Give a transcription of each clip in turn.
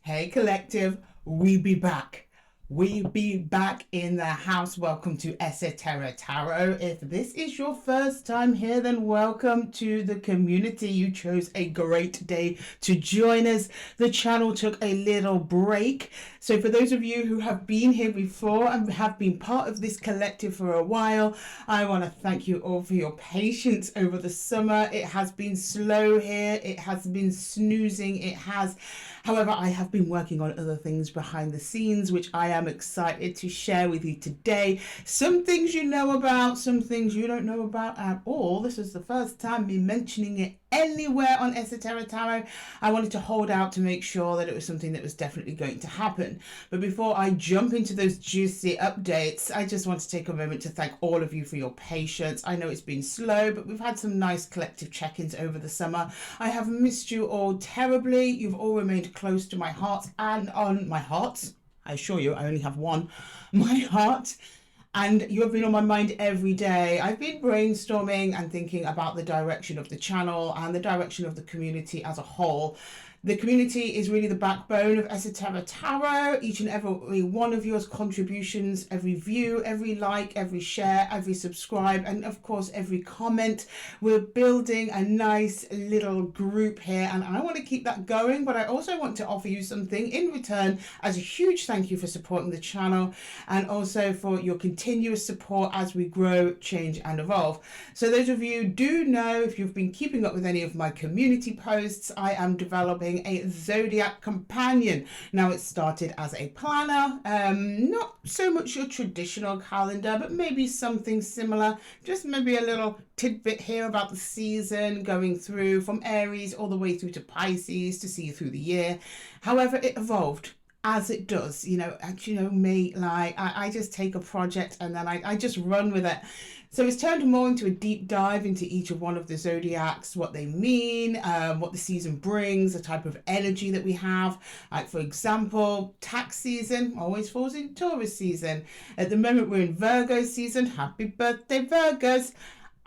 Hey collective, we be back. We be back in the house. Welcome to Esoteric Tarot. If this is your first time here, then welcome to the community. You chose a great day to join us. The channel took a little break. So for those of you who have been here before and have been part of this collective for a while, I want to thank you all for your patience over the summer. It has been slow here. It has been snoozing. However, I have been working on other things behind the scenes, which I am excited to share with you today. Some things you know about, some things you don't know about at all. This is the first time me mentioning it anywhere on Esoteric Tarot. I wanted to hold out to make sure that it was something that was definitely going to happen. But before I jump into those juicy updates, I just want to take a moment to thank all of you for your patience. I know it's been slow, but we've had some nice collective check-ins over the summer. I have missed you all terribly. You've all remained close to my heart and on my heart. I assure you, I only have one, my heart. And you have been on my mind every day. I've been brainstorming and thinking about the direction of the channel and the direction of the community as a whole. The community is really the backbone of Esoteric Tarot. Each and every one of yours contributions, every view, every like, every share, every subscribe, and of course every comment. We're building a nice little group here, and I want to keep that going, but I also want to offer you something in return as a huge thank you for supporting the channel and also for your continuous support as we grow, change, and evolve. So those of you do know, if you've been keeping up with any of my community posts, I am developing a Zodiac companion. Now, it started as a planner, not so much your traditional calendar, but maybe something similar, just maybe a little tidbit here about the season going through from Aries all the way through to Pisces to see you through the year. However, it evolved. As it does, me, like I just take a project and then I just run with it. So it's turned more into a deep dive into each of one of the zodiacs, what they mean, what the season brings, the type of energy that we have. Like, for example, tax season always falls in Taurus season. At the moment, we're in Virgo season. Happy birthday, Virgos.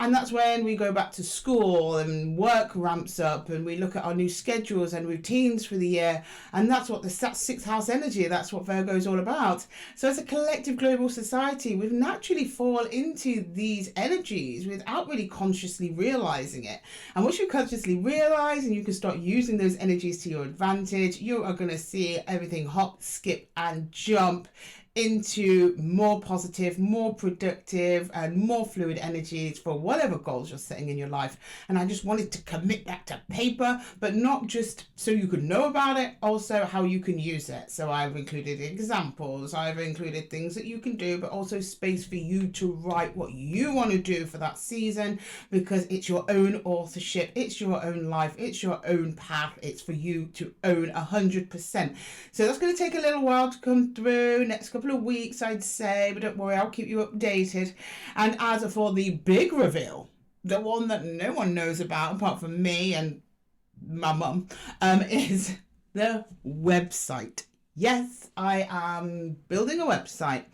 And that's when we go back to school and work ramps up and we look at our new schedules and routines for the year. And that's what the sixth house energy, that's what Virgo is all about. So as a collective global society, we've naturally fallen into these energies without really consciously realizing it. And once you consciously realize and you can start using those energies to your advantage, you are going to see everything hop, skip, and jump into more positive, more productive, and more fluid energies for whatever goals you're setting in your life. And I just wanted to commit that to paper, but not just so you could know about it, also how you can use it. So I've included examples, I've included things that you can do, but also space for you to write what you want to do for that season, because it's your own authorship, it's your own life, it's your own path, it's for you to own 100%. So that's going to take a little while to come through, next couple of weeks I'd say, but don't worry, I'll keep you updated. And as for the big reveal, the one that no one knows about apart from me and my mum, is the website. Yes, I am building a website.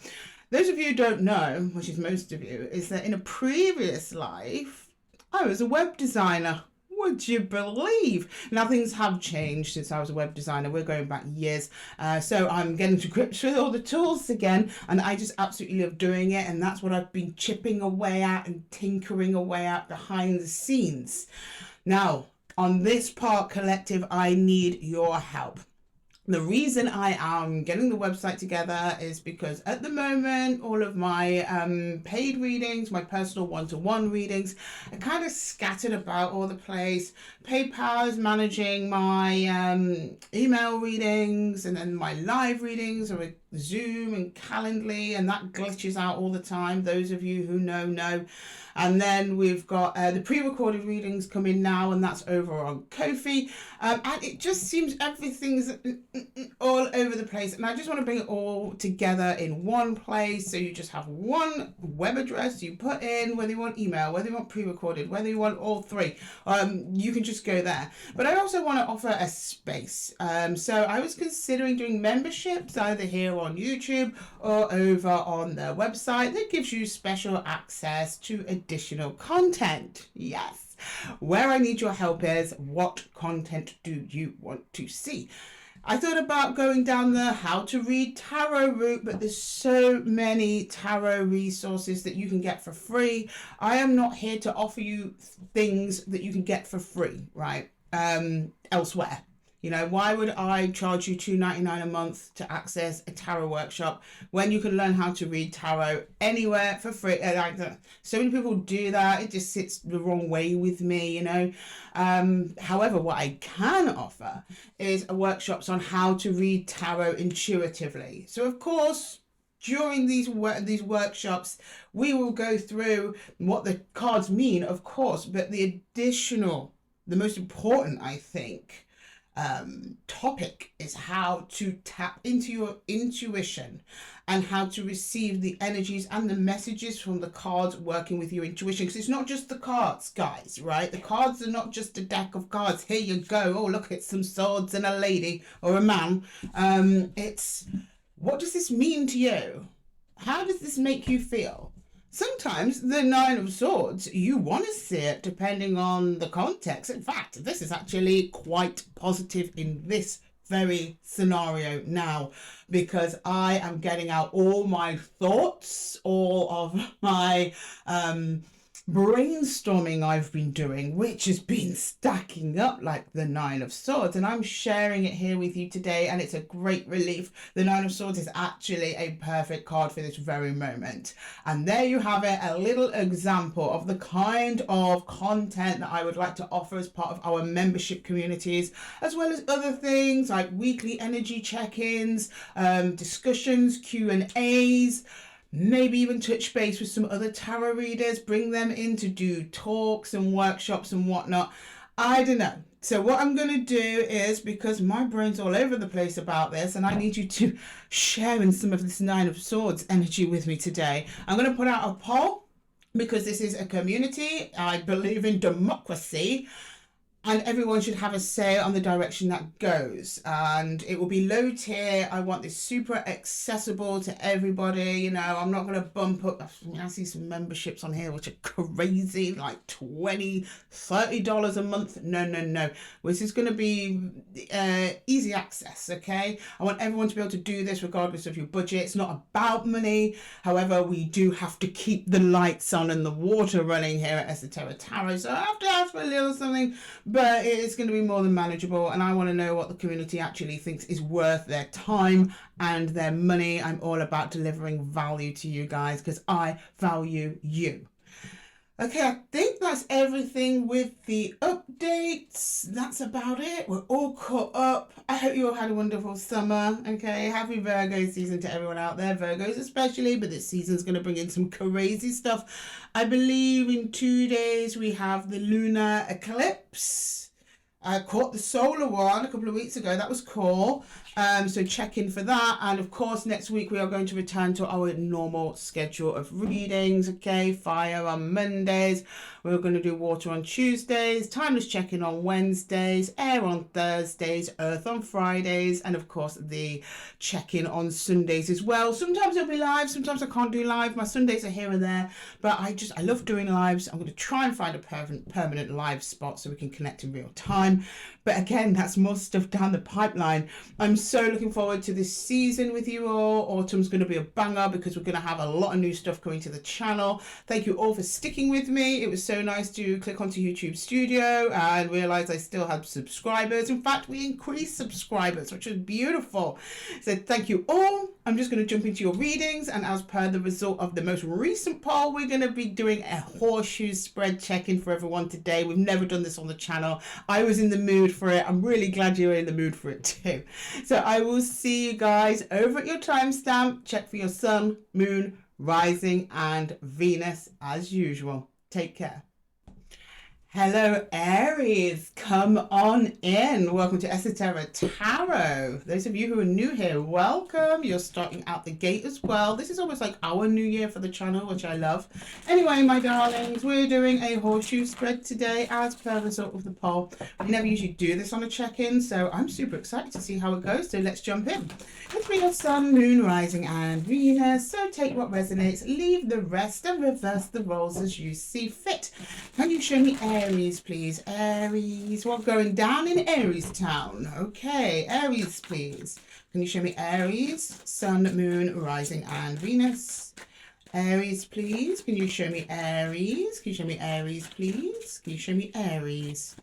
Those of you who don't know, which is most of you, is that in a previous life I was a web designer. Would you believe? Now, things have changed since I was a web designer. We're going back years. So I'm getting to grips with all the tools again, and I just absolutely love doing it. And that's what I've been chipping away at and tinkering away at behind the scenes. Now, on this part, collective, I need your help. The reason I am getting the website together is because at the moment, all of my paid readings, my personal one-to-one readings, are kind of scattered about all the place. PayPal is managing my email readings, and then my live readings are with Zoom and Calendly, and that glitches out all the time. Those of you who know. And then we've got the pre-recorded readings coming now, and that's over on Ko-fi. And it just seems everything's all over the place. And I just want to bring it all together in one place. So you just have one web address you put in, whether you want email, whether you want pre-recorded, whether you want all three. You can just go there. But I also want to offer a space. So I was considering doing memberships either here on YouTube or over on the website that gives you special access to additional content. Yes. Where I need your help is, what content do you want to see? I thought about going down the how to read tarot route, but there's so many tarot resources that you can get for free. I am not here to offer you things that you can get for free, right? Elsewhere. You know, why would I charge you $2.99 a month to access a tarot workshop when you can learn how to read tarot anywhere for free? Like, so many people do that. It just sits the wrong way with me, you know. However, what I can offer is workshops on how to read tarot intuitively. So, of course, during these workshops, we will go through what the cards mean, of course, but the most important, I think, topic is how to tap into your intuition and how to receive the energies and the messages from the cards working with your intuition, because it's not just the cards, guys, right? The cards are not just a deck of cards. Here you go. Oh, look, it's some swords and a lady or a man. It's, what does this mean to you? How does this make you feel? Sometimes the Nine of Swords, you want to see it depending on the context. In fact, this is actually quite positive in this very scenario now, because I am getting out all my thoughts, all of my brainstorming I've been doing, which has been stacking up like the Nine of Swords, and I'm sharing it here with you today, and it's a great relief. The Nine of Swords is actually a perfect card for this very moment. And there you have it, a little example of the kind of content that I would like to offer as part of our membership communities, as well as other things like weekly energy check-ins, discussions, Q&As, maybe even touch base with some other tarot readers, bring them in to do talks and workshops and whatnot. I don't know. So what I'm going to do is, because my brain's all over the place about this and I need you to share in some of this Nine of Swords energy with me today, I'm going to put out a poll, because this is a community. I believe in democracy, and everyone should have a say on the direction that goes. And it will be low tier. I want this super accessible to everybody. You know, I'm not going to bump up. I see some memberships on here which are crazy, like $20, $30 a month. No. This is going to be easy access, okay? I want everyone to be able to do this regardless of your budget. It's not about money. However, we do have to keep the lights on and the water running here at Esoteric Tarot. So I have to ask for a little something, but it's going to be more than manageable, and I want to know what the community actually thinks is worth their time and their money. I'm all about delivering value to you guys because I value you. Okay, I think that's everything with the updates. That's about it. We're all caught up. I hope you all had a wonderful summer. Okay, happy Virgo season to everyone out there, Virgos especially, but this season's going to bring in some crazy stuff. I believe in 2 days we have the lunar eclipse. I caught the solar one a couple of weeks ago. That was cool. So check in for that. And of course, next week we are going to return to our normal schedule of readings. Okay, fire on Mondays. We're going to do water on Tuesdays, timeless check-in on Wednesdays, air on Thursdays, earth on Fridays, and of course the check-in on Sundays as well. Sometimes it'll be live, sometimes I can't do live. My Sundays are here and there, but I love doing lives. I'm going to try and find a permanent live spot so we can connect in real time. But again, that's more stuff down the pipeline. I'm so looking forward to this season with you all. Autumn's going to be a banger because we're going to have a lot of new stuff coming to the channel. Thank you all for sticking with me. It was so nice to click onto YouTube Studio and realize I still have subscribers. In fact, we increased subscribers, which is beautiful. So thank you all. I'm just going to jump into your readings, and as per the result of the most recent poll, we're going to be doing a horseshoe spread check-in for everyone today. We've never done this on the channel. I was in the mood for it. I'm really glad you're in the mood for it too. So I will see you guys over at your timestamp. Check for your sun, moon, rising, and Venus as usual. Take care. Hello Aries, come on in. Welcome to Esoteric Tarot. Those of you who are new here, welcome. You're starting out the gate as well. This is almost like our new year for the channel, which I love. Anyway, my darlings, we're doing a horseshoe spread today as per the result of the poll. We never usually do this on a check-in, so I'm super excited to see how it goes. So let's jump in. Let's bring your sun, moon, rising, and Venus. So take what resonates, leave the rest, and reverse the roles as you see fit. Can you show me Aries, please? Aries. Aries, what's going down in Aries town? Okay, Aries, please. Can you show me Aries, Sun, Moon, Rising, and Venus? Aries, please. Can you show me Aries? Can you show me Aries, please? Can you show me Aries?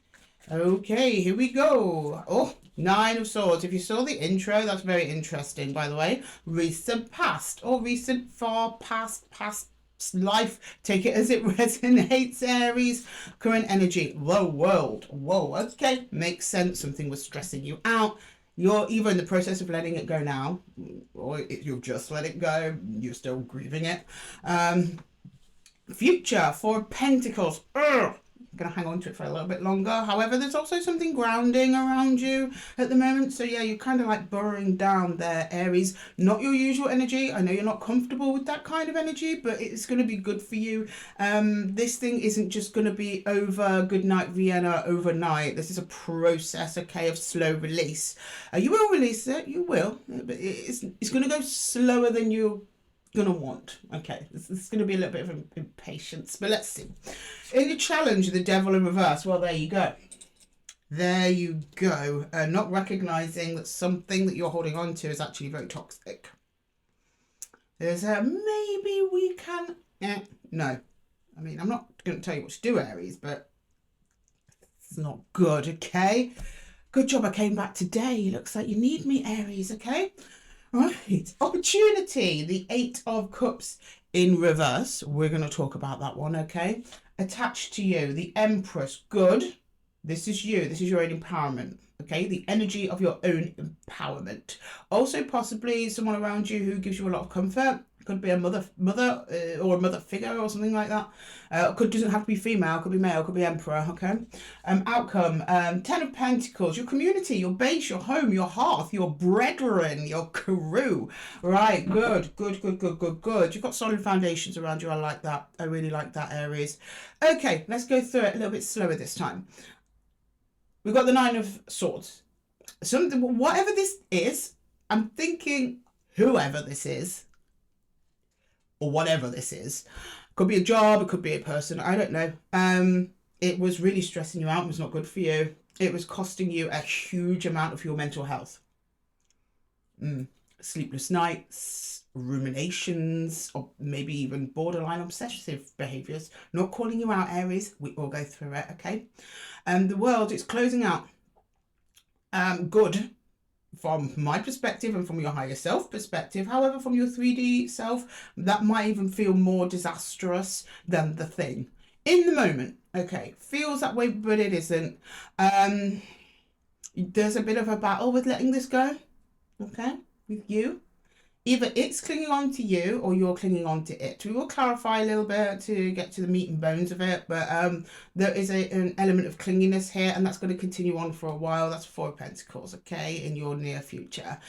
Okay, here we go. Oh, Nine of Swords. If you saw the intro, that's very interesting, by the way. Recent past or recent far past life. Take it as it resonates, Aries. Current energy. Whoa, world. Whoa, okay. Makes sense. Something was stressing you out. You're either in the process of letting it go now, or you'll just let it go. You're still grieving it. Future. Four of Pentacles. Ugh. Going to hang on to it for a little bit longer. However, there's also something grounding around you at the moment. So yeah, you're kind of like burrowing down there, Aries. Not your usual energy. I know you're not comfortable with that kind of energy, but it's going to be good for you. This thing isn't just going to be over. Good night, Vienna, overnight. This is a process, okay, of slow release. You will release it. You will. But it's going to go slower than you gonna want. Okay, this is gonna be a little bit of impatience, but let's see. In the challenge, the devil in reverse. Well, there you go. There you go. Not recognizing that something that you're holding on to is actually very toxic. There's a maybe we can. No, I mean, I'm not going to tell you what to do, Aries, but it's not good. Okay, good job I came back today. Looks like you need me, Aries. Okay. Right, opportunity, the Eight of Cups in reverse. We're going to talk about that one, okay? Attached to you, the Empress, good. This is you, this is your own empowerment, okay? The energy of your own empowerment. Also possibly someone around you who gives you a lot of comfort. Could be a mother or a mother figure or something like that. Doesn't have to be female, could be male, could be emperor, okay? Outcome, Ten of Pentacles, your community, your base, your home, your hearth, your brethren, your crew. Right, good. You've got solid foundations around you. I like that. I really like that, Aries. Okay, let's go through it a little bit slower this time. We've got the Nine of Swords. Whatever this is, I'm thinking whoever this is, or whatever this is, could be a job, it could be a person, I don't know. It was really stressing you out. It was not good for you. It was costing you a huge amount of your mental health. Sleepless nights, ruminations, or maybe even borderline obsessive behaviors. Not calling you out, Aries. We all go through it, okay? The world is closing out. Good. From my perspective and from your higher self perspective. However, from your 3D self, that might even feel more disastrous than the thing. In the moment, okay, feels that way, but it isn't. There's a bit of a battle with letting this go, okay, with you. Either it's clinging on to you or you're clinging on to it. We will clarify a little bit to get to the meat and bones of it, but there is an element of clinginess here, and that's going to continue on for a while. That's Four of Pentacles, okay, in your near future.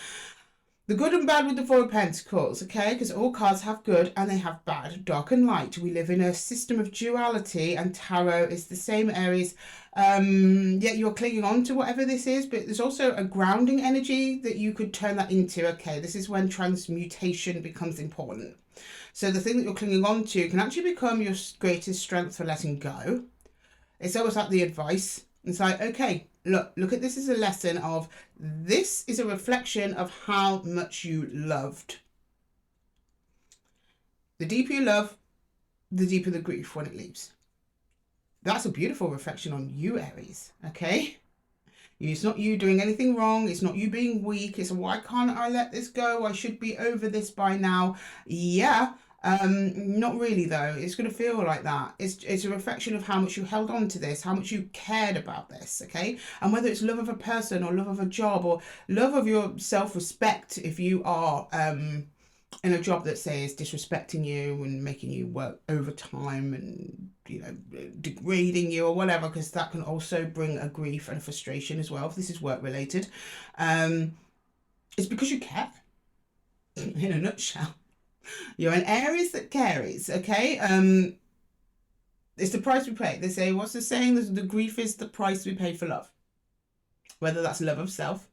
The good and bad with the Four of Pentacles, okay, because all cards have good and they have bad, dark and light. We live in a system of duality, and tarot is the same, Aries. Yet you're clinging on to whatever this is, but there's also a grounding energy that you could turn that into. Okay, this is when transmutation becomes important. So the thing that you're clinging on to can actually become your greatest strength for letting go. It's almost like the advice. It's like, okay, look at this as a lesson of, this is a reflection of how much you loved. The deeper you love, the deeper the grief when it leaves. That's a beautiful reflection on you, Aries, okay? It's not you doing anything wrong. It's not you being weak. It's why can't I let this go? I should be over this by now. Yeah, not really though. It's going to feel like that. It's a reflection of how much you held on to this, how much you cared about this, okay? And whether it's love of a person or love of a job or love of your self-respect, if you are in a job that, say, is disrespecting you and making you work overtime and, you know, degrading you or whatever, because that can also bring a grief and a frustration as well if this is work related. It's because you care, in a nutshell. You're an Aries that cares, okay? It's the price we pay. They say, what's the saying? The grief is the price we pay for love. Whether that's love of self,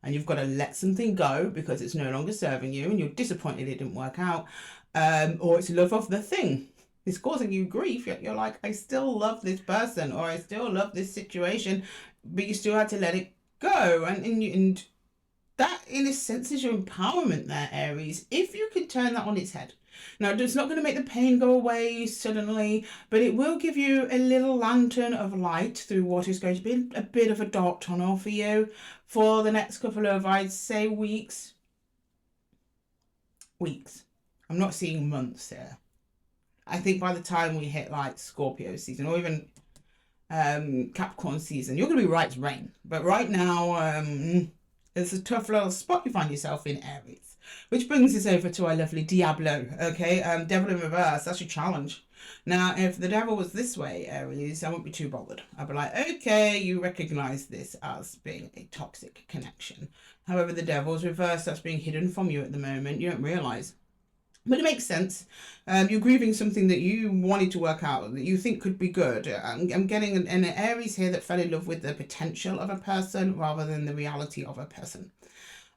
and you've got to let something go because it's no longer serving you and you're disappointed it didn't work out, or it's love of the thing, it's causing you grief, yet you're like, I still love this person, or I still love this situation, but you still had to let it go. And that, in a sense, is your empowerment there, Aries, if you could turn that on its head. Now, it's not going to make the pain go away suddenly, but it will give you a little lantern of light through what is going to be a bit of a dark tunnel for you for the next couple of, I'd say, weeks. I'm not seeing months here. I think by the time we hit like Scorpio season, or even Capricorn season, you're going to be right to rain. But right now, it's a tough little spot you find yourself in, Aries. Which brings us over to our lovely Diablo, okay? Devil in reverse, that's your challenge. Now, if the devil was this way, Aries, I won't be too bothered. I'll be like, okay, you recognize this as being a toxic connection. However, the devil's reverse, that's being hidden from you at the moment. You don't realize. But it makes sense. You're grieving something that you wanted to work out, that you think could be good. I'm getting an Aries here that fell in love with the potential of a person rather than the reality of a person.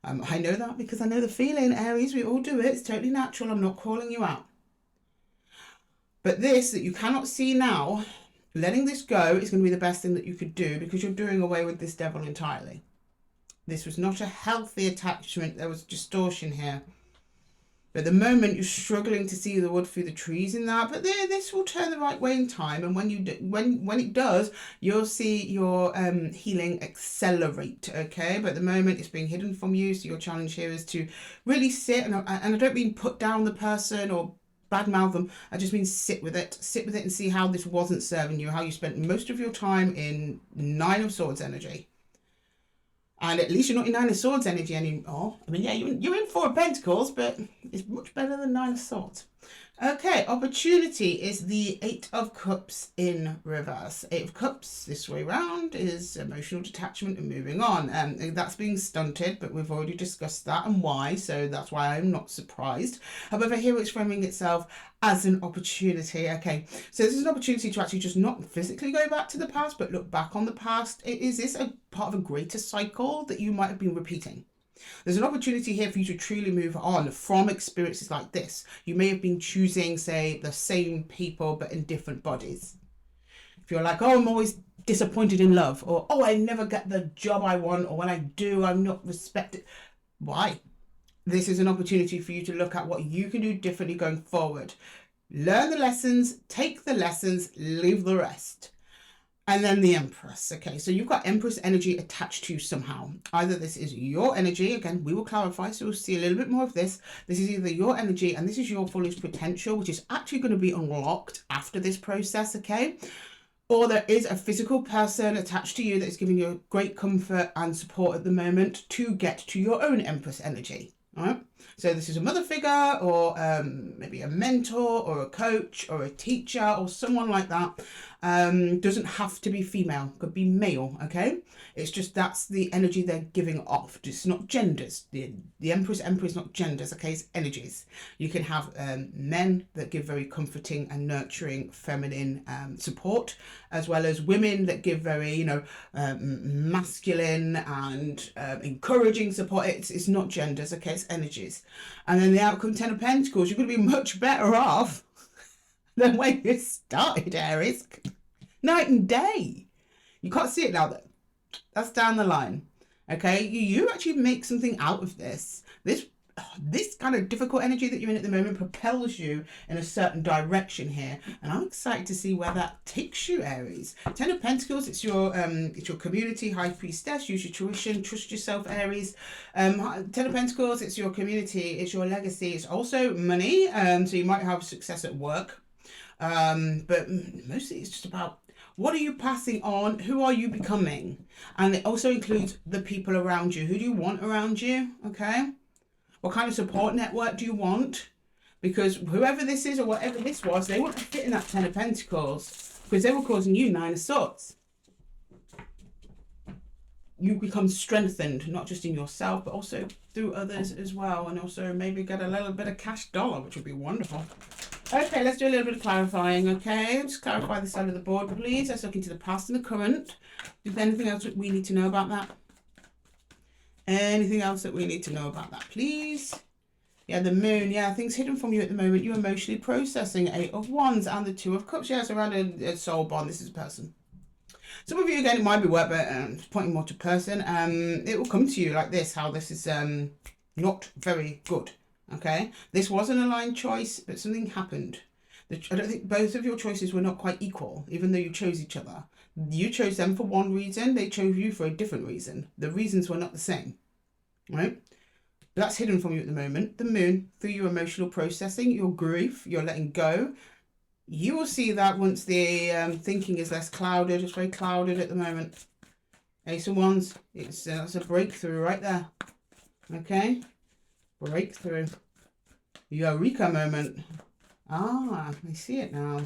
I know that because I know the feeling, Aries. We all do it. It's totally natural. I'm not calling you out. But this that you cannot see now, letting this go is going to be the best thing that you could do, because you're doing away with this devil entirely. This was not a healthy attachment. There was distortion here. At the moment, you're struggling to see the wood through the trees in that, but this will turn the right way in time. And when it does, you'll see your healing accelerate. Okay, but at the moment, it's being hidden from you. So your challenge here is to really sit, and I don't mean put down the person or badmouth them. I just mean sit with it, and see how this wasn't serving you. How you spent most of your time in Nine of Swords energy. And at least you're not in Nine of Swords energy anymore. I mean, yeah, you're in Four of Pentacles, but it's much better than Nine of Swords. Okay, opportunity is the Eight of Cups in reverse. Eight of Cups this way round is emotional detachment and moving on. That's being stunted, but we've already discussed that and why, so that's why I'm not surprised. However, here it's framing itself as an opportunity. Okay, so this is an opportunity to actually just not physically go back to the past, but look back on the past. Is this a part of a greater cycle that you might have been repeating? There's an opportunity here for you to truly move on from experiences like this. You may have been choosing, say, the same people, but in different bodies. If you're like, oh, I'm always disappointed in love, or, oh, I never get the job I want, or when I do, I'm not respected. Why? This is an opportunity for you to look at what you can do differently going forward. Learn the lessons, take the lessons, leave the rest. And then the Empress. Okay, so you've got Empress energy attached to you somehow. Either this is your energy, again, we will clarify, so we'll see a little bit more of this. This is either your energy and this is your fullest potential, which is actually going to be unlocked after this process, okay? Or there is a physical person attached to you that is giving you great comfort and support at the moment to get to your own Empress energy. All right, so this is a mother figure, or maybe a mentor or a coach or a teacher or someone like that. Doesn't have to be female, could be male. Okay, it's just that's the energy they're giving off. It's not genders. The Empress is not genders. Okay, it's energies. You can have men that give very comforting and nurturing feminine support, as well as women that give very masculine and encouraging support. It's not genders. Okay, it's energies. And then the outcome, Ten of Pentacles, you're going to be much better off than when you started, Aries. Night and day. You can't see it now though. That's down the line. Okay, you actually make something out of this. This kind of difficult energy that you're in at the moment propels you in a certain direction here, and I'm excited to see where that takes you, Aries. Ten of Pentacles, it's your community, High Priestess. Use your tuition, trust yourself, Aries. Ten of Pentacles, it's your community, it's your legacy, it's also money. So you might have success at work, but mostly it's just about what are you passing on, who are you becoming, and it also includes the people around you. Who do you want around you? Okay. What kind of support network do you want? Because whoever this is or whatever this was, they wouldn't fit in that Ten of Pentacles because they were causing you Nine of Swords. You become strengthened, not just in yourself, but also through others as well. And also maybe get a little bit of cash dollar, which would be wonderful. Okay, let's do a little bit of clarifying, okay? Just clarify the side of the board, please. Let's look into the past and the current. Is there anything else that we need to know about that? Anything else that we need to know about that, please? Yeah, the moon. Yeah, things hidden from you at the moment. You're emotionally processing. 8 of Wands and the 2 of Cups. Yeah, it's around a soul bond. This is a person. Some of you, again, it might be work, but it's pointing more to person. It will come to you like this, how this is not very good. Okay, this was an aligned choice, but something happened. I don't think both of your choices were not quite equal, even though you chose each other. You chose them for one reason, they chose you for a different reason. The reasons were not the same, right? That's hidden from you at the moment. The moon, through your emotional processing, your grief, your letting go. You will see that once the thinking is less clouded. It's very clouded at the moment. Ace of Wands, it's a breakthrough right there. Okay, breakthrough. Eureka moment. Ah, I see it now.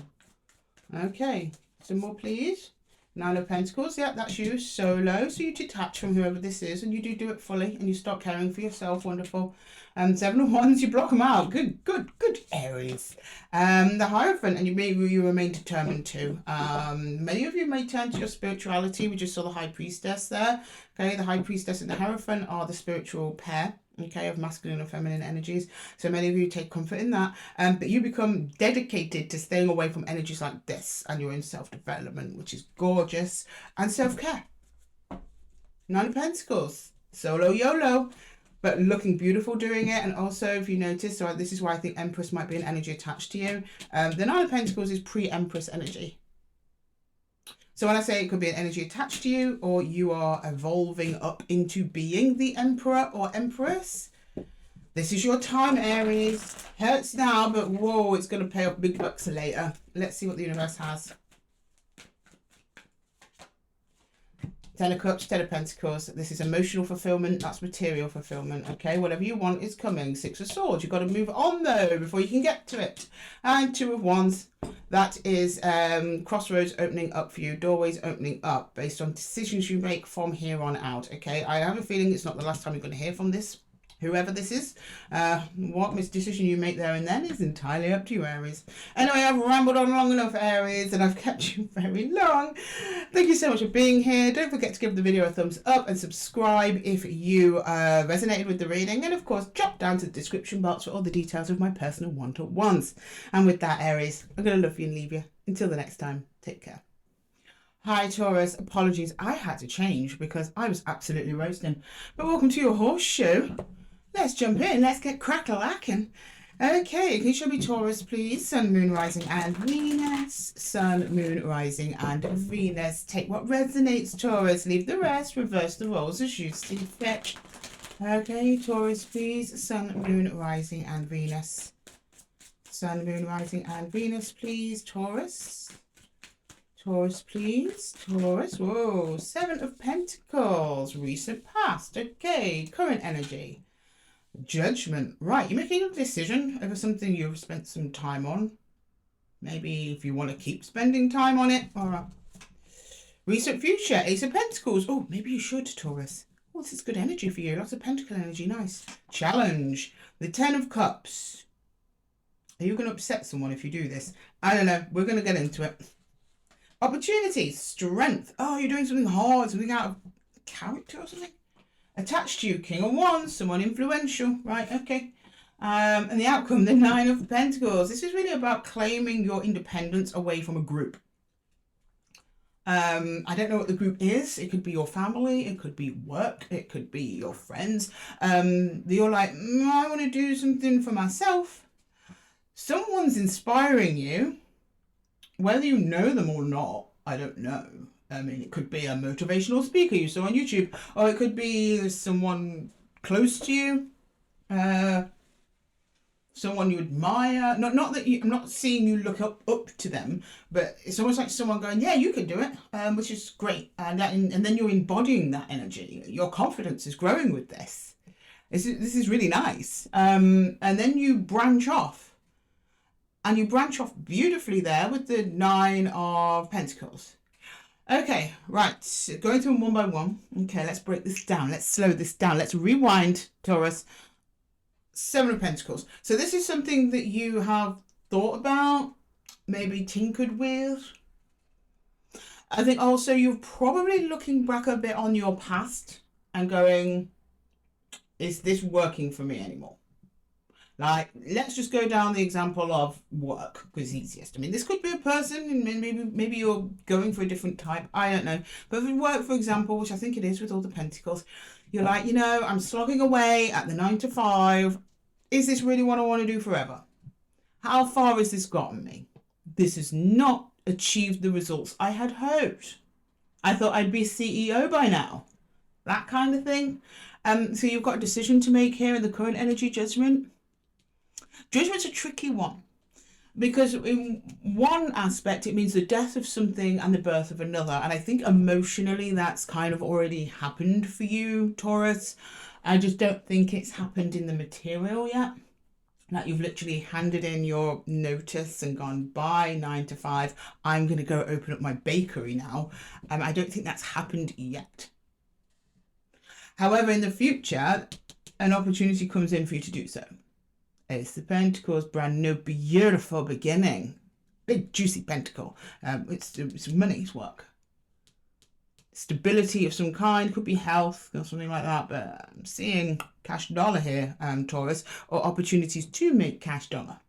Okay, some more please. 9 of Pentacles, yeah, that's you, solo. So you detach from whoever this is and you do it fully and you start caring for yourself, wonderful. 7 of Wands, you block them out. Good, Aries. The Hierophant, and you remain determined to. Many of you may turn to your spirituality. We just saw the High Priestess there. Okay, the High Priestess and the Hierophant are the spiritual pair. Okay, of masculine and feminine energies. So many of you take comfort in that. But you become dedicated to staying away from energies like this and your own self-development, which is gorgeous, and self-care. 9 of Pentacles, solo YOLO, but looking beautiful doing it. And also, if you notice, so this is why I think Empress might be an energy attached to you. The 9 of Pentacles is pre-Empress energy. So when I say it could be an energy attached to you, or you are evolving up into being the Emperor or Empress, this is your time, Aries. Hurts now, but whoa, it's going to pay off big bucks later. Let's see what the universe has. 10 of Cups, 10 of Pentacles. This is emotional fulfillment. That's material fulfillment. Okay, whatever you want is coming. 6 of Swords. You've got to move on though before you can get to it. And 2 of Wands. That is crossroads opening up for you. Doorways opening up based on decisions you make from here on out. Okay, I have a feeling it's not the last time you're going to hear from this. Whoever this is, what decision you make there and then is entirely up to you, Aries. Anyway, I've rambled on long enough, Aries, and I've kept you very long. Thank you so much for being here. Don't forget to give the video a thumbs up and subscribe if you resonated with the reading. And of course, drop down to the description box for all the details of my personal one-to-ones. And with that, Aries, I'm going to love you and leave you. Until the next time, take care. Hi Taurus, apologies, I had to change because I was absolutely roasting. But welcome to your Horseshoe. Let's jump in. Let's get crack-a-lacking. Okay, can you show me Taurus, please? Sun, Moon, Rising, and Venus. Sun, Moon, Rising, and Venus. Take what resonates, Taurus. Leave the rest. Reverse the roles as you see fit. Okay, Taurus, please. Sun, Moon, Rising, and Venus. Sun, Moon, Rising, and Venus, please. Taurus. Taurus, please. Taurus. Whoa. 7 of Pentacles. Recent past. Okay, current energy. Judgment. Right, you're making a decision over something you've spent some time on. Maybe if you want to keep spending time on it. All right. Recent future. Ace of Pentacles. Oh, maybe you should, Taurus. Oh, this is good energy for you. Lots of pentacle energy. Nice. Challenge. The 10 of Cups. Are you going to upset someone if you do this? I don't know. We're going to get into it. Opportunity. Strength. Oh, you're doing something hard. Something out of character or something. Attached to you, King of Wands, someone influential, right? Okay. And the outcome, the 9 of Pentacles. This is really about claiming your independence away from a group. I don't know what the group is. It could be your family, it could be work, it could be your friends. You're like, I want to do something for myself. Someone's inspiring you, whether you know them or not, I don't know. I mean, it could be a motivational speaker you saw on YouTube, or it could be someone close to you, someone you admire. Not that you, I'm not seeing you look up to them, but it's almost like someone going, yeah, you can do it, which is great. And then you're embodying that energy. Your confidence is growing with this. This is really nice. And then you branch off. And you branch off beautifully there with the 9 of Pentacles. Okay, right, going through them one by one. Okay, let's break this down. Let's slow this down. Let's rewind, Taurus. 7 of Pentacles. So this is something that you have thought about, maybe tinkered with. I think also you're probably looking back a bit on your past and going, is this working for me anymore? Like, let's just go down the example of work because it's easiest. I mean, this could be a person, and maybe you're going for a different type. I don't know. But with work, for example, which I think it is with all the pentacles, you're like, I'm slogging away at the 9 to 5. Is this really what I want to do forever? How far has this gotten me? This has not achieved the results I had hoped. I thought I'd be CEO by now. That kind of thing. So you've got a decision to make here in the current energy judgment. Judgment's a tricky one because in one aspect it means the death of something and the birth of another, and I think emotionally that's kind of already happened for you, Taurus. I just don't think it's happened in the material yet. Like, you've literally handed in your notice and gone, bye 9 to 5, I'm going to go open up my bakery now. I don't think that's happened yet. However, in the future, an opportunity comes in for you to do so. Ace of Pentacles, brand new, beautiful beginning. Big, juicy pentacle. It's money's work. Stability of some kind, could be health or something like that, but I'm seeing cash dollar here, Taurus, or opportunities to make cash dollar.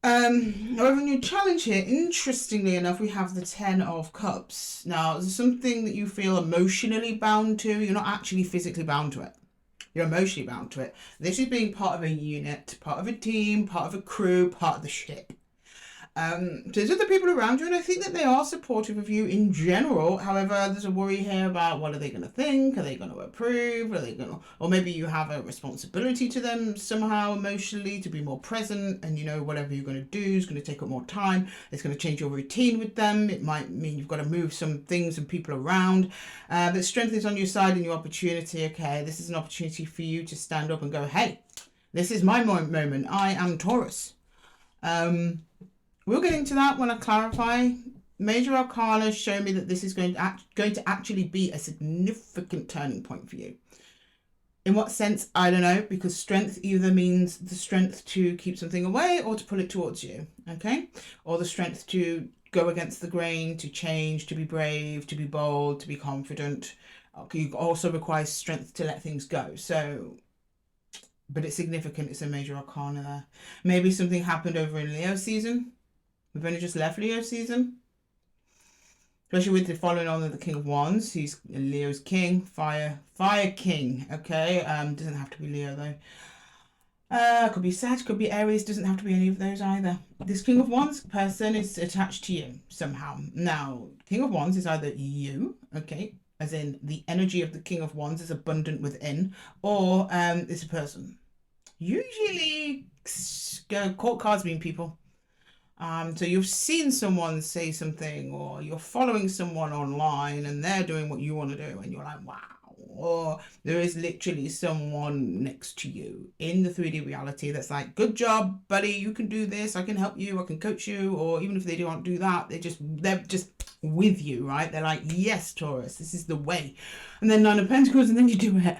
However, in your challenge here, interestingly enough, we have the 10 of Cups. Now, there's something that you feel emotionally bound to. You're not actually physically bound to it. You're emotionally bound to it. This is being part of a unit, part of a team, part of a crew, part of the ship. There's other people around you, and I think that they are supportive of you in general. However, there's a worry here about what are they going to think? Are they going to approve? Are they going to, or maybe you have a responsibility to them somehow emotionally to be more present, and whatever you're going to do is going to take up more time. It's going to change your routine with them. It might mean you've got to move some things and people around. But strength is on your side and your opportunity. Okay, this is an opportunity for you to stand up and go, hey, this is my moment. I am Taurus. We'll get into that when I clarify. Major Arcana show me that this is going to actually be a significant turning point for you. In what sense? I don't know, because strength either means the strength to keep something away or to pull it towards you, okay? Or the strength to go against the grain, to change, to be brave, to be bold, to be confident. You also require strength to let things go. So, but it's significant. It's a Major Arcana there. Maybe something happened over in Leo season. We've only just left Leo season. Especially with the following on of the King of Wands. He's Leo's king. Fire king. Okay. Doesn't have to be Leo though. Could be Sag, could be Aries. Doesn't have to be any of those either. This King of Wands person is attached to you somehow. Now, King of Wands is either you, okay, as in the energy of the King of Wands is abundant within, or it's a person. Usually, court cards mean people. So you've seen someone say something, or you're following someone online and they're doing what you want to do and you're like, wow. Or there is literally someone next to you in the 3D reality that's like, good job, buddy, you can do this, I can help you, I can coach you. Or even if they don't do that, they're just with you, right? They're like, yes, Taurus, this is the way. And then 9 of Pentacles, and then you do it.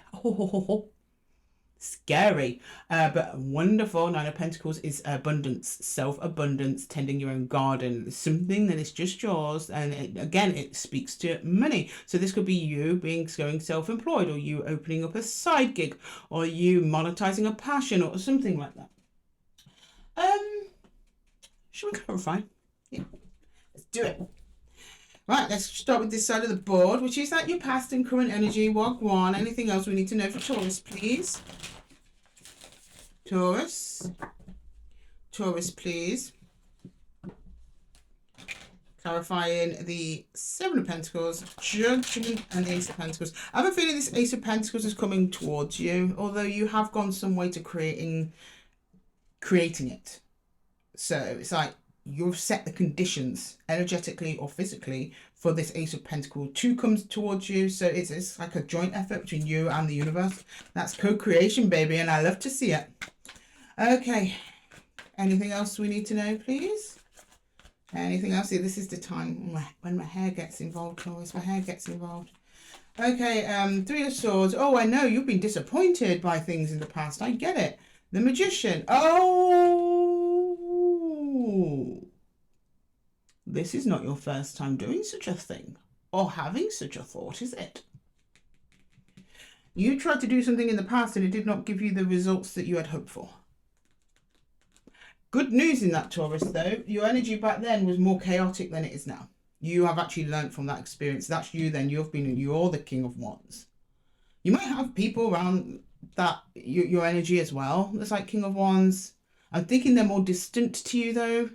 Scary, but wonderful. 9 of Pentacles is abundance, self-abundance, tending your own garden, something that is just yours. And it speaks to money. So this could be you going self-employed, or you opening up a side gig, or you monetizing a passion, or something like that. Should we clarify? Yeah, let's do it. Right, let's start with this side of the board, which is like your past and current energy. Walk one. Anything else we need to know for Taurus, please? Taurus, please. Clarifying the 7 of Pentacles, Judgment, and the Ace of Pentacles. I have a feeling this Ace of Pentacles is coming towards you, although you have gone some way to creating it. So it's like you've set the conditions energetically or physically for this Ace of Pentacles to come towards you. So it's like a joint effort between you and the universe. That's co-creation, baby, and I love to see it. Okay, anything else we need to know, please? Anything else? See, this is the time when my hair gets involved, Taurus. My hair gets involved. Okay, 3 of Swords. Oh, I know, you've been disappointed by things in the past. I get it. The Magician. Oh! This is not your first time doing such a thing, or having such a thought, is it? You tried to do something in the past and it did not give you the results that you had hoped for. Good news in that, Taurus, though. Your energy back then was more chaotic than it is now. You have actually learned from that experience. That's you then. You're the King of Wands. You might have people around that your energy as well. It's like King of Wands. I'm thinking they're more distant to you, though.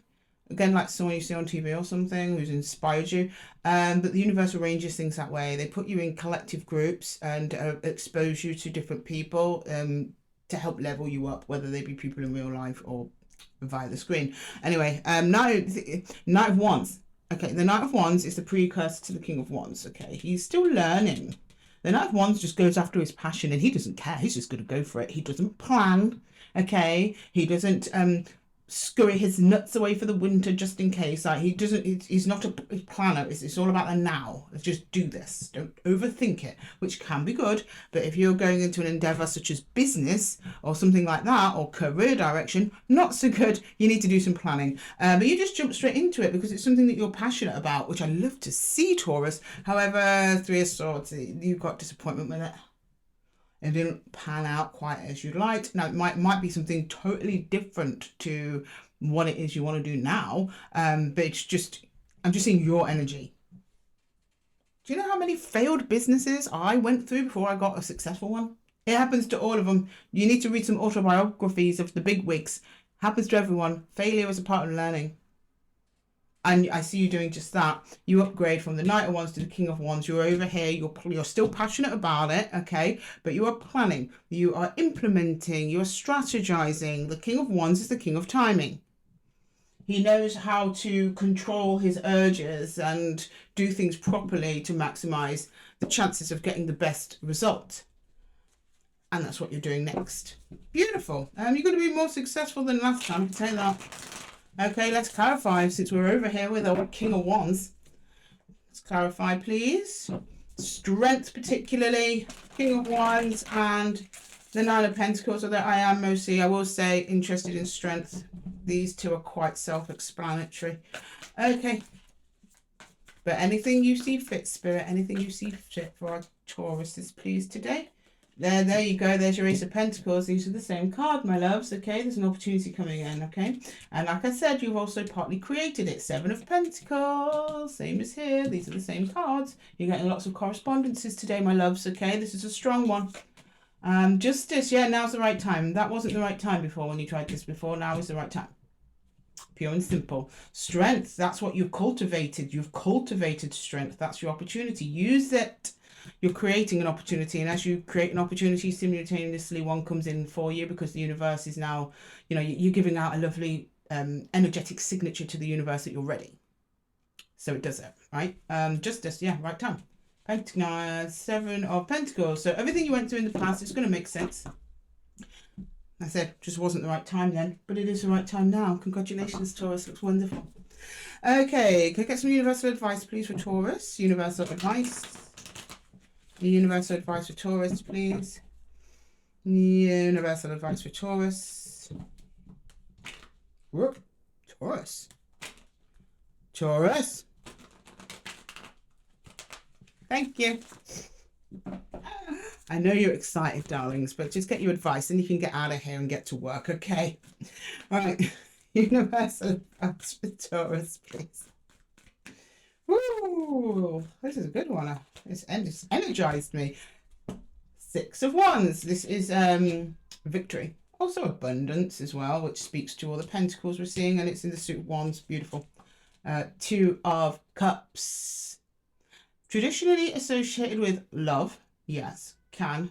Again, like someone you see on TV or something who's inspired you. But the universe arranges things that way. They put you in collective groups and expose you to different people to help level you up, whether they be people in real life or via the screen. Anyway, Knight of Wands. Okay, the Knight of Wands is the precursor to the King of Wands. Okay, he's still learning. The Knight of Wands just goes after his passion and he doesn't care. He's just going to go for it. He doesn't plan. Okay, he doesn't scurry his nuts away for the winter just in case. Like he's not a planner. It's all about the now. Just do this. Don't overthink it, which can be good. But if you're going into an endeavor such as business or something like that, or career direction, not so good. You need to do some planning. But you just jump straight into it because it's something that you're passionate about, which I love to see, Taurus. However, Three of Swords, you got disappointment with it. It didn't pan out quite as you'd like. Now, it might be something totally different to what it is you want to do now. But it's just, I'm just seeing your energy. Do you know how many failed businesses I went through before I got a successful one? It happens to all of them. You need to read some autobiographies of the big wigs. Happens to everyone. Failure is a part of learning. And I see you doing just that. You upgrade from the Knight of Wands to the King of Wands. You're over here. You're still passionate about it, okay? But you are planning. You are implementing. You are strategizing. The King of Wands is the king of timing. He knows how to control his urges and do things properly to maximize the chances of getting the best result. And that's what you're doing next. Beautiful. You're going to be more successful than last time, I can tell you that. Okay, let's clarify since we're over here with our King of Wands. Let's clarify, please. Strength, particularly King of Wands and the Nine of Pentacles. Although I am mostly, I will say, interested in strength. These two are quite self-explanatory. Okay. But anything you see fit, Spirit, anything you see fit for our Tauruses, please, today. There you go. There's your Ace of Pentacles. These are the same card, my loves. Okay, there's an opportunity coming in. Okay, and like I said, you've also partly created it. Seven of Pentacles, same as here. These are the same cards. You're getting lots of correspondences today, my loves. Okay, this is a strong one. Justice. Yeah, now's the right time. That wasn't the right time before when you tried this before. Now is the right time. Pure and simple. Strength. That's what you've cultivated. You've cultivated strength. That's your opportunity. Use it. You're creating an opportunity, and as you create an opportunity, simultaneously one comes in for you because the universe is now, you know, you're giving out a lovely energetic signature to the universe that you're ready. So it does it, right? Justice, yeah, right time. Seven of Pentacles. So everything you went through in the past is going to make sense. I said, just wasn't the right time then, but it is the right time now. Congratulations, Taurus. Looks wonderful. Okay, can I get some universal advice, please, for Taurus? Universal advice. Universal advice for Taurus, please. Universal advice for Taurus. Whoop. Taurus. Taurus. Thank you. I know you're excited, darlings, but just get your advice and you can get out of here and get to work, okay? All right. Universal advice for Taurus, please. Woo! This is a good one. It's energized me. Six of Wands. This is victory. Also abundance as well, which speaks to all the pentacles we're seeing, and it's in the suit of Wands. Beautiful. Two of Cups. Traditionally associated with love. Yes, can.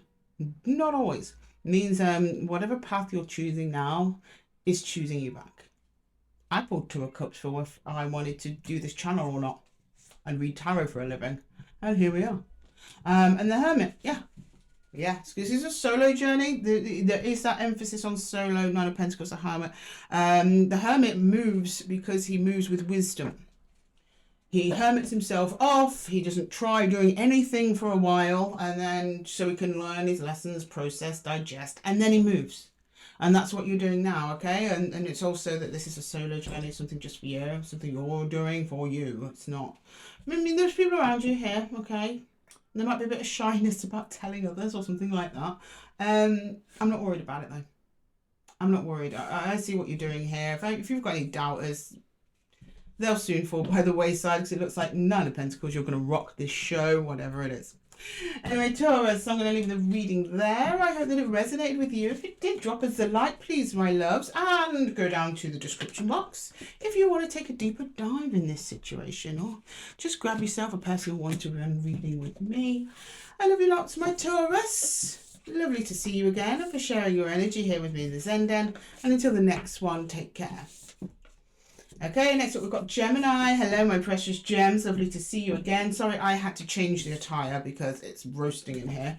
Not always. Means whatever path you're choosing now is choosing you back. I pulled Two of Cups for if I wanted to do this channel or not and read tarot for a living. And here we are. And the Hermit, yeah. Yes, this is a solo journey. There is that emphasis on solo. Nine of Pentacles, the Hermit. The Hermit moves because he moves with wisdom. He hermits himself off. He doesn't try doing anything for a while, and then so he can learn his lessons, process, digest, and then he moves. And that's what you're doing now, okay? And it's also that this is a solo journey, something just for you, something you're doing for you. It's not. I mean, there's people around you here, okay? There might be a bit of shyness about telling others or something like that. I'm not worried about it though. I'm not worried. I see what you're doing here. If you've got any doubters, they'll soon fall by the wayside, because it looks like none of Pentacles. You're going to rock this show, whatever it is. Anyway, Taurus, I'm going to leave the reading there. I hope that it resonated with you. If it did, drop us a like, please, my loves, and go down to the description box if you want to take a deeper dive in this situation, or just grab yourself a personal one-to-one reading with me. I love you lots, my Taurus. Lovely to see you again, and for sharing your energy here with me in the Zen Den. And until the next one, take care. Okay, next up we've got Gemini. Hello, my precious gems. Lovely to see you again. Sorry, I had to change the attire because it's roasting in here.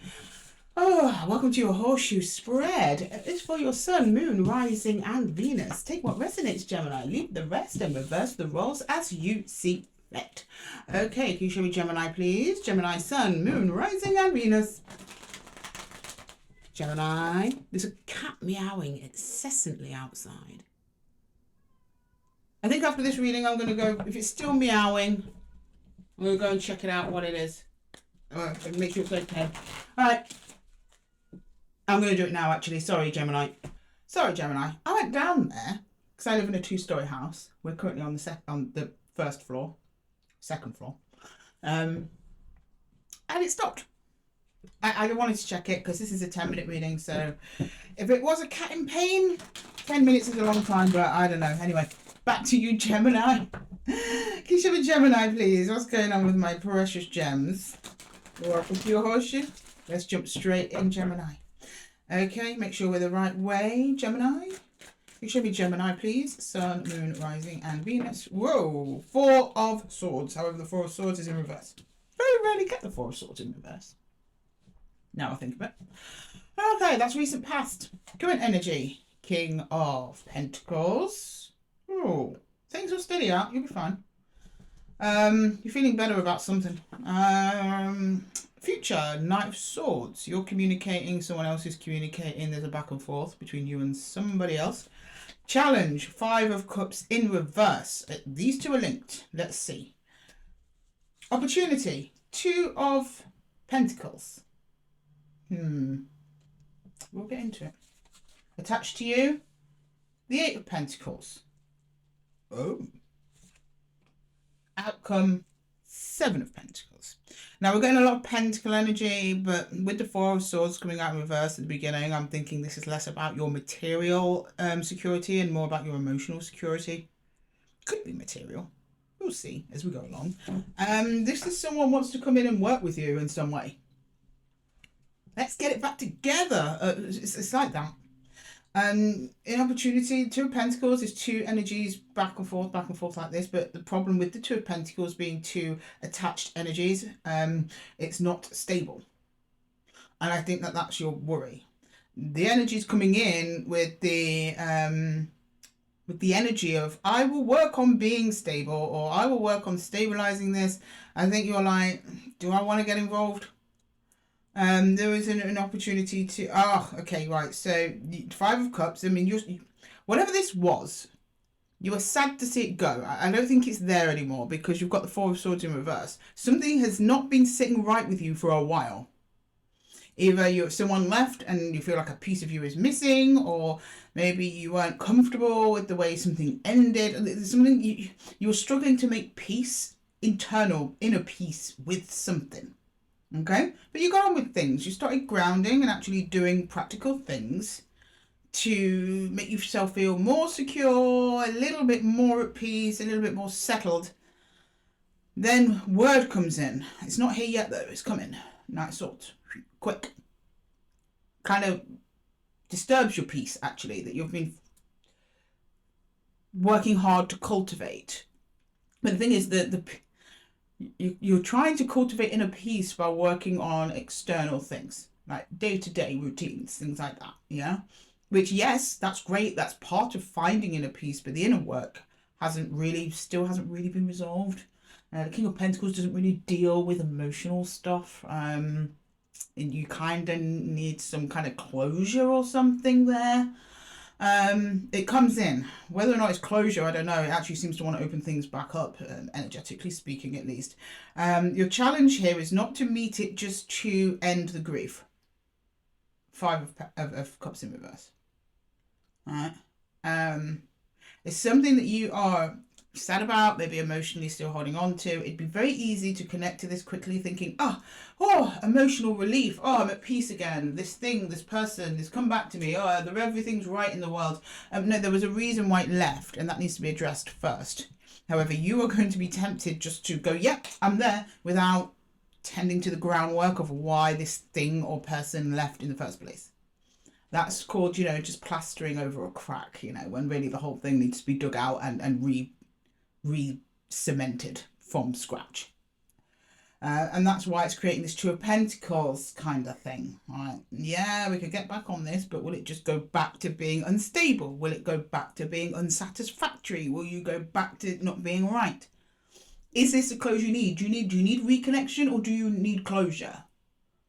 Oh, welcome to your horseshoe spread. It's for your sun, moon, rising, and Venus. Take what resonates, Gemini. Leave the rest and reverse the roles as you see fit. Okay, can you show me Gemini, please? Gemini, sun, moon, rising, and Venus. Gemini. There's a cat meowing incessantly outside. I think after this reading, I'm going to go, if it's still meowing, I'm going to go and check it out, what it is. And make sure it's okay. All right. I'm going to do it now, actually. Sorry, Gemini. Sorry, Gemini. I went down there because I live in a 2-story house. We're currently on the first floor, second floor. And it stopped. I wanted to check it because this is a 10-minute reading. So if it was a cat in pain, 10 minutes is a long time, but I don't know. Anyway, back to you, Gemini. Can you show me Gemini, please? What's going on with my precious gems? Welcome to your horseshoe. Let's jump straight in, Gemini. Okay, make sure we're the right way, Gemini. Can you show me Gemini, please? Sun, moon, rising, and Venus. Whoa, 4 of Swords. However, the 4 of Swords is in reverse. Very rarely get the 4 of Swords in reverse. Now I think of it. Okay, that's recent past. Current energy. King of Pentacles. Oh, things will steady out. You'll be fine. You're feeling better about something. Future. Knight of Swords. You're communicating. Someone else is communicating. There's a back and forth between you and somebody else. Challenge. 5 of Cups in reverse. These two are linked. Let's see. Opportunity. 2 of Pentacles. We'll get into it. Attached to you, the 8 of Pentacles. Oh. Outcome, 7 of Pentacles. Now we're getting a lot of Pentacle energy, but with the 4 of Swords coming out in reverse at the beginning, I'm thinking this is less about your material security and more about your emotional security. Could be material. We'll see as we go along. This is someone who wants to come in and work with you in some way. Let's get it back together. It's like that. In opportunity, 2 of Pentacles is 2 energies back and forth like this. But the problem with the 2 of Pentacles being 2 attached energies, it's not stable. And I think that that's your worry. The energy's coming in with the energy of, I will work on being stable, or I will work on stabilizing this. I think you're like, do I want to get involved? There was an opportunity to, okay, right. So 5 of Cups, I mean, whatever this was, you were sad to see it go. I don't think it's there anymore because you've got the 4 of Swords in reverse. Something has not been sitting right with you for a while. Either someone left and you feel like a piece of you is missing, or maybe you weren't comfortable with the way something ended. There's something you were struggling to make peace, inner peace with something. Okay, but you got on with things. You started grounding and actually doing practical things to make yourself feel more secure, a little bit more at peace, a little bit more settled. Then word comes in. It's not here yet though, it's coming. Knight of Swords. Quick. Kind of disturbs your peace actually, that you've been working hard to cultivate. But the thing is that you're trying to cultivate inner peace by working on external things, like day-to-day routines, things like that, yeah? Which, yes, that's great. That's part of finding inner peace, but the inner work still hasn't really been resolved. The King of Pentacles doesn't really deal with emotional stuff. And you kind of need some kind of closure or something there. It comes in. Whether or not it's closure, I don't know. It actually seems to want to open things back up, energetically speaking at least. Your challenge here is not to meet it, just to end the grief. 5 of Cups in reverse. right? It's something that you are sad about, maybe emotionally still holding on to. It'd be very easy to connect to this quickly, thinking, oh, emotional relief. Oh, I'm at peace again. This thing, this person has come back to me. Oh, everything's right in the world. No, there was a reason why it left, and that needs to be addressed first. However, you are going to be tempted just to go, yep, I'm there, without tending to the groundwork of why this thing or person left in the first place. That's called, just plastering over a crack, when really the whole thing needs to be dug out and re-cemented from scratch. And that's why it's creating this Two of Pentacles kind of thing. Right? Yeah, we could get back on this, but will it just go back to being unstable? Will it go back to being unsatisfactory? Will you go back to not being right? Is this the closure you need? Do you need reconnection, or do you need closure?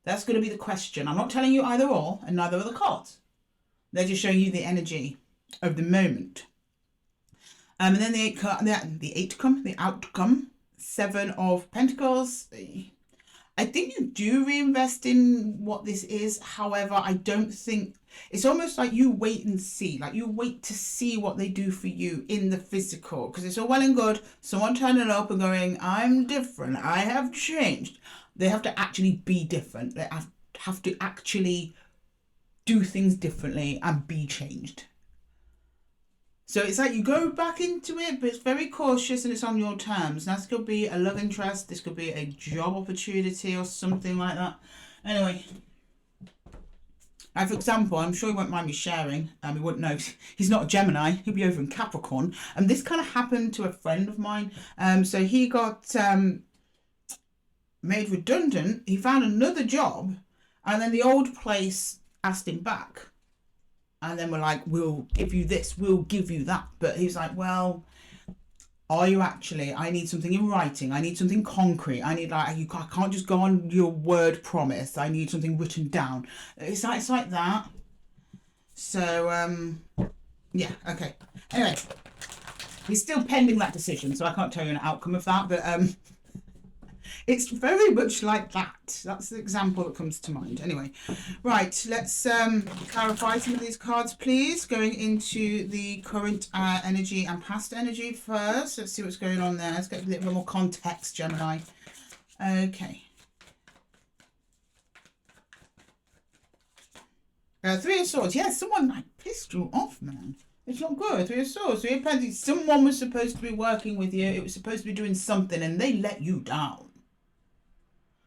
That's going to be the question. I'm not telling you either or, and neither are the cards. They're just showing you the energy of the moment. And then the outcome, Seven of Pentacles. I think you do reinvest in what this is. However, I don't think, it's almost like you wait and see. Like you wait to see what they do for you in the physical. Because it's all well and good, someone turning up and going, I'm different, I have changed. They have to actually be different. They have to actually do things differently and be changed. So it's like you go back into it, but it's very cautious and it's on your terms. Now, this could be a love interest. This could be a job opportunity or something like that. Anyway, for example, I'm sure he won't mind me sharing. He wouldn't know. He's not a Gemini. He'll be over in Capricorn. And this kind of happened to a friend of mine. So he got made redundant. He found another job. And then the old place asked him back. And then we're like, we'll give you this, we'll give you that. But he's like, well, are you actually? I need something in writing. I need something concrete. I need I can't just go on your word promise. I need something written down. It's like that. So, yeah, okay. Anyway, he's still pending that decision, so I can't tell you an outcome of that. But it's very much like that. That's the example that comes to mind. Anyway, right, let's clarify some of these cards, please. Going into the current energy and past energy first. Let's see what's going on there. Let's get a little more context, Gemini. Okay. Three of Swords. Yeah, someone pissed you off, man. It's not good. Three of Swords. Three of Pentacles. Someone was supposed to be working with you. It was supposed to be doing something, and they let you down.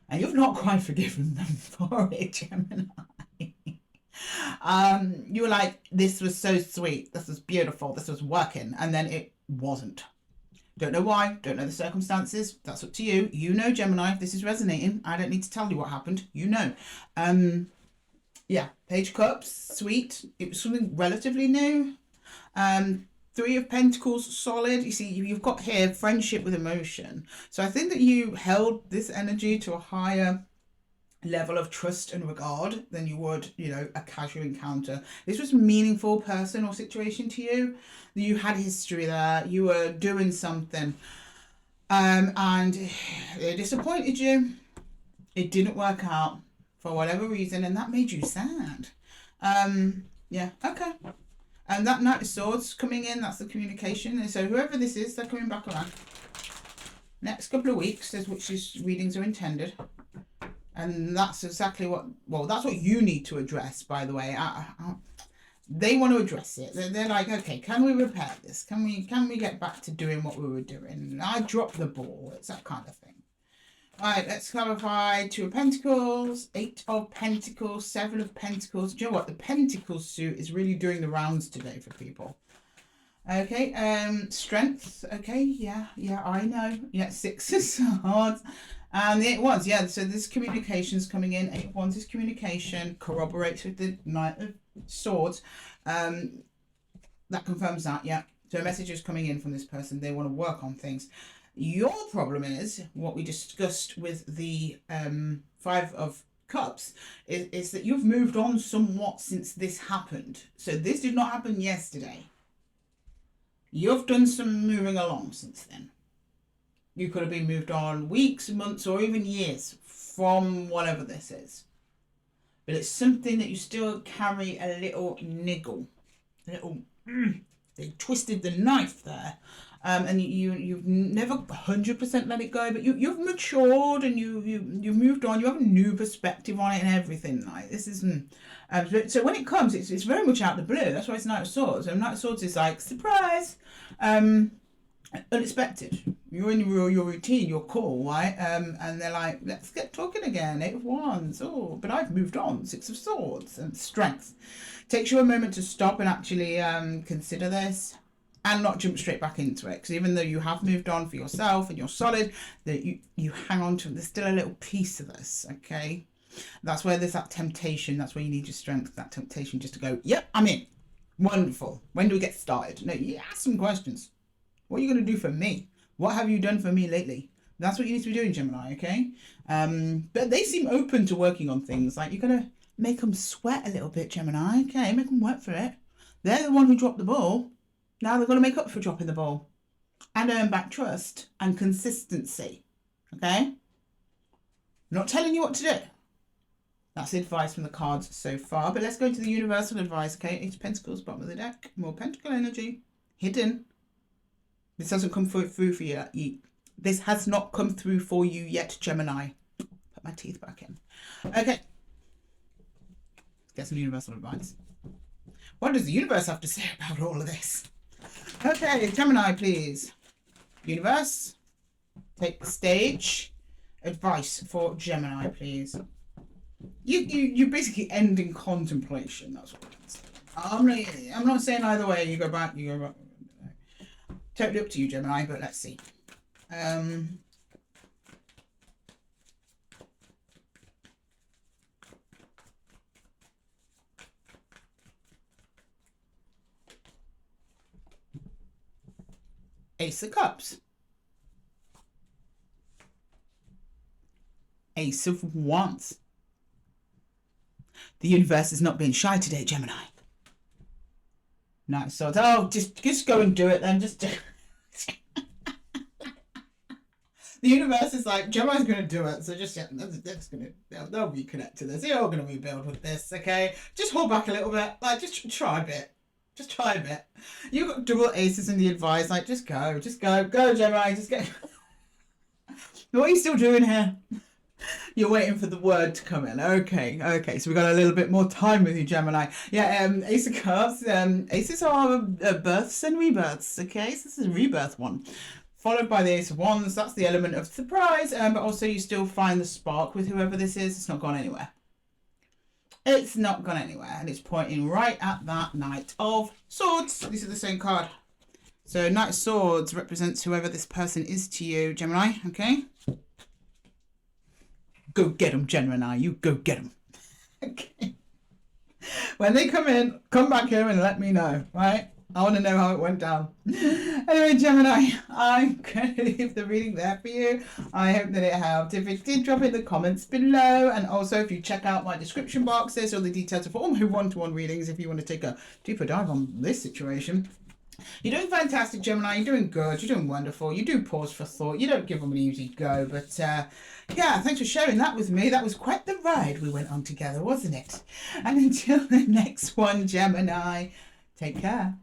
And you've not quite forgiven them for it, Gemini. You were like, this was so sweet. This was beautiful. This was working. And then it wasn't. Don't know why. Don't know the circumstances. That's up to you. You know, Gemini, if this is resonating. I don't need to tell you what happened. You know. Yeah. Page of Cups. Sweet. It was something relatively new. Three of Pentacles, solid. You see, you've got here friendship with emotion. So I think that you held this energy to a higher level of trust and regard than you would, a casual encounter. This was a meaningful person or situation to you. You had history there. You were doing something. And it disappointed you. It didn't work out for whatever reason, and that made you sad. Yeah, okay. And that Knight of Swords coming in, that's the communication. And so whoever this is, they're coming back around. Next couple of weeks, which these readings are intended. And that's exactly that's what you need to address, by the way. They want to address it. They're like, okay, can we repair this? Can we get back to doing what we were doing? I dropped the ball. It's that kind of thing. All right, let's clarify. Two of Pentacles, Eight of Pentacles, Seven of Pentacles. Do you know what? The Pentacles suit is really doing the rounds today for people. Okay, Strength. Okay, yeah, I know. Yeah, Six of Swords. And the Eight of Wands, yeah, so this communication is coming in. Eight of Wands is communication, corroborates with the Knight of Swords. That confirms that, yeah. So a message is coming in from this person. They want to work on things. Your problem is what we discussed with the Five of Cups is that you've moved on somewhat since this happened. So this did not happen yesterday. You've done some moving along since then. You could have been moved on weeks, months, or even years from whatever this is. But it's something that you still carry a little niggle. little, they twisted the knife there. And you've never 100% let it go, but you've matured and you've moved on. You have a new perspective on it and everything. Like this is, so when it comes, it's very much out of the blue. That's why it's Knight of Swords. And Knight of Swords is like surprise, unexpected. You're in your routine, you're cool, right? And they're like, let's get talking again. 8 of Wands. Oh, but I've moved on. 6 of Swords and Strength. Takes you a moment to stop and actually consider this. And not jump straight back into it, because even though you have moved on for yourself and you're solid, that you hang on to, there's still a little piece of this, okay? That's where there's that temptation. That's where you need your strength, that temptation just to go, yep, I'm in. Wonderful. When do we get started? No, you ask some questions. What are you going to do for me? What have you done for me lately? That's what you need to be doing, Gemini, okay? But they seem open to working on things. Like, you're going to make them sweat a little bit, Gemini, okay? Make them work for it. They're the one who dropped the ball. Now they're going to make up for dropping the ball and earn back trust and consistency, okay? Not telling you what to do. That's the advice from the cards so far. But let's go into the universal advice, okay? 8 of Pentacles, bottom of the deck. More Pentacle energy. Hidden. This hasn't come through for you. This has not come through for you yet, Gemini. Put my teeth back in. Okay. Let's get some universal advice. What does the universe have to say about all of this? Okay, Gemini, please. Universe, take the stage. Advice for Gemini, please. You basically end in contemplation. That's what I'm saying. I'm not saying either way. You go back. Totally up to you, Gemini. But let's see. Ace of Cups. Ace of Wands. The universe is not being shy today, Gemini. Knight of Swords. Oh, just go and do it then. Just do it. The universe is like, Gemini's going to do it. So just, yeah, they'll reconnect to this. You're all going to rebuild with this, okay? Just hold back a little bit. Like, just try a bit. Just try a bit. You've got double aces in the advice. Like, just go. Go, Gemini. Just go. What are you still doing here? You're waiting for the word to come in. Okay. So we've got a little bit more time with you, Gemini. Yeah, Ace of Cups. Aces are births and rebirths, okay? So this is a rebirth one. Followed by the Ace of Wands. That's the element of surprise. But also you still find the spark with whoever this is. It's not gone anywhere. It's not gone anywhere, and it's pointing right at that Knight of Swords. This is the same card. So Knight of Swords represents whoever this person is to you, Gemini, okay? Go get them, Gemini. You go get them. Okay. When they come in, come back here and let me know, right? I want to know how it went down. Anyway, Gemini, I'm going to leave the reading there for you. I hope that it helped. If it did, drop in the comments below. And also, if you check out my description box, there's all the details for all my one-to-one readings if you want to take a deeper dive on this situation. You're doing fantastic, Gemini. You're doing good. You're doing wonderful. You do pause for thought. You don't give them an easy go. But, yeah, thanks for sharing that with me. That was quite the ride we went on together, wasn't it? And until the next one, Gemini, take care.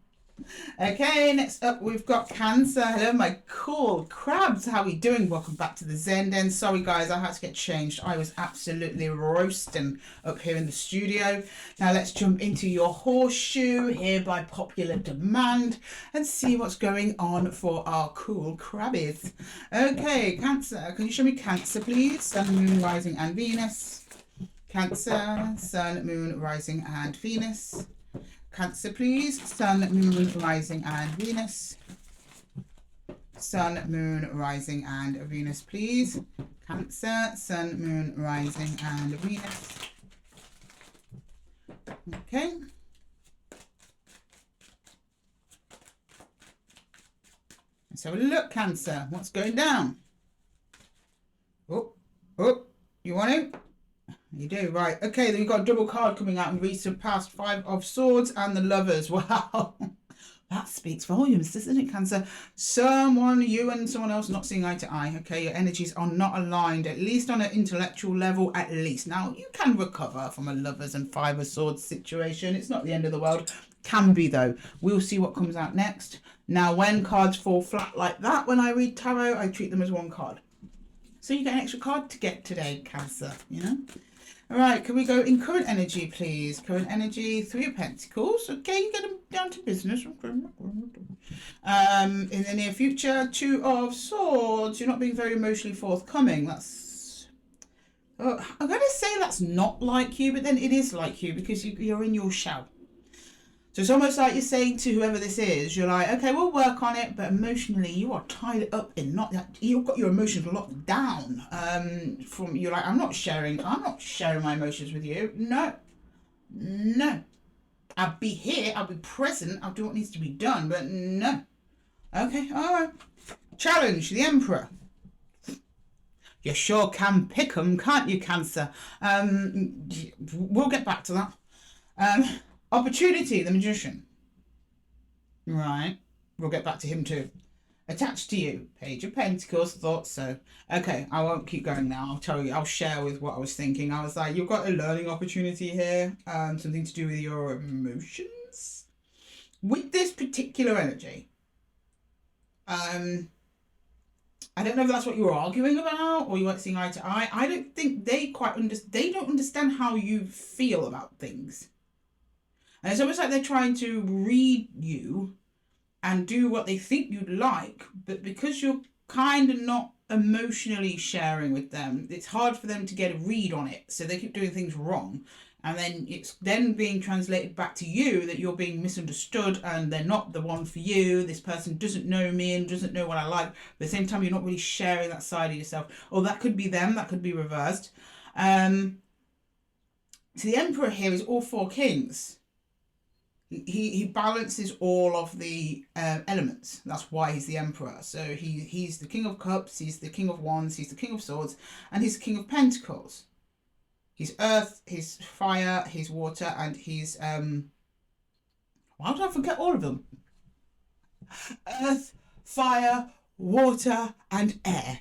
Okay, next up we've got Cancer. Hello, my cool crabs. How are we doing? Welcome back to the Zen Den. Sorry, guys, I had to get changed. I was absolutely roasting up here in the studio. Now let's jump into your horseshoe here by popular demand and see what's going on for our cool crabbies. Okay, Cancer. Can you show me Cancer, please? Sun, Moon, Rising, and Venus. Cancer, Sun, Moon, Rising, and Venus. Cancer, please. Sun, Moon, Rising, and Venus. Sun, Moon, Rising, and Venus, please. Cancer, Sun, Moon, Rising, and Venus. Okay. Let's have a look, Cancer. What's going down? Oh, you want it? You do, right. Okay, then you've got a double card coming out in recent past. 5 of Swords and the Lovers. Wow. That speaks volumes, doesn't it, Cancer? You and someone else not seeing eye to eye, okay? Your energies are not aligned, at least on an intellectual level, at least. Now, you can recover from a Lovers and Five of Swords situation. It's not the end of the world. Can be, though. We'll see what comes out next. Now, when cards fall flat like that, when I read tarot, I treat them as one card. So you get an extra card to get today, Cancer, you know? All right, can we go in current energy, please? Current energy, Three of Pentacles. Okay, you get them down to business. In the near future, Two of Swords. You're not being very emotionally forthcoming. That's... Oh, I'm going to say that's not like you, but then it is like you because you're in your shell. So it's almost like you're saying to whoever this is, you're like, okay, we'll work on it, but emotionally you are tied up in you've got your emotions locked down. You're like, I'm not sharing my emotions with you. No. I'll be here, I'll be present, I'll do what needs to be done, but no. Okay, all right. Challenge, the Emperor. You sure can pick 'em, can't you, Cancer? We'll get back to that. Opportunity, the Magician. Right. We'll get back to him too. Attached to you, Page of Pentacles, thought so. Okay, I won't keep going now. I'll tell you, I'll share with what I was thinking. I was like, you've got a learning opportunity here. Something to do with your emotions. With this particular energy, I don't know if that's what you were arguing about or you weren't seeing eye to eye. I don't think they don't understand how you feel about things. And it's almost like they're trying to read you and do what they think you'd like, but because you're kind of not emotionally sharing with them, it's hard for them to get a read on it. So they keep doing things wrong. And then it's then being translated back to you that you're being misunderstood and they're not the one for you. This person doesn't know me and doesn't know what I like. But at the same time, you're not really sharing that side of yourself. Or that could be them, that could be reversed. So the Emperor here is all four kings. He balances all of the elements. That's why he's the Emperor. So he's the King of Cups, he's the King of Wands, he's the King of Swords, and he's the King of Pentacles. He's Earth, he's Fire, he's Water, and he's... why did I forget all of them? Earth, Fire, Water, and Air.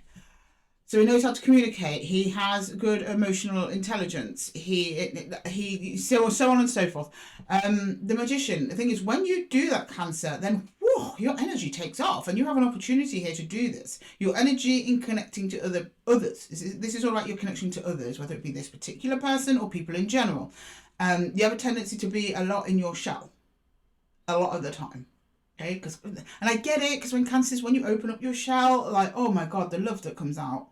So he knows how to communicate. He has good emotional intelligence. So on and so forth. The Magician. The thing is, when you do that, Cancer, then whoa, your energy takes off, and you have an opportunity here to do this. Your energy in connecting to others. This is all about your connection to others, whether it be this particular person or people in general. You have a tendency to be a lot in your shell, a lot of the time. Okay, and I get it, because when you open up your shell, like, oh my God, the love that comes out.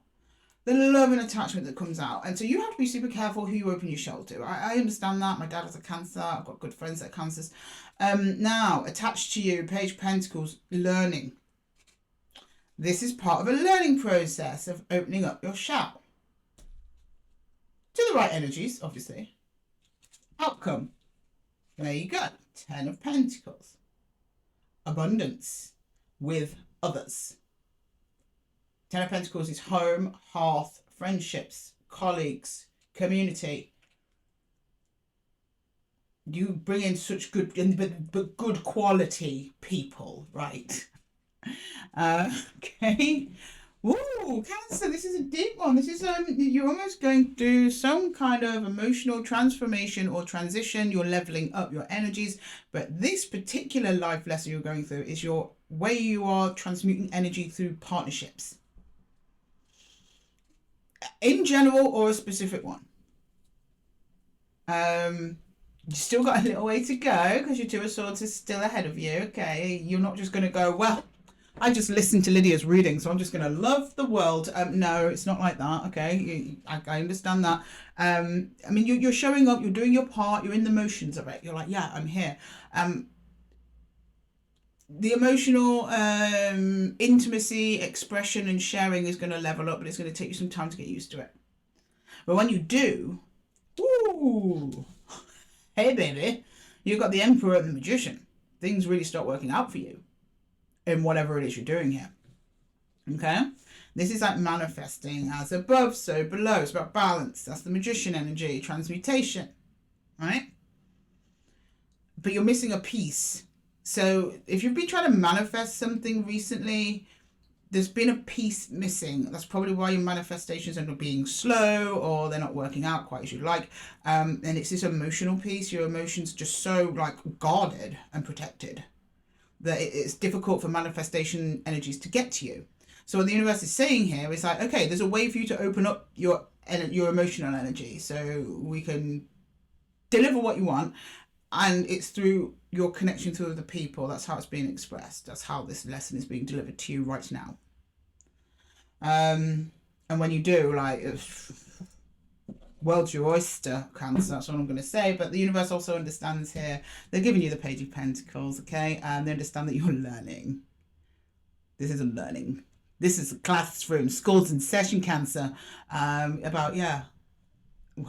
The love and attachment that comes out. And so you have to be super careful who you open your shell to. I understand that. My dad has a Cancer. I've got good friends that are Cancers. Now, attached to you, Page of Pentacles, learning. This is part of a learning process of opening up your shell. To the right energies, obviously. Outcome. There you go. 10 of Pentacles. Abundance with others. 10 of Pentacles is home, hearth, friendships, colleagues, community. You bring in such good, but good quality people, right? Okay. Woo, Cancer, this is a deep one. This is, you're almost going to do some kind of emotional transformation or transition. You're leveling up your energies. But this particular life lesson you're going through is your way you are transmuting energy through partnerships. In general or a specific one. You still got a little way to go because your Two of Swords is still ahead of you. Okay, you're not just going to go, well, I just listened to Lydia's reading, so I'm just going to love the world. No, it's not like that. Okay, I understand that. I mean, you're showing up, you're doing your part, you're in the motions of it. You're like, yeah, I'm here. The emotional intimacy, expression and sharing is going to level up, but it's going to take you some time to get used to it. But when you do, ooh, hey baby, you've got the Emperor and the Magician. Things really start working out for you in whatever it is you're doing here. Okay? This is like manifesting as above, so below. It's about balance. That's the Magician energy, transmutation, right? But you're missing a piece. So if you've been trying to manifest something recently, there's been a piece missing. That's probably why your manifestations end up being slow, or they're not working out quite as you'd like. And it's this emotional piece. Your emotions are just so like guarded and protected that it's difficult for manifestation energies to get to you. So what the universe is saying here is like, okay, there's a way for you to open up your emotional energy so we can deliver what you want, and it's through your connection to other people. That's how it's being expressed. That's how this lesson is being delivered to you right now. And when you do, like, world's your oyster, Cancer. That's what I'm going to say. But the universe also understands here. They're giving you the Page of Pentacles, okay? And they understand that you're learning. This isn't learning. This is a classroom, schools in session, Cancer. About, yeah,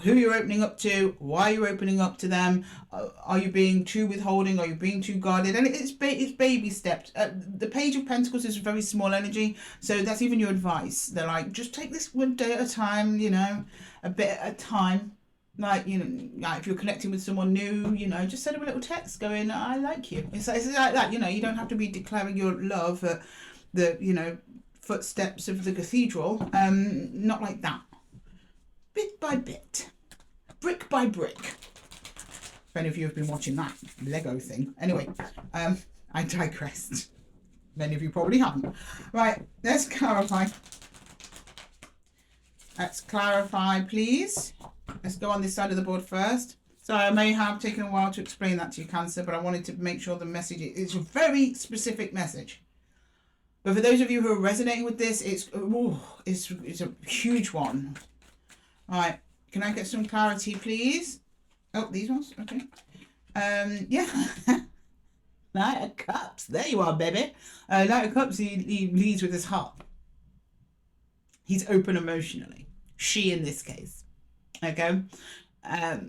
who you're opening up to, why you're opening up to them. Are you being too withholding? Are you being too guarded? And it's baby steps. The Page of Pentacles is very small energy, so that's even your advice. They're like, just take this one day at a time, you know, a bit at a time. Like, you know, like if you're connecting with someone new, you know, just send them a little text going, I like you. It's like that, you know. You don't have to be declaring your love at the, you know, footsteps of the cathedral. Not like that. Bit by bit, brick by brick. If any of you have been watching that Lego thing. Anyway, I digressed. Many of you probably haven't. Right, let's clarify. Let's clarify, please. Let's go on this side of the board first. So I may have taken a while to explain that to you, Cancer, but I wanted to make sure the message is a very specific message. But for those of you who are resonating with this, it's a huge one. All right, can I get some clarity, please? Oh, these ones? Okay. Yeah. Knight of Cups. There you are, baby. Knight of Cups, he leads with his heart. He's open emotionally. She, in this case. Okay. Yeah,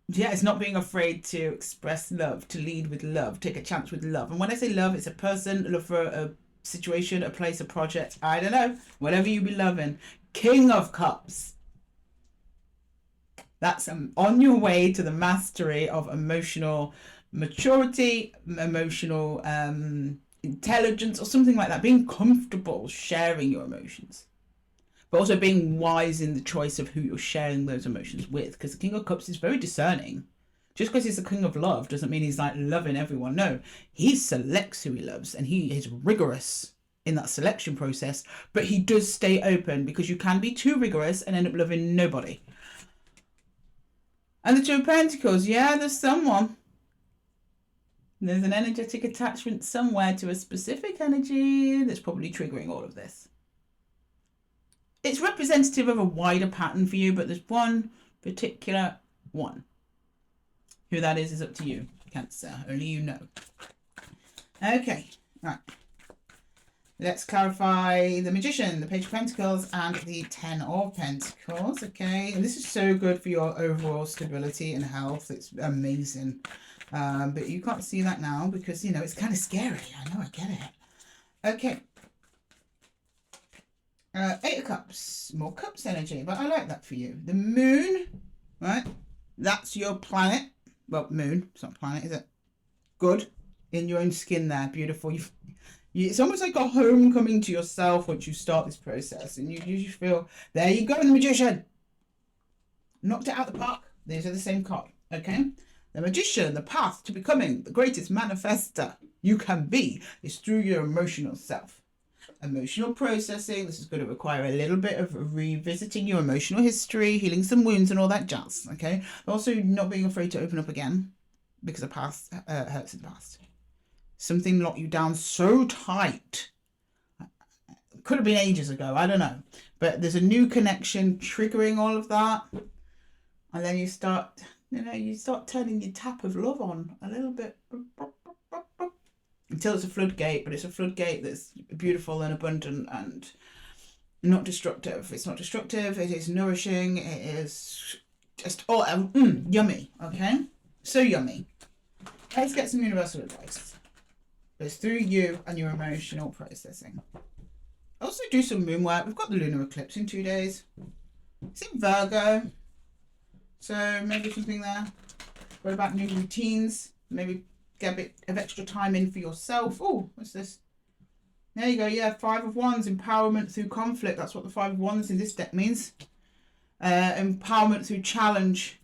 it's not being afraid to express love, to lead with love, take a chance with love. And when I say love, it's a person, love for a situation, a place, a project. I don't know. Whatever you be loving. King of Cups. That's on your way to the mastery of emotional maturity, emotional intelligence, or something like that. Being comfortable sharing your emotions, but also being wise in the choice of who you're sharing those emotions with. Because the King of Cups is very discerning. Just because he's the King of Love doesn't mean he's like loving everyone. No, he selects who he loves, and he is rigorous in that selection process. But he does stay open, because you can be too rigorous and end up loving nobody. And the Two of Pentacles, yeah, there's someone. There's an energetic attachment somewhere to a specific energy that's probably triggering all of this. It's representative of a wider pattern for you, but there's one particular one. Who that is up to you, Cancer. Only you know. Okay, right. Let's clarify the Magician, the Page of Pentacles, and the Ten of Pentacles, okay? And this is so good for your overall stability and health. It's amazing. But you can't see that now because, you know, it's kind of scary. I know, I get it. Okay. Eight of Cups. More Cups energy, but I like that for you. The Moon, right? That's your planet. Well, Moon. It's not a planet, is it? Good. In your own skin there. Beautiful. It's almost like a homecoming to yourself once you start this process, and you feel, there you go, the Magician. Knocked it out the park. These are the same card, okay? The Magician, the path to becoming the greatest manifester you can be is through your emotional self. Emotional processing, this is going to require a little bit of revisiting your emotional history, healing some wounds and all that jazz, okay? Also, not being afraid to open up again, because the past hurts in the past. Something locked you down so tight. Could have been ages ago, I don't know. But there's a new connection triggering all of that. And then you start, you start turning your tap of love on a little bit. Until it's a floodgate, but it's a floodgate that's beautiful and abundant and not destructive. It's not destructive, it is nourishing, it is just, yummy, okay? So yummy. Let's get some universal advice. It's through you and your emotional processing. Also do some moon work. We've got the lunar eclipse in 2 days. It's in Virgo. So maybe something there. What about new routines? Maybe get a bit of extra time in for yourself. Oh, what's this? There you go. Yeah, 5 of Wands, empowerment through conflict. That's what the 5 of Wands in this deck means. Empowerment through challenge.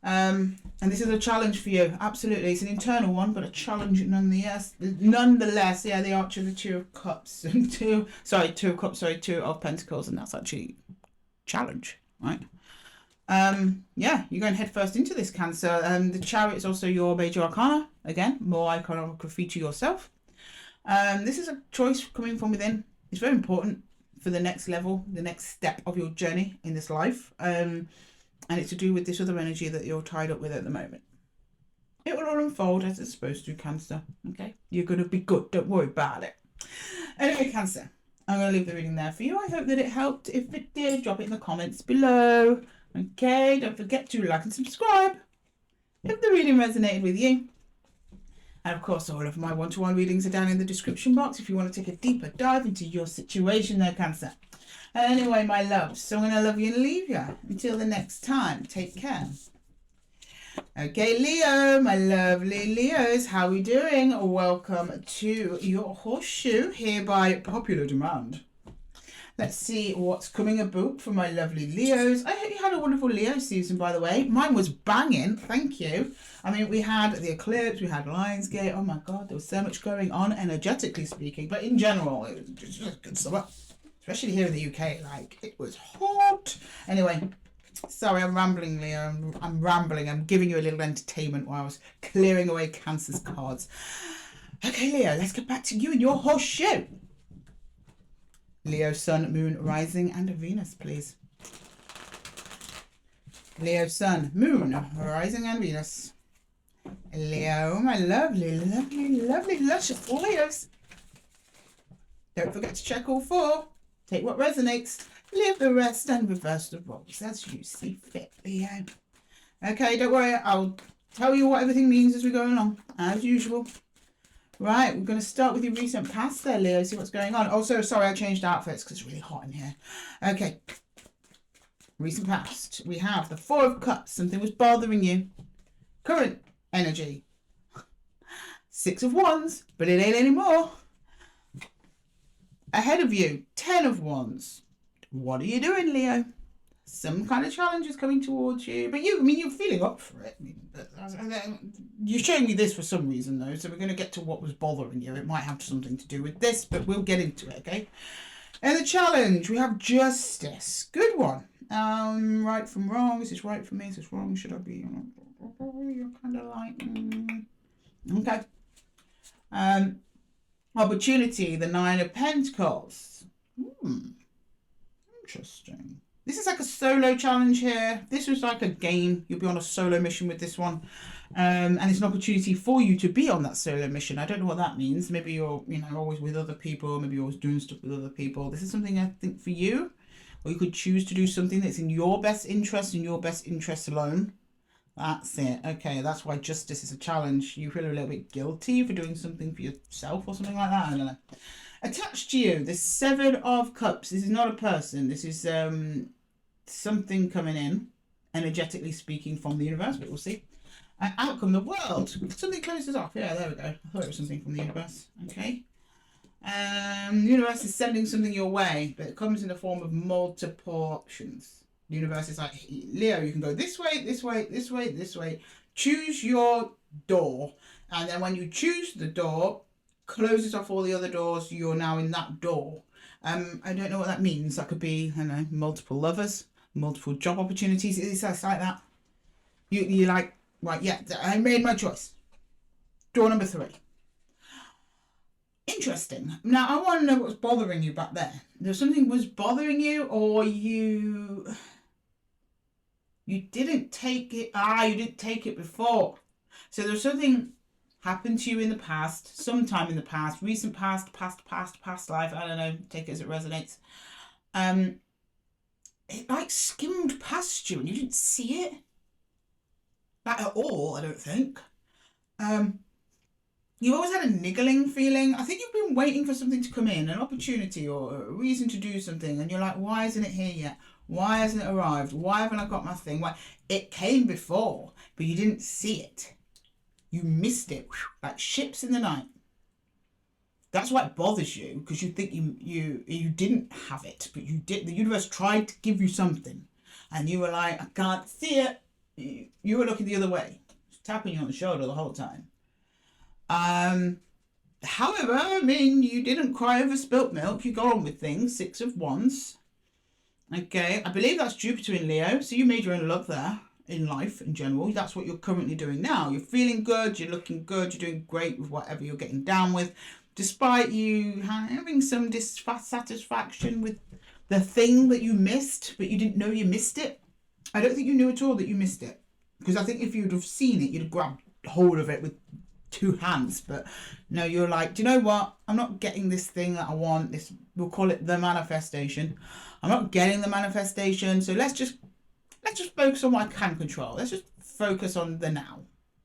And this is a challenge for you. Absolutely. It's an internal one, but a challenge nonetheless. Nonetheless, yeah, the Archer, the 2 of Cups. 2 of Cups, 2 of Pentacles. And that's actually challenge, right? Yeah, you're going head first into this, Cancer. The Chariot is also your major arcana. Again, more iconography to yourself. This is a choice coming from within. It's very important for the next level, the next step of your journey in this life. And it's to do with this other energy that you're tied up with at the moment. It will all unfold as it's supposed to, Cancer. Okay? You're going to be good. Don't worry about it. Anyway, Cancer, I'm going to leave the reading there for you. I hope that it helped. If it did, drop it in the comments below. Okay? Don't forget to like and subscribe if the reading resonated with you. And of course, all of my one-to-one readings are down in the description box if you want to take a deeper dive into your situation there, Cancer. Anyway, my loves, so I'm going to love you and leave you. Until the next time, take care. Okay, Leo, my lovely Leos, how are we doing? Welcome to your Horseshoe here by popular demand. Let's see what's coming about for my lovely Leos. I hope you had a wonderful Leo season, by the way. Mine was banging, thank you. I mean, we had the eclipse, we had Lionsgate. Oh my God, there was so much going on, energetically speaking. But in general, it was just a good summer. Especially here in the UK, like, it was hot. Anyway, sorry, I'm rambling, Leo. I'm rambling. I'm giving you a little entertainment while I was clearing away Cancer's cards. Okay, Leo, let's get back to you and your Horseshoe. Leo, Sun, Moon, Rising, and Venus, please. Leo, Sun, Moon, Rising, and Venus. Leo, my lovely, lovely, lovely, luscious Leos. Don't forget to check all 4. Take what resonates, leave the rest, and reverse the roles as you see fit, Leo. Okay, don't worry. I'll tell you what everything means as we go along, as usual. Right, we're going to start with your recent past there, Leo, see what's going on. Also, sorry, I changed outfits because it's really hot in here. Okay. Recent past. We have the 4 of Cups. Something was bothering you. Current energy. 6 of Wands, but it ain't anymore. Ahead of you, 10 of Wands. What are you doing, Leo? Some kind of challenge is coming towards you. But you're feeling up for it. You're showing me this for some reason, though. So we're going to get to what was bothering you. It might have something to do with this, but we'll get into it, okay? And the challenge, we have Justice. Good one. Right from wrong. This is right for me. This is wrong. Should I be... You're kind of like... Okay. Opportunity, the 9 of Pentacles. Interesting. This is like a solo challenge here. This was like a game. You'll be on a solo mission with this one. And it's an opportunity for you to be on that solo mission. I don't know what that means. Maybe you're, always with other people. Maybe you're always doing stuff with other people. This is something I think for you. Or you could choose to do something that's in your best interest and your best interest alone. That's it. Okay, that's why Justice is a challenge. You feel a little bit guilty for doing something for yourself or something like that. I don't know. Attached to you, the 7 of Cups. This is not a person. This is something coming in, energetically speaking, from the universe, but we'll see. Outcome, the world. Something closes off. Yeah, there we go. I thought it was something from the universe. Okay. The universe is sending something your way, but it comes in the form of multiple options. The universe is like, Leo, you can go this way, this way, this way, this way. Choose your door. And then when you choose the door, closes off all the other doors. You're now in that door. I don't know what that means. That could be, I don't know, multiple lovers, multiple job opportunities. It's like that. You're like, right, yeah, I made my choice. Door number 3. Interesting. Now, I want to know what's bothering you back there. There's something was bothering you, or you didn't take it. You didn't take it before. So there's something happened to you in the past, sometime in the past, recent past life. I don't know. Take it as it resonates. It like skimmed past you and you didn't see it. Like at all, I don't think. You've always had a niggling feeling. I think you've been waiting for something to come in, an opportunity or a reason to do something. And you're like, why isn't it here yet? Why hasn't it arrived? Why haven't I got my thing? Why? It came before, but you didn't see it. You missed it, like ships in the night. That's why it bothers you, because you think you didn't have it, but you did. The universe tried to give you something, and you were like, I can't see it. You were looking the other way, tapping you on the shoulder the whole time. However, I mean, you didn't cry over spilt milk. You got on with things. 6 of Wands. Okay, I believe that's Jupiter in Leo, so you made your own love there in life in general. That's what you're currently doing now. You're feeling good. You're looking good. You're doing great with whatever you're getting down with, despite you having some dissatisfaction with the thing that you missed, but you didn't know you missed it. I don't think you knew at all that you missed it, because I think if you'd have seen it, you'd have grabbed hold of it with 2 hands. But no, you're like, do you know what? I'm not getting this thing that I want. This, we'll call it the manifestation. I'm not getting the manifestation, so let's just focus on what I can control. Let's just focus on the now.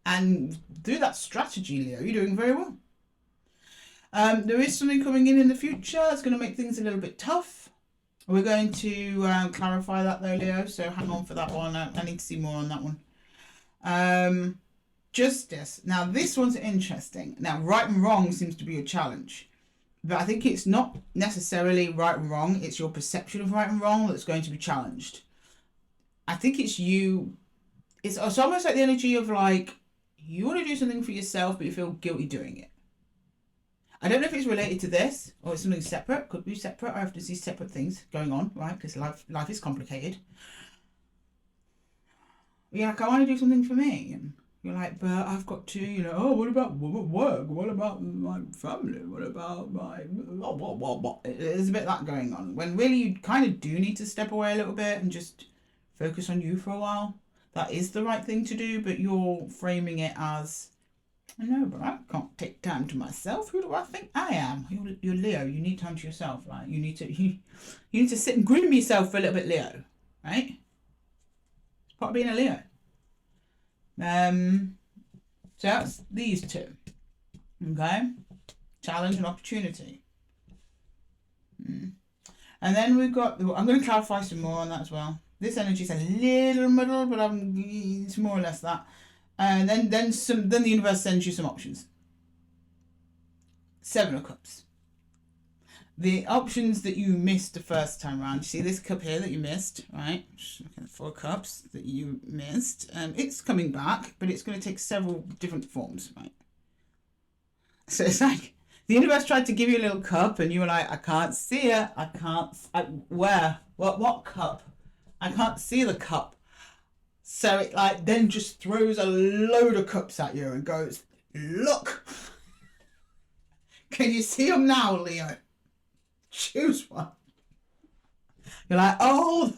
And through that strategy, Leo, you're doing very well. There is something coming in the future that's going to make things a little bit tough. We're going to clarify that though, Leo, so hang on for that one. I need to see more on that one. Justice. Now, this one's interesting. Now, right and wrong seems to be a challenge. But I think it's not necessarily right and wrong. It's your perception of right and wrong that's going to be challenged. I think it's you. It's almost like the energy of like, you want to do something for yourself, but you feel guilty doing it. I don't know if it's related to this or it's something separate. Could be separate. I have to see separate things going on, right? Because life is complicated. You're like, I want to do something for me. And you're like, but I've got to, what about work? What about my family? What about my... There's a bit of that going on. When really you kind of do need to step away a little bit and just focus on you for a while. That is the right thing to do, but you're framing it as, I know, but I can't take time to myself. Who do I think I am? You're Leo. You need time to yourself. Like you need to sit and groom yourself for a little bit, Leo. Right? It's part of being a Leo. So that's these two. Okay, challenge and opportunity. And then we've got. I'm going to clarify some more on that as well. This energy is a little muddled, but it's more or less that. And then the universe sends you some options. 7 of Cups. The options that you missed the first time around. You see this cup here that you missed, right? 4 cups that you missed. It's coming back, but it's going to take several different forms, right? So it's like the universe tried to give you a little cup, and you were like, I can't see it. Where? What cup? I can't see the cup. So it like then just throws a load of cups at you and goes, look. Can you see them now, Leo? Choose one. You're like, oh,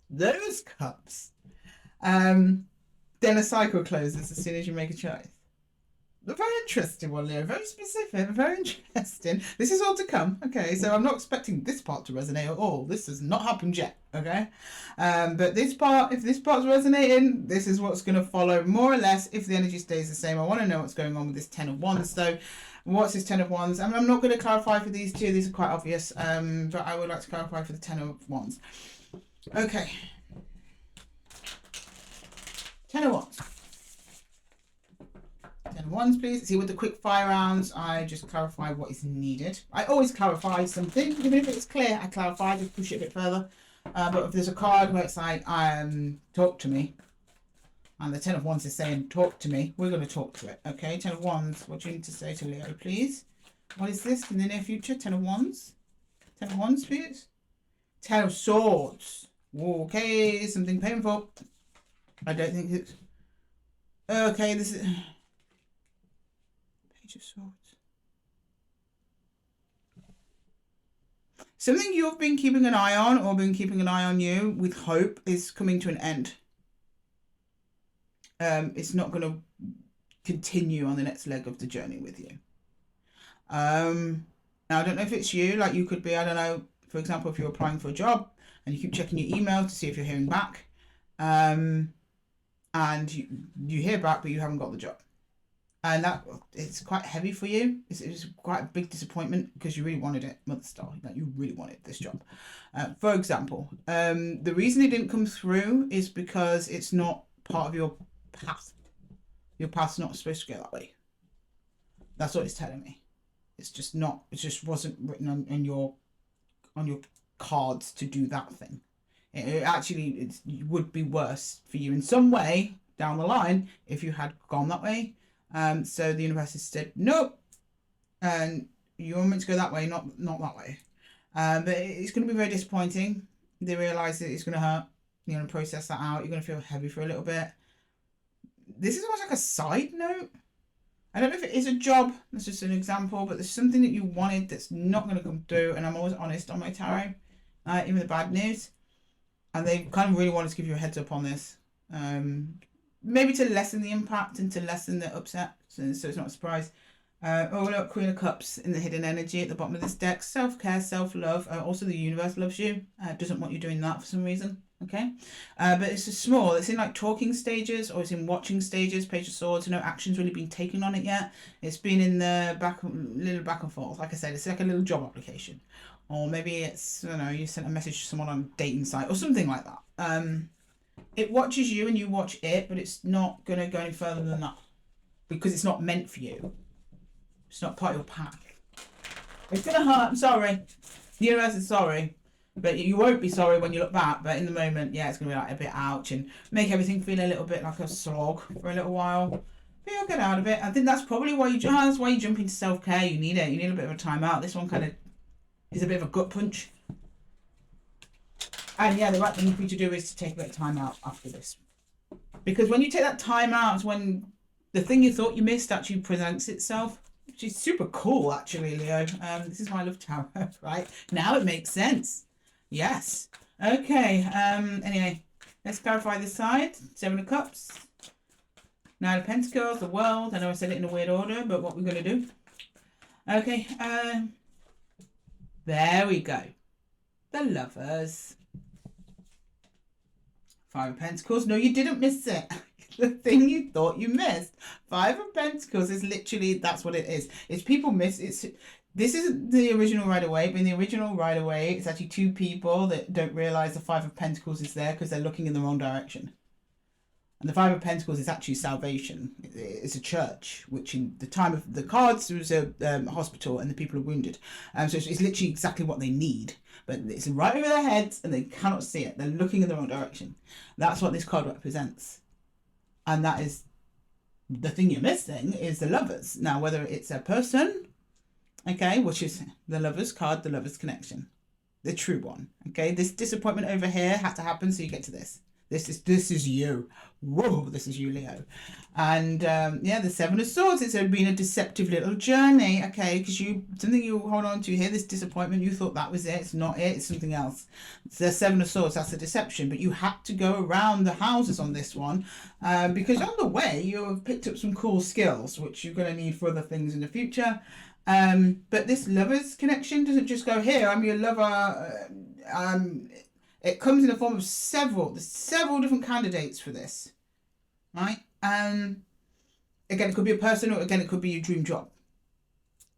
those cups. Then a cycle closes as soon as you make a choice. A very interesting one, Leo. Very specific, very interesting. This is all to come. Okay, so I'm not expecting this part to resonate at all. This has not happened yet. Okay, but this part, if this part's resonating, this is what's going to follow more or less if the energy stays the same. I want to know what's going on with this 10 of Wands. So what's this 10 of Wands? I'm not going to clarify for these two. These are quite obvious, but I would like to clarify for the 10 of Wands. Okay. 10 of Wands. 10 of Wands, please. See, with the quick fire rounds, I just clarify what is needed. I always clarify something. Even if it's clear, I clarify, just push it a bit further. But if there's a card where it's like, talk to me, and the 10 of Wands is saying, talk to me, we're going to talk to it. Okay, 10 of Wands, what do you need to say to Leo, please? What is this in the near future? 10 of Wands? 10 of Wands, please? 10 of Swords. Okay, something painful. I don't think it's... Okay, this is... Page of Swords. Something you've been keeping an eye on, or been keeping an eye on you with hope, is coming to an end. It's not going to continue on the next leg of the journey with you. Now, I don't know if it's you, like you could be, I don't know, for example, if you're applying for a job and you keep checking your email to see if you're hearing back, and you hear back, but you haven't got the job. And that it's quite heavy for you. It's quite a big disappointment because you really wanted it, Mother Star. Like you really wanted this job. For example, the reason it didn't come through is because it's not part of your path. Your path's not supposed to go that way. That's what it's telling me. It's just not, it just wasn't written on your cards to do that thing. It actually would be worse for you in some way down the line if you had gone that way. So the universe has said, nope, and you're meant to go that way, not that way. But it's going to be very disappointing. They realise that it's going to hurt. You're going to process that out. You're going to feel heavy for a little bit. This is almost like a side note. I don't know if it is a job. That's just an example. But there's something that you wanted that's not going to come through. And I'm always honest on my tarot. Even the bad news. And they kind of really wanted to give you a heads up on this. Maybe to lessen the impact and to lessen the upset. So it's not a surprise. Oh, look, Queen of Cups in the hidden energy at the bottom of this deck. Self-care, self-love. Also, the universe loves you. Doesn't want you doing that for some reason. Okay. But it's just small. It's in like talking stages or it's in watching stages. Page of Swords. No action's really been taken on it yet. It's been in the little back and forth. Like I said, it's like a little job application. Or maybe it's, I don't know, you sent a message to someone on a dating site or something like that. It watches you and you watch it, but it's not going to go any further than that. Because it's not meant for you. It's not part of your pack. It's going to hurt. I'm sorry. The universe is sorry. But you won't be sorry when you look back. But in the moment, yeah, it's going to be like a bit ouch and make everything feel a little bit like a slog for a little while. But you'll get out of it. I think that's probably why you jump into self-care. You need it. You need a bit of a time out. This one kind of is a bit of a gut punch. And yeah, the right thing for you to do is to take a bit of time out after this. Because when you take that time out, it's when the thing you thought you missed actually presents itself. Which is super cool, actually, Leo. This is why I love tarot, right? Now it makes sense. Yes. Okay. Anyway, let's clarify this side. 7 of Cups. 9 of Pentacles, the World. I know I said it in a weird order, but what we're going to do. Okay. There we go. The Lovers. 5 of Pentacles. No, you didn't miss it. The thing you thought you missed. 5 of Pentacles is literally, that's what it is. It's people miss, this isn't the original Right Away, but in the original Right Away, it's actually 2 people that don't realise the 5 of Pentacles is there because they're looking in the wrong direction. And the 5 of Pentacles is actually salvation. It's a church, which in the time of the cards, there was a hospital and the people are wounded. So it's literally exactly what they need. But it's right over their heads and they cannot see it. They're looking in the wrong direction. That's what this card represents. And that is the thing you're missing is the Lovers. Now, whether it's a person, okay, which is the Lovers card, the Lovers connection, the true one. Okay, this disappointment over here had to happen so you get to this. This is you. Whoa, this is you, Leo. And yeah, the 7 of Swords. It's been a deceptive little journey, okay? Because something you hold on to here, this disappointment, you thought that was it. It's not it. It's something else. It's the 7 of Swords. That's a deception. But you had to go around the houses on this one because on the way you have picked up some cool skills, which you're going to need for other things in the future. But this Lovers connection doesn't just go here. I'm your lover. It comes in the form of there's several different candidates for this, right? Again, it could be a person or again, it could be your dream job.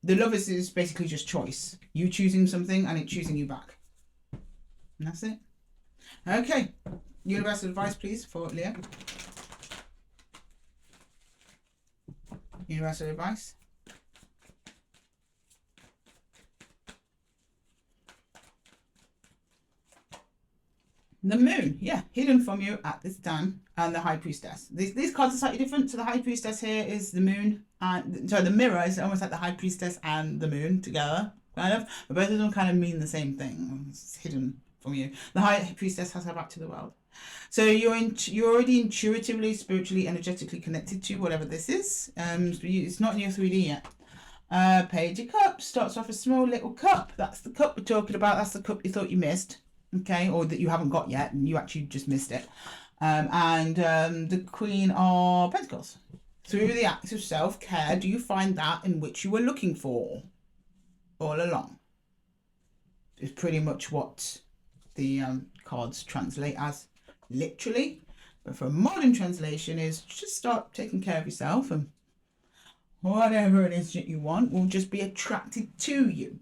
The Lovers is basically just choice. You choosing something and it choosing you back. And that's it. Okay. Universal advice, please, for Leo. Universal advice. The Moon, yeah, hidden from you at this time, and the High Priestess. These cards are slightly different. So the High Priestess here is the Moon, and sorry, the Mirror is almost like the High Priestess and the Moon together, kind of. But both of them kind of mean the same thing. It's hidden from you. The High Priestess has her back to the world. So you're already intuitively, spiritually, energetically connected to whatever this is. It's not in your 3D yet. Page of Cups starts off a small little cup. That's the cup we're talking about. That's the cup you thought you missed. Okay, or that you haven't got yet and you actually just missed it. The Queen of Pentacles. Through the act of self-care, do you find that in which you were looking for all along? Is pretty much what the cards translate as literally. But for a modern translation is just start taking care of yourself and whatever it is that you want will just be attracted to you.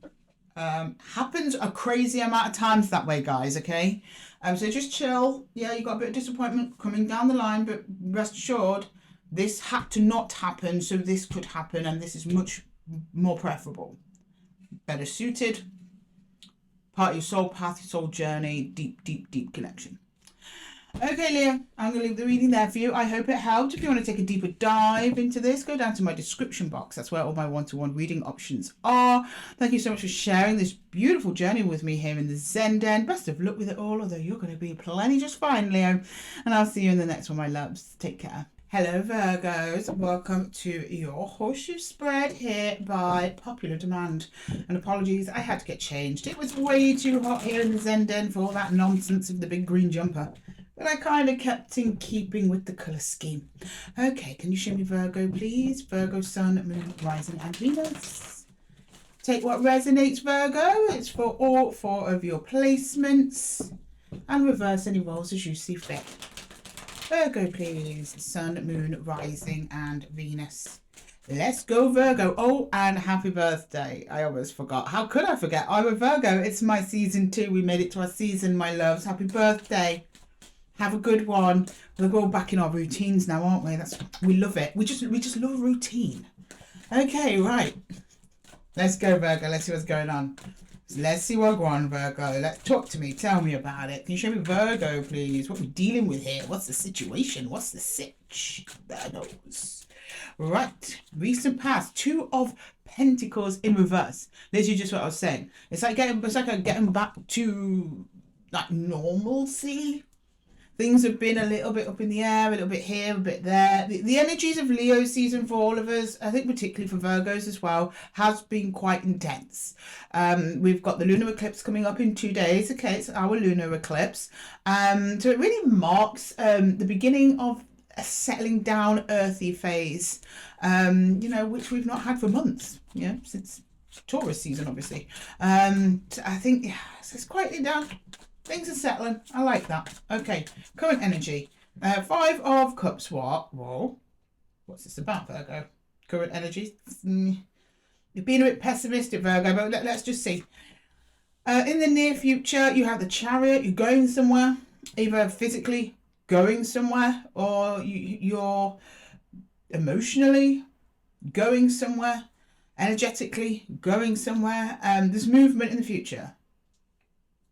Happens a crazy amount of times that way, guys, okay? So just chill. Yeah, you got a bit of disappointment coming down the line, but rest assured, This had to not happen, so this could happen, and this is much more preferable. Better suited. Part of your soul path, your soul journey, deep, deep, deep connection. Okay, Leo, I'm going to leave the reading there for you. I hope it helped. If you want to take a deeper dive into this, go down to my description box. That's where all my one-to-one reading options are. Thank you so much for sharing this beautiful journey with me here in the Zen Den. Best of luck with it all, although you're going to be plenty just fine, Leo. And I'll see you in the next one, my loves. Take care. Hello, Virgos. Welcome to your horseshoe spread here by popular demand. And apologies, I had to get changed. It was way too hot here in the Zen Den for all that nonsense of the big green jumper. But I kind of kept in keeping with the colour scheme. Okay, can you show me Virgo, please? Virgo, Sun, Moon, Rising and Venus. Take what resonates, Virgo. It's for all 4 of your placements. And reverse any roles as you see fit. Virgo, please. Sun, Moon, Rising and Venus. Let's go, Virgo. Oh, and happy birthday. I almost forgot. How could I forget? I'm a Virgo. It's my season 2. We made it to our season, my loves. Happy birthday. Have a good one. We're all back in our routines now, aren't we? We love it. We just love routine. Okay, right. Let's go, Virgo. Let's see what's going on. Let's see what's going on, Virgo. Let's talk to me. Tell me about it. Can you show me Virgo, please? What we're dealing with here? What's the situation? What's the sitch? Virgos. Right. Recent past. 2 of Pentacles in reverse. This is just what I was saying. It's like getting back to like normalcy. Things have been a little bit up in the air, a little bit here, a bit there. The energies of Leo season for all of us, I think particularly for Virgos as well, has been quite intense. We've got the lunar eclipse coming up in 2 days. Okay, it's our lunar eclipse. So it really marks the beginning of a settling down earthy phase, which we've not had for months, since Taurus season, obviously. So I think, it's quieting down. Things are settling. I like that. Okay. Current energy. 5 of Cups. What? Whoa. What's this about, Virgo? Current energy. You're being a bit pessimistic, Virgo, but let's just see. In the near future, you have the Chariot. You're going somewhere. Either physically going somewhere or you're emotionally going somewhere. Energetically going somewhere. There's movement in the future.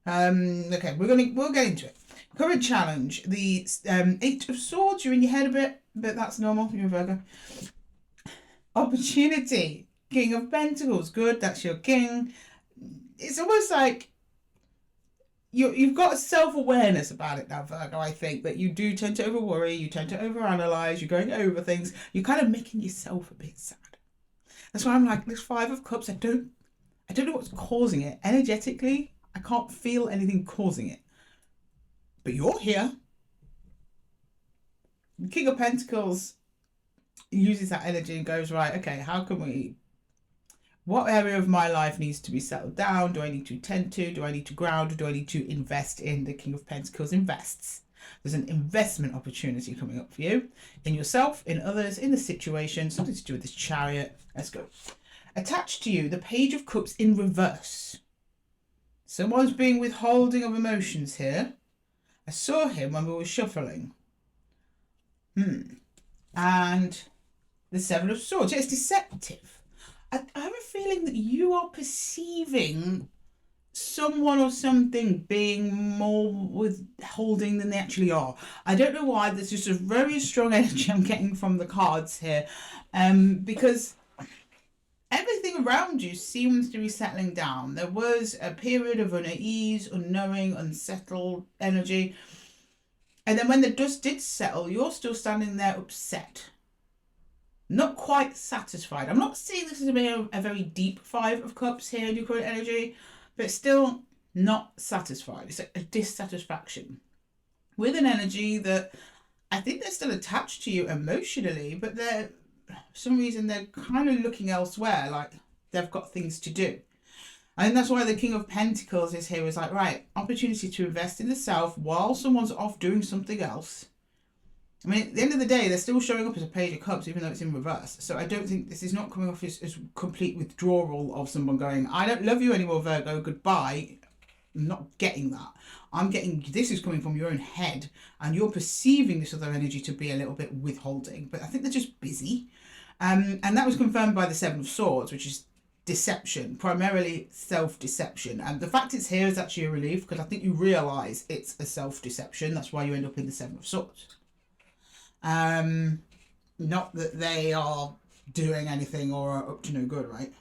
Okay, we'll get into it. Current challenge, the 8 of Swords. You're in your head a bit, but that's normal. You're a Virgo. Opportunity, King of Pentacles. Good, that's your king. It's almost like you've got a self-awareness about it now, Virgo. I think that you do tend to over-worry, you tend to over-analyze, you're going over things. You're kind of making yourself a bit sad. That's why I'm like, this 5 of Cups, I don't know what's causing it. Energetically, I can't feel anything causing it. But you're here. The King of Pentacles uses that energy and goes, right, okay, what area of my life needs to be settled down? Do I need to tend to? Do I need to ground? Do I need to invest in? The King of Pentacles invests. There's an investment opportunity coming up for you. In yourself, in others, in the situation. Something to do with this Chariot. Let's go. Attached to you, the Page of Cups in reverse. Someone's being withholding of emotions here. I saw him when we were shuffling. And the 7 of Swords. Yeah, it's deceptive. I have a feeling that you are perceiving someone or something being more withholding than they actually are. I don't know why. There's just a very strong energy I'm getting from the cards here. Because everything around you seems to be settling down. There was a period of unease, unknowing, unsettled energy. And then when the dust did settle, you're still standing there upset. Not quite satisfied. I'm not seeing this as a very deep 5 of Cups here in your current energy, but still not satisfied. It's a dissatisfaction with an energy that I think they're still attached to you emotionally, but for some reason they're kind of looking elsewhere, like they've got things to do. And that's why the King of Pentacles is here. Is like, right, opportunity to invest in the self while someone's off doing something else. I mean, at the end of the day, they're still showing up as a Page of Cups, even though it's in reverse. So I don't think this is not coming off as complete withdrawal of someone going, I don't love you anymore, Virgo, goodbye. not getting that. I'm getting this is coming from your own head, and you're perceiving this other energy to be a little bit withholding. But I think they're just busy. And that was confirmed by the Seven of Swords, which is deception, primarily self-deception. And the fact it's here is actually a relief, because I think you realise it's a self-deception. That's why you end up in the Seven of Swords. Not that they are doing anything or are up to no good, right?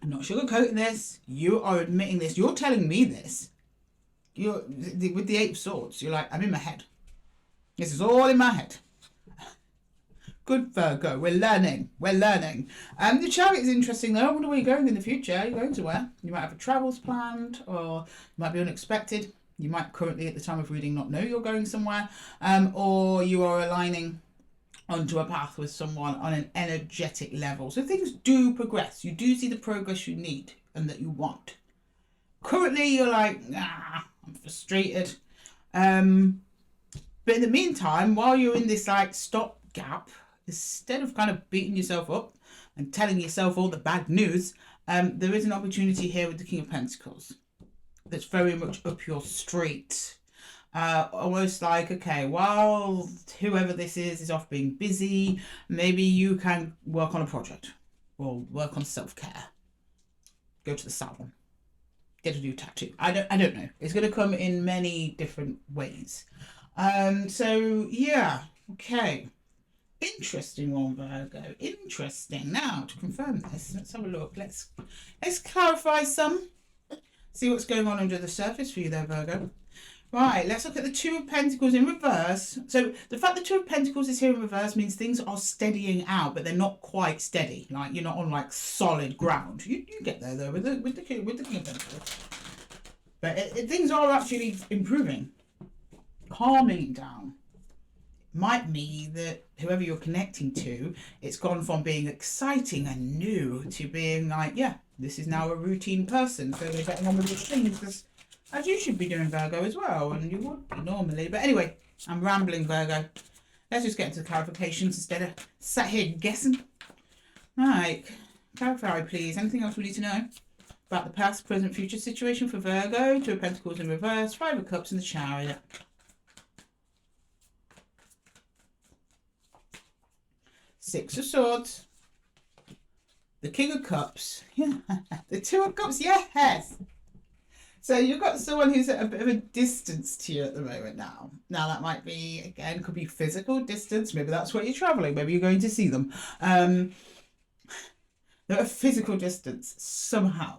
I'm not sugarcoating this. You are admitting this. You're telling me this. You're with the Eight of Swords. You're like, I'm in my head. This is all in my head. Good, Virgo. We're learning. We're learning. The Chariot is interesting though. I wonder where you're going in the future. Are you going to where? You might have a travels planned, or it might be unexpected. You might currently at the time of reading not know you're going somewhere, or you are aligning onto a path with someone on an energetic level. So things do progress. You do see the progress you need and that you want. Currently you're like, nah, I'm frustrated. But in the meantime, while you're in this like stop gap, instead of kind of beating yourself up and telling yourself all the bad news, there is an opportunity here with the King of Pentacles that's very much up your street. Almost like, okay, while whoever this is off being busy, maybe you can work on a project or work on self-care. Go to the salon, get a new tattoo. I don't know. It's going to come in many different ways. So yeah, okay. Interesting one, Virgo. Interesting. Now, to confirm this, let's have a look. Let's clarify some. See what's going on under the surface for you there, Virgo. Right, let's look at the Two of Pentacles in reverse. So the fact the Two of Pentacles is here in reverse means things are steadying out, but they're not quite steady. Like you're not on like solid ground. You get there though with the King of Pentacles. But things are actually improving, calming down. Might mean that whoever you're connecting to, it's gone from being exciting and new to being like, yeah, this is now a routine person. So they're getting on with these things as you should be doing, Virgo, as well. And you would be normally. But anyway, I'm rambling, Virgo. Let's just get into the clarifications instead of sat here guessing. Right. Clarify, please. Anything else we need to know about the past, present, future situation for Virgo? Two of Pentacles in reverse, Five of Cups in the Chariot. Six of Swords, the King of Cups, yeah, the Two of Cups, yes. So you've got someone who's at a bit of a distance to you at the moment now. Now that might be, again, could be physical distance. Maybe that's where you're traveling. Maybe you're going to see them. They're at a physical distance somehow.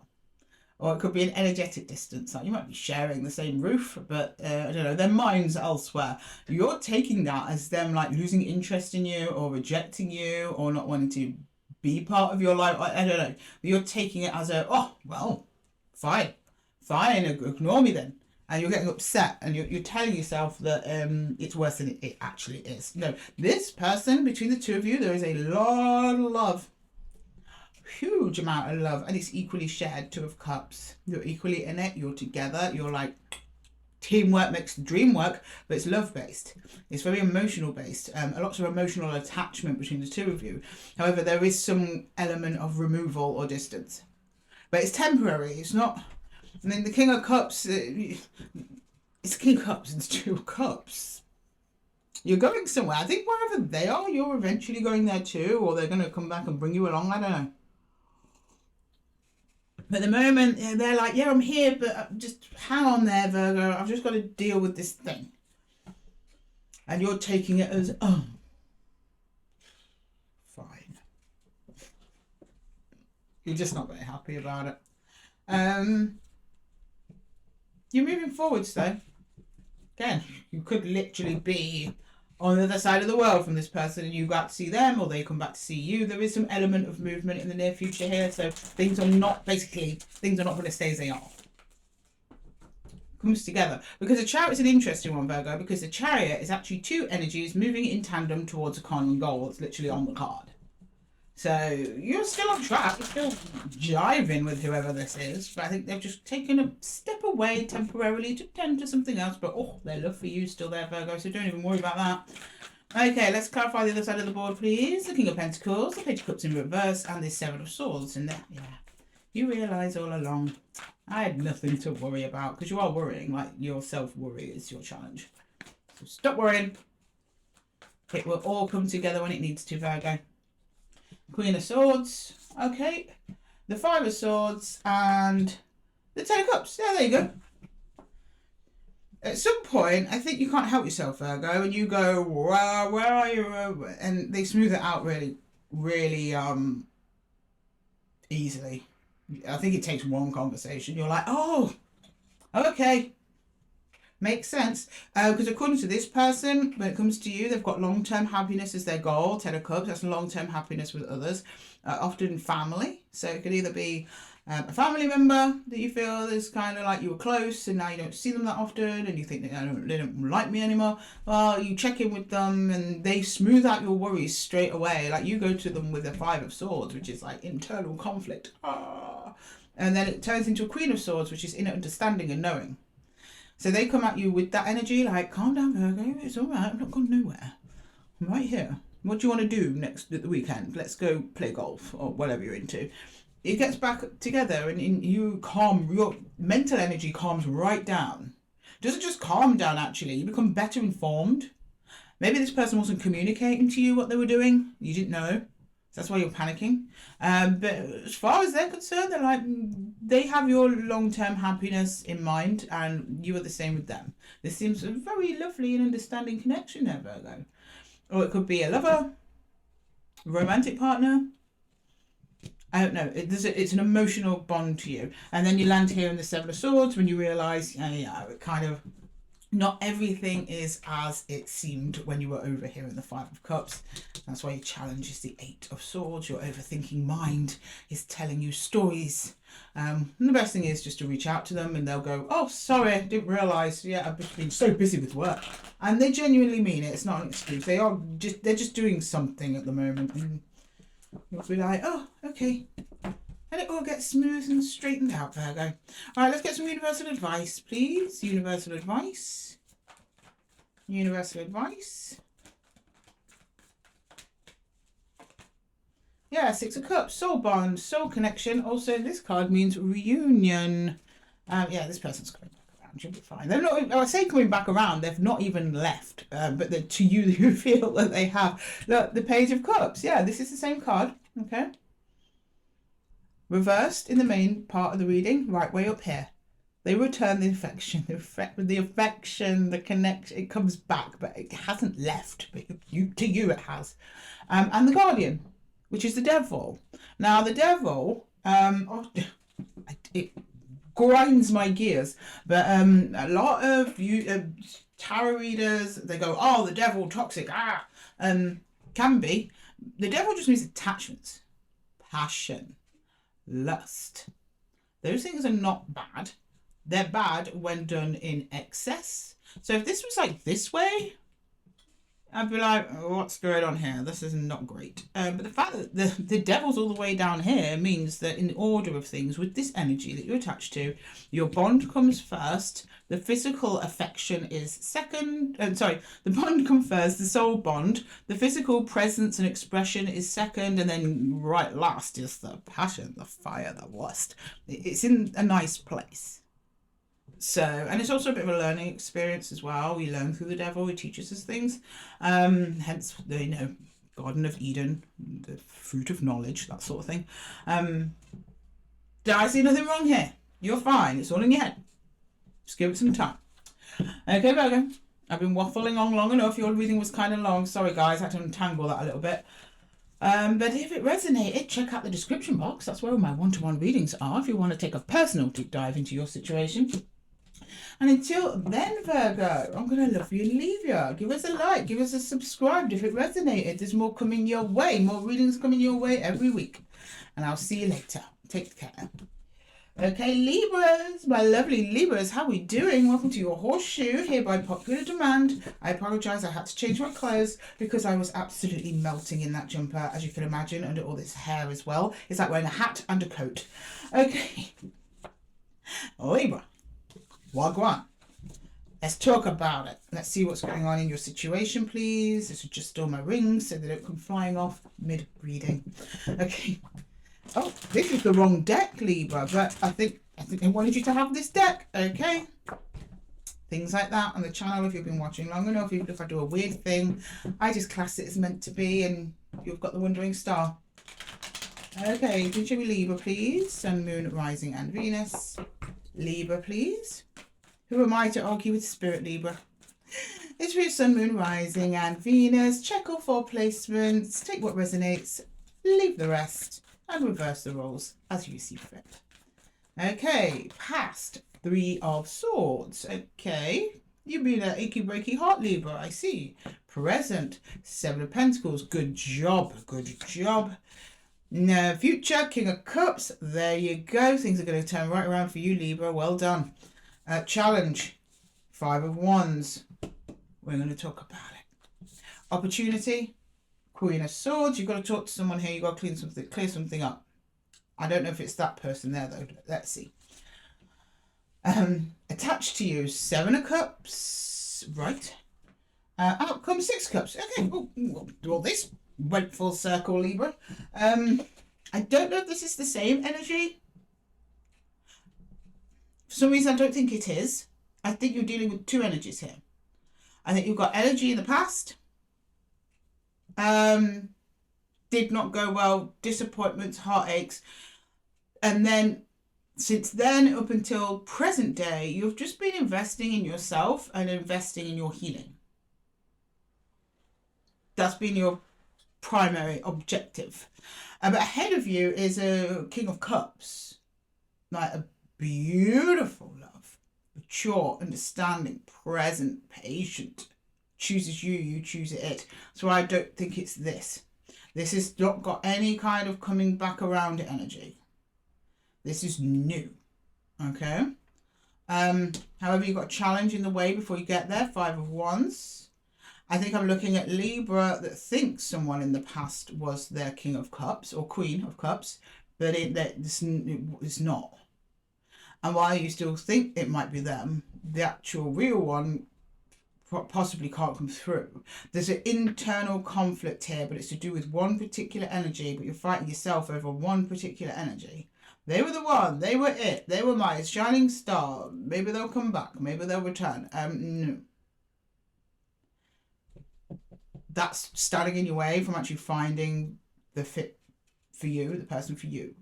Or it could be an energetic distance. Like you might be sharing the same roof, but I don't know, their minds elsewhere. You're taking that as them like losing interest in you or rejecting you or not wanting to be part of your life. I don't know. You're taking it as a, oh, well, fine, ignore me then. And you're getting upset and you're telling yourself that it's worse than it actually is. No, this person, between the two of you, there is a lot of love. Huge amount of love, and it's equally shared. Two of Cups, you're equally in it, you're together, you're like teamwork makes the dream work, but it's love based, it's very emotional based, a lot of emotional attachment between the two of you. However, there is some element of removal or distance, but it's temporary. It's not, I mean, the King of Cups, it's King of Cups, it's Two of Cups. You're going somewhere. I think wherever they are, you're eventually going there too, or they're going to come back and bring you along. I don't know. But at the moment, they're like, yeah, I'm here, but just hang on there, Virgo. I've just got to deal with this thing. And you're taking it as, oh, fine. You're just not very happy about it. You're moving forwards, though. Again, you could literally be on the other side of the world from this person and you got to see them, or they come back to see you. There is some element of movement in the near future here, so things are not going to stay as they are. Comes together, because the Chariot is an interesting one, Virgo, because the Chariot is actually two energies moving in tandem towards a common goal. It's literally on the card. So you're still on track, you're still jiving with whoever this is, but I think they've just taken a step away temporarily to tend to something else. But oh, their love for you is still there, Virgo, so don't even worry about that. Okay, let's clarify the other side of the board, please. The King of Pentacles, the Page of Cups in reverse, and the Seven of Swords. And there, yeah, you realise all along, I had nothing to worry about because you are worrying. Like, your self-worry is your challenge. So stop worrying. It will all come together when it needs to, Virgo. Queen of Swords. Okay. The Five of Swords and the Ten of Cups. Yeah, there you go. At some point, I think you can't help yourself, Virgo, and you go, well, where are you? And they smooth it out really, really easily. I think it takes one conversation. You're like, oh, okay. Makes sense. Because according to this person, when it comes to you, they've got long-term happiness as their goal. Ten of Cups, that's long-term happiness with others. Often family. So it could either be a family member that you feel is kind of like you were close and now you don't see them that often and you think they don't like me anymore. Well, you check in with them and they smooth out your worries straight away. Like, you go to them with a Five of Swords, which is like internal conflict. And then it turns into a Queen of Swords, which is inner understanding and knowing. So they come at you with that energy, like, calm down, Virgo, it's all right, I'm not going nowhere. I'm right here. What do you want to do next at the weekend? Let's go play golf or whatever you're into. It gets back together and you calm, your mental energy calms right down. Doesn't just calm down, actually. You become better informed. Maybe this person wasn't communicating to you what they were doing. You didn't know. That's why you're panicking. But as far as they're concerned, they're like, they have your long-term happiness in mind and you are the same with them. This seems a very lovely and understanding connection there, Virgo. Or it could be a lover, romantic partner. I don't know. It's an emotional bond to you. And then you land here in the Seven of Swords when you realise, it kind of, not everything is as it seemed when you were over here in the Five of Cups. That's why your challenge is the Eight of Swords. Your overthinking mind is telling you stories. And the best thing is just to reach out to them and they'll go, oh, sorry, I didn't realise. Yeah, I've just been so busy with work. And they genuinely mean it. It's not an excuse. They're just doing something at the moment. And you'll be like, oh, okay. And it all gets smooth and straightened out, Virgo. All right, let's get some universal advice, please. Universal advice. Universal advice. Yeah, Six of Cups, soul bond, soul connection. Also, this card means reunion. Yeah, this person's coming back around. You'll be fine. They're not. I say coming back around. They've not even left. But to you, you feel that they have. Look, the Page of Cups. Yeah, this is the same card. Okay. Reversed in the main part of the reading, right way up here. They return the affection, the connection. It comes back, but it hasn't left. But to you, it has. And the Guardian, which is the Devil. Now, the Devil, it grinds my gears. But a lot of you tarot readers, they go, oh, the Devil, toxic, can be. The Devil just means attachments, passion, lust. Those things are not bad. They're bad when done in excess. So if this was like this way, I'd be like, oh, what's going on here? This is not great. But the fact that the Devil's all the way down here means that in the order of things, with this energy that you're attached to, your bond comes first, the physical affection is second. The bond comes first, the soul bond, the physical presence and expression is second, and then right last is the passion, the fire, the lust. It's in a nice place. So, and it's also a bit of a learning experience as well. We learn through the Devil. He teaches us things. Hence, the Garden of Eden, the fruit of knowledge, that sort of thing. Did I see nothing wrong here? You're fine. It's all in your head. Just give it some time. Okay, Virgo. I've been waffling on long enough. Your reading was kind of long. Sorry, guys. I had to untangle that a little bit. But if it resonated, check out the description box. That's where my one-to-one readings are if you want to take a personal deep dive into your situation. And until then, Virgo, I'm going to love you and leave you. Give us a like, give us a subscribe if it resonated. There's more coming your way, more readings coming your way every week. And I'll see you later. Take care. Okay, Libras, my lovely Libras, how are we doing? Welcome to your Horseshoe, here by popular demand. I apologise, I had to change my clothes because I was absolutely melting in that jumper, as you can imagine, under all this hair as well. It's like wearing a hat and a coat. Okay, Libra. Wagwan. Let's talk about it. Let's see what's going on in your situation, please. Let's adjust all my rings so they don't come flying off mid-reading. Okay. Oh, this is the wrong deck, Libra, but I think I think they wanted you to have this deck. Okay. Things like that on the channel. If you've been watching long enough, even if I do a weird thing, I just class it as meant to be, and you've got the wandering star. Okay, can you show me Libra, please? Sun, Moon, Rising, and Venus. Libra, please. Who am I to argue with Spirit, Libra? It's for your Sun, Moon, Rising, and Venus. Check all 4 placements. Take what resonates. Leave the rest. And reverse the roles as you see fit. Okay, past 3 of Swords. Okay, you've been an achy breaky heart, Libra, I see. Present, 7 of Pentacles. Good job, good job. No, future, King of Cups. There you go. Things are going to turn right around for you, Libra. Well done. Challenge, 5 of Wands. We're going to talk about it. Opportunity, Queen of Swords. You've got to talk to someone here. You've got to clear something up. I don't know if it's that person there, though. Let's see. Attached to you, 7 of Cups. Right. Outcome, 6 Cups. Okay, well, this went full circle, Libra. I don't know if this is the same energy. For some reason, I don't think it is. I think you're dealing with 2 energies here. I think you've got energy in the past. Did not go well. Disappointments, heartaches. And then, since then, up until present day, you've just been investing in yourself and investing in your healing. That's been your primary objective. But ahead of you is a King of Cups. Like a beautiful love. Mature, understanding, present, patient. Chooses you, you choose it. So I don't think it's this. This has not got any kind of coming back around energy. This is new. Okay. However, you've got a challenge in the way before you get there. 5 of Wands. I think I'm looking at Libra that thinks someone in the past was their King of Cups or Queen of Cups, but it's not. And while you still think it might be them, the actual real one possibly can't come through. There's an internal conflict here, but it's to do with one particular energy, but you're fighting yourself over one particular energy. They were the one, they were it, they were my shining star. Maybe they'll come back, maybe they'll return. No. That's standing in your way from actually finding the fit for you, the person for you.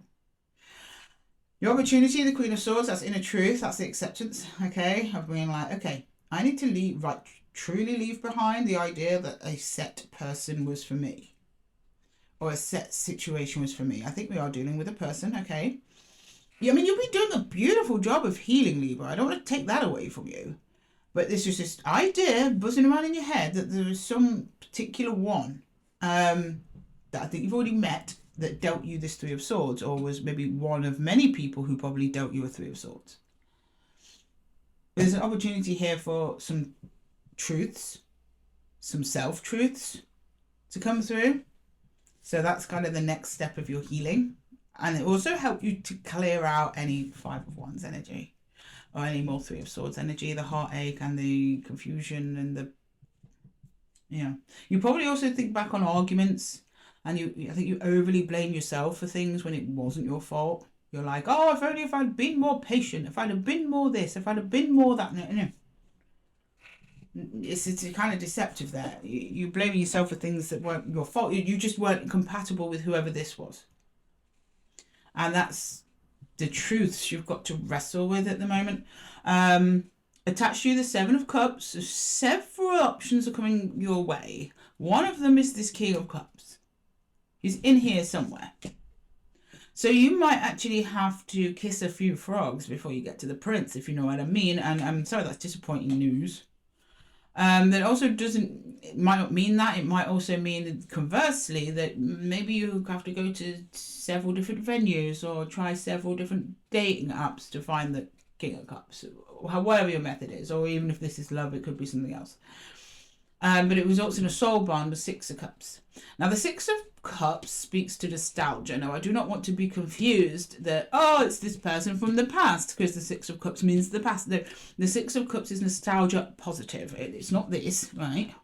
Your opportunity, the Queen of Swords, that's inner truth, that's the acceptance, okay? Of being like, okay, I need to leave, like, truly leave behind the idea that a set person was for me. Or a set situation was for me. I think we are dealing with a person, okay? Yeah, I mean, you'll be doing a beautiful job of healing, Libra. I don't want to take that away from you. But this is this idea buzzing around in your head that there is some particular one that I think you've already met that dealt you this 3 of Swords, or was maybe one of many people who probably dealt you a 3 of Swords. There's an opportunity here for some truths, some self-truths to come through. So that's kind of the next step of your healing. And it also helped you to clear out any 5 of Wands energy or any more 3 of Swords energy, the heartache and the confusion and the, You probably also think back on arguments, and I think you overly blame yourself for things when it wasn't your fault. You're like, oh, if I'd been more patient, if I'd have been more this, if I'd have been more that. No. It's kind of deceptive there. You're blaming yourself for things that weren't your fault. You just weren't compatible with whoever this was. And that's the truths you've got to wrestle with at the moment. Attached to you, the 7 of Cups. So several options are coming your way. One of them is this King of Cups. He's in here somewhere. So you might actually have to kiss a few frogs before you get to the prince, if you know what I mean. And I'm sorry, that's disappointing news. That also it might not mean that. It might also mean, conversely, that maybe you have to go to several different venues or try several different dating apps to find the King of Cups, or whatever your method is. Or even if this is love, it could be something else. But it results in a soul bond with 6 of Cups. Now, the 6 of Cups speaks to nostalgia. Now, I do not want to be confused that, oh, it's this person from the past, because the 6 of Cups means the past. The 6 of Cups is nostalgia positive. It's not this, right?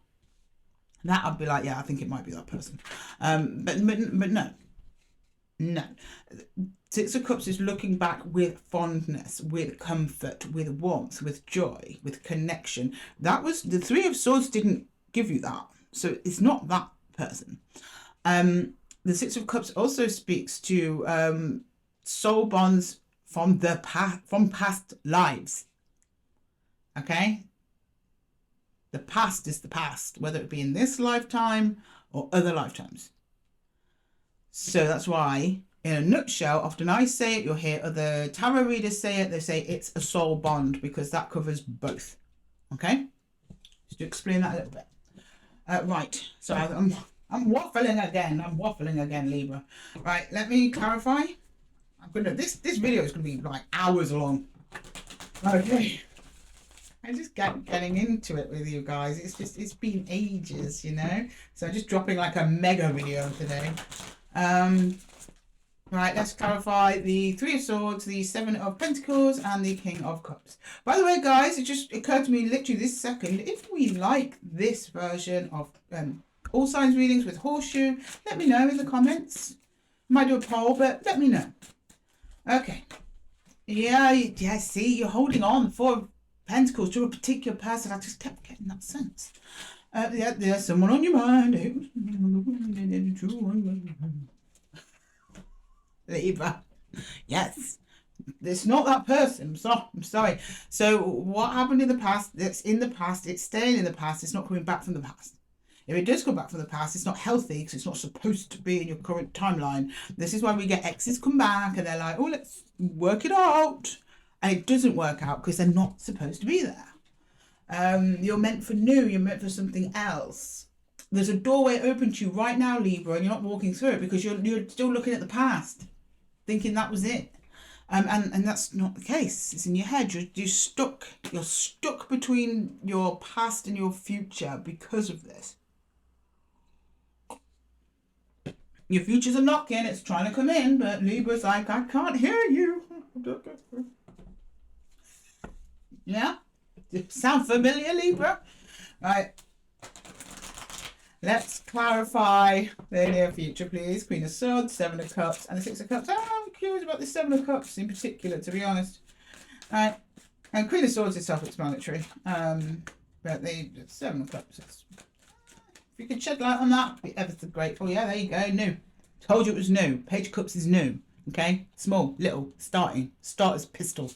That I'd be like, yeah, I think it might be that person. But no. No. Six of Cups is looking back with fondness, with comfort, with warmth, with joy, with connection. That was the Three of Swords didn't give you that. So it's not that person. The Six of Cups also speaks to soul bonds from the from past lives. Okay? The past is the past, whether it be in this lifetime or other lifetimes. So that's why, in a nutshell, often I say it, you'll hear other tarot readers say it, they say it's a soul bond because that covers both. Okay? Just to explain that a little bit. Right, so I'm waffling again, Libra. Right, let me clarify. This video is gonna be like hours long. Okay. I'm just getting into it with you guys. It's been ages, you know. So I'm just dropping like a mega video today. Right, let's clarify the Three of Swords, the Seven of Pentacles, and the King of Cups. By the way, guys, it just occurred to me literally this second, if we like this version of all signs readings with Horseshoe, let me know in the comments. Might do a poll, but let me know. Okay. Yeah, see, you're holding on for Pentacles to a particular person. I just kept getting that sense. Yeah, there's someone on your mind. Libra. Yes. It's not that person. I'm sorry. So what happened in the past, that's in the past, it's staying in the past, it's not coming back from the past. If it does come back from the past, it's not healthy because it's not supposed to be in your current timeline. This is why we get exes come back and they're like, oh, let's work it out. And it doesn't work out because they're not supposed to be there. You're meant for new. You're meant for something else. There's a doorway open to you right now, Libra, and you're not walking through it because you're still looking at the past, thinking that was it. And that's not the case. It's in your head. You're stuck. You're stuck between your past and your future because of this. Your futures are knocking. It's trying to come in, but Libra's like, I can't hear you. Yeah? Sound familiar, Libra? Right. Let's clarify the near future, please. Queen of Swords, Seven of Cups, and the Six of Cups. Oh, I'm curious about the Seven of Cups in particular, to be honest. Right. And Queen of Swords is self-explanatory. But the Seven of Cups, if you could shed light on that, be ever so grateful. Yeah, there you go. New. Told you it was new. Page of Cups is new. Okay? Small, little, starter's pistol.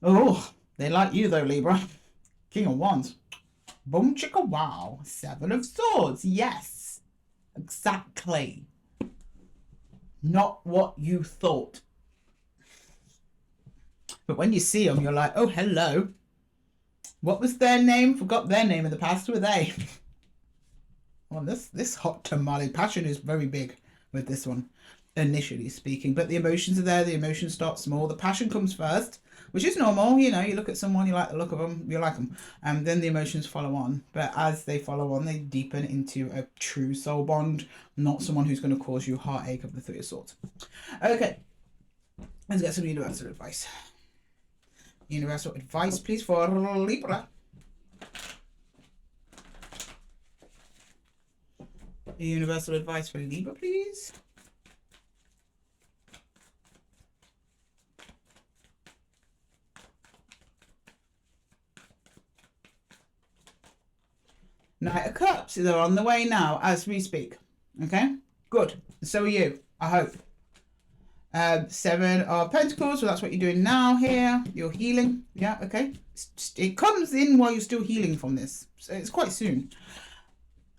Oh, they like you though, Libra. King of Wands. Boom chicka wow. Seven of Swords. Yes. Exactly. Not what you thought. But when you see them, you're like, oh, hello. What was their name? Forgot their name in the past. Who were they? Well, this hot tamale passion is very big with this one, initially speaking. But the emotions are there. The emotions start small. The passion comes first, which is normal. You know, you look at someone, you like the look of them, you like them. And then the emotions follow on. But as they follow on, they deepen into a true soul bond, not someone who's going to cause you heartache of the Three of Swords. Okay, let's get some universal advice. Universal advice, please, for Libra. Universal advice for Libra, please. Knight of Cups, they're on the way now as we speak. Okay, good. So are you, I hope. Seven of Pentacles, so that's what you're doing now here. You're healing. Yeah, okay. It comes in while you're still healing from this. So it's quite soon.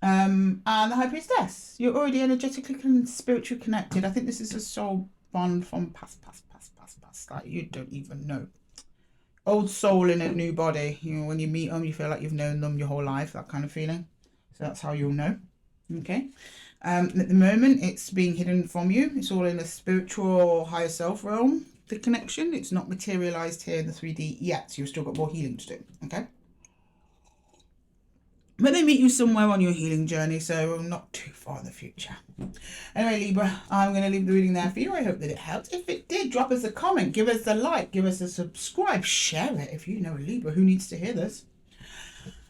And the High Priestess. You're already energetically and spiritually connected. I think this is a soul bond from past. Like you don't even know. Old soul in a new body. You know, when you meet them, you feel like you've known them your whole life. That kind of feeling. So that's how you'll know. Okay. At the moment, it's being hidden from you. It's all in a spiritual higher self realm, the connection. It's not materialized here in the 3D yet. So you've still got more healing to do. Okay. But they meet you somewhere on your healing journey, so not too far in the future. Anyway, Libra, I'm going to leave the reading there for you. I hope that it helped. If it did, drop us a comment, give us a like, give us a subscribe, share it if you know a Libra who needs to hear this.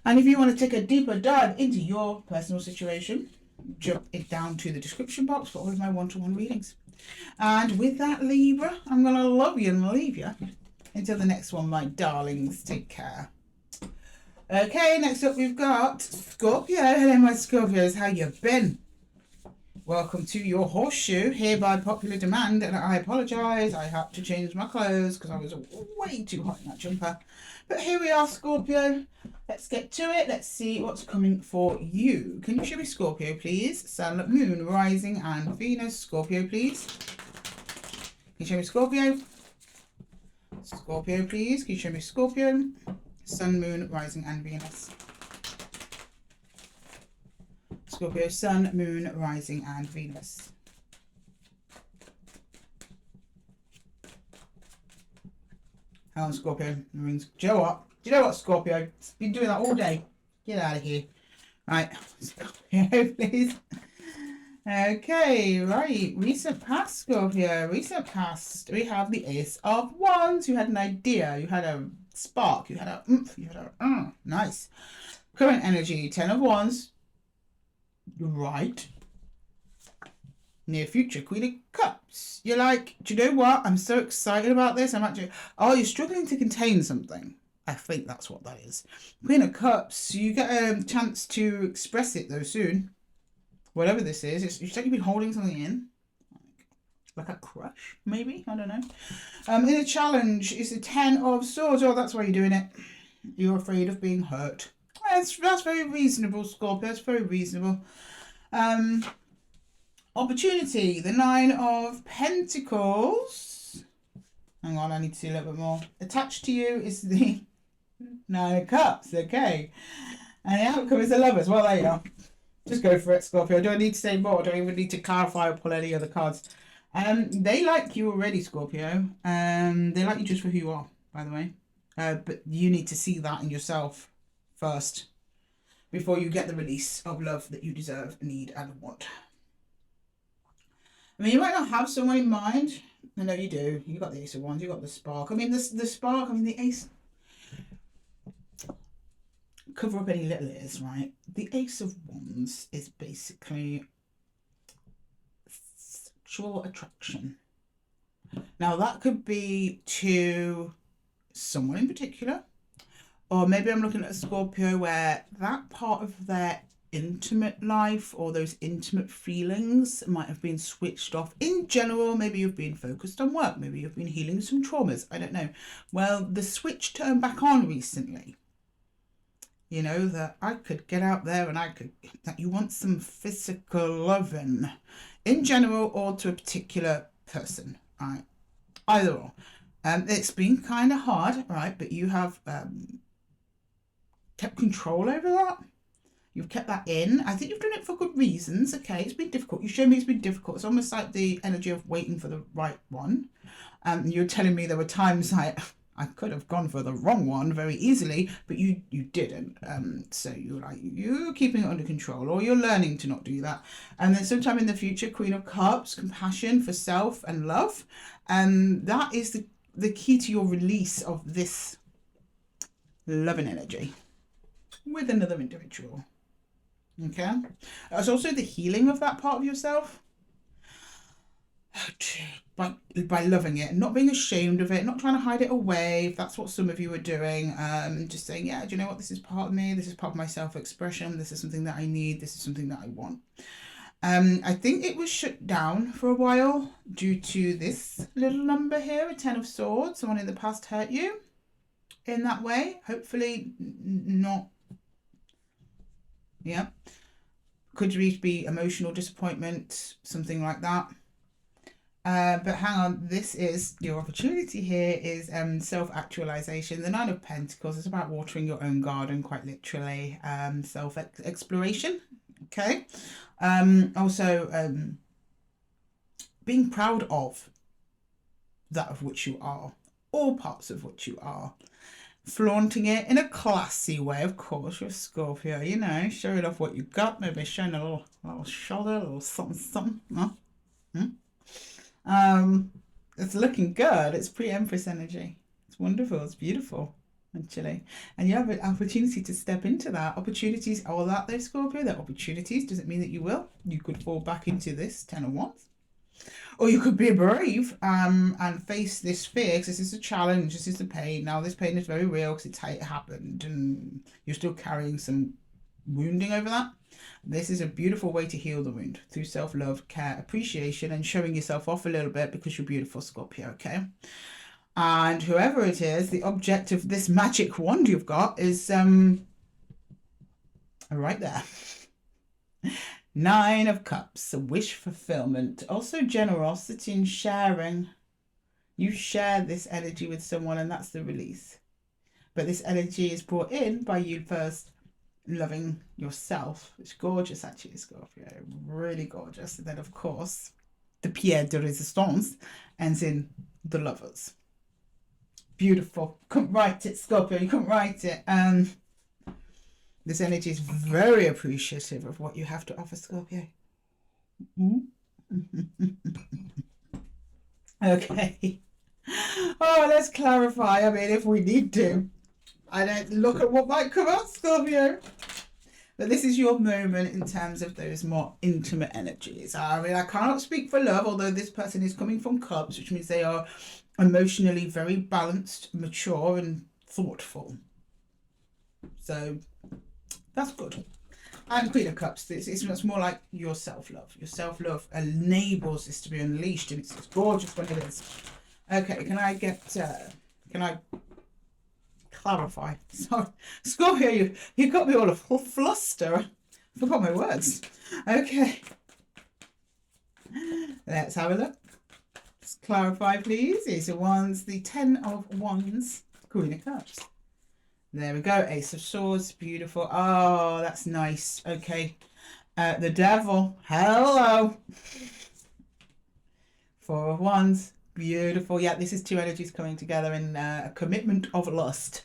And if you want to take a deeper dive into your personal situation, jump it down to the description box for all of my one-to-one readings. And with that, Libra, I'm going to love you and leave you. Until the next one, my darlings, take care. Okay, next up we've got Scorpio. Hello, my Scorpios. How you been? Welcome to your Horseshoe, here by popular demand. And I apologise, I had to change my clothes because I was way too hot in that jumper. But here we are, Scorpio. Let's get to it. Let's see what's coming for you. Can you show me Scorpio, please? Sun, Moon, Rising, and Venus. Scorpio, please. Can you show me Scorpio? Scorpio, please. Can you show me Scorpio? Sun, Moon, Rising, and Venus. Scorpio, Sun, Moon, Rising, and Venus. Hang on, Scorpio. Rings. Do you know what? Do you know what, Scorpio? Been doing that all day. Get out of here. Right, Scorpio, please. Okay, right. Recent past, Scorpio. Recent past. We have the Ace of Wands. You had an idea. You had a spark. You had a oomph. You had a nice. Current energy. 10 of Wands. Right. Near future, Queen of Cups. You're like, do you know what? I'm so excited about this. I'm actually, oh, you're struggling to contain something. I think that's what that is. Queen of Cups. You get a chance to express it though soon. Whatever this is, it's like you've been holding something in. Like a crush, maybe? I don't know. In a challenge, it's a 10 of Swords. Oh, that's why you're doing it. You're afraid of being hurt. That's very reasonable, Scorpio. That's very reasonable. Opportunity, the 9 of Pentacles. Hang on, I need to see a little bit more. Attached to you is the 9 of Cups, okay. And the outcome is the Lovers. Well, there you are. Just go for it, Scorpio. Do I need to say more? Do I even need to clarify or pull any other cards? They like you already, Scorpio. They like you just for who you are, by the way. But you need to see that in yourself first before you get the release of love that you deserve, need, and want. I mean, you might not have someone in mind. I know you do. You got the Ace of Wands. You got the spark. I mean, the spark. I mean, the Ace. Cover up any little ears, right? The Ace of Wands is basically sexual attraction. Now, that could be to someone in particular, or maybe I'm looking at a Scorpio where that part of their intimate life or those intimate feelings might have been switched off. In general, maybe you've been focused on work, maybe you've been healing some traumas, I don't know. Well, the switch turned back on recently. You know, that I could get out there and that you want some physical loving in general or to a particular person, right? Either or. It's been kind of hard, right? But you have kept control over that. You've kept that in. I think you've done it for good reasons. Okay, it's been difficult. You showed me it's been difficult. It's almost like the energy of waiting for the right one. You're telling me there were times I could have gone for the wrong one very easily, but you didn't. So you're keeping it under control, or you're learning to not do that. And then sometime in the future, Queen of Cups, compassion for self and love. That is the key to your release of this loving energy with another individual. Okay, it's also the healing of that part of yourself by loving it, not being ashamed of it, not trying to hide it away, if that's what some of you are doing. Just saying, yeah, do you know what, this is part of me, this is part of my self-expression, this is something that I need, this is something that I want. I think it was shut down for a while due to this little number here, a 10 of Swords. Someone in the past hurt you in that way. Hopefully not. Yeah, could be emotional disappointment, something like that. But hang on, this is your opportunity here is self-actualization. The 9 of Pentacles is about watering your own garden, quite literally. Self-exploration. Okay. Also being proud of that of which you are, all parts of which you are. Flaunting it in a classy way, of course. You're a Scorpio, you know, showing off what you got, maybe showing a little shoulder, a little something. It's looking good. It's pre-Empress energy. It's wonderful. It's beautiful. actually. And you have an opportunity to step into that. Opportunities are all out there, Scorpio. They're opportunities. Doesn't mean that you will. You could fall back into this 10 of Wands. Or you could be brave and face this fear, because this is a challenge, this is the pain. Now, this pain is very real because it's how it happened, and you're still carrying some wounding over that. This is a beautiful way to heal the wound through self-love, care, appreciation, and showing yourself off a little bit because you're beautiful, Scorpio, okay? And whoever it is, the object of this magic wand you've got is right there. 9 of Cups, a wish fulfillment. Also generosity and sharing. You share this energy with someone and that's the release. But this energy is brought in by you first loving yourself. It's gorgeous, actually, Scorpio. Really gorgeous. And then, of course, the pierre de resistance ends in the Lovers. Beautiful. Couldn't write it, Scorpio. You couldn't write it. This energy is very appreciative of what you have to offer, Scorpio. Okay. Oh, let's clarify. I mean, if we need to. I don't look at what might come out, Scorpio. But this is your moment in terms of those more intimate energies. I mean, I cannot speak for love, although this person is coming from Cups, which means they are emotionally very balanced, mature, and thoughtful. So that's good. And Queen of Cups, it's more like your self-love. Your self-love enables this to be unleashed, and it's gorgeous when it is. Okay, can I clarify? Sorry, Scorpio, you got me all a full fluster. I forgot my words. Okay, let's have a look. Just clarify, please. Ace of Wands, the 10 of Wands, Queen of Cups. There we go. Ace of Swords, beautiful. Oh, that's nice. Okay, the Devil. Hello. 4 of Wands. Beautiful. Yeah, this is 2 energies coming together in a commitment of lust.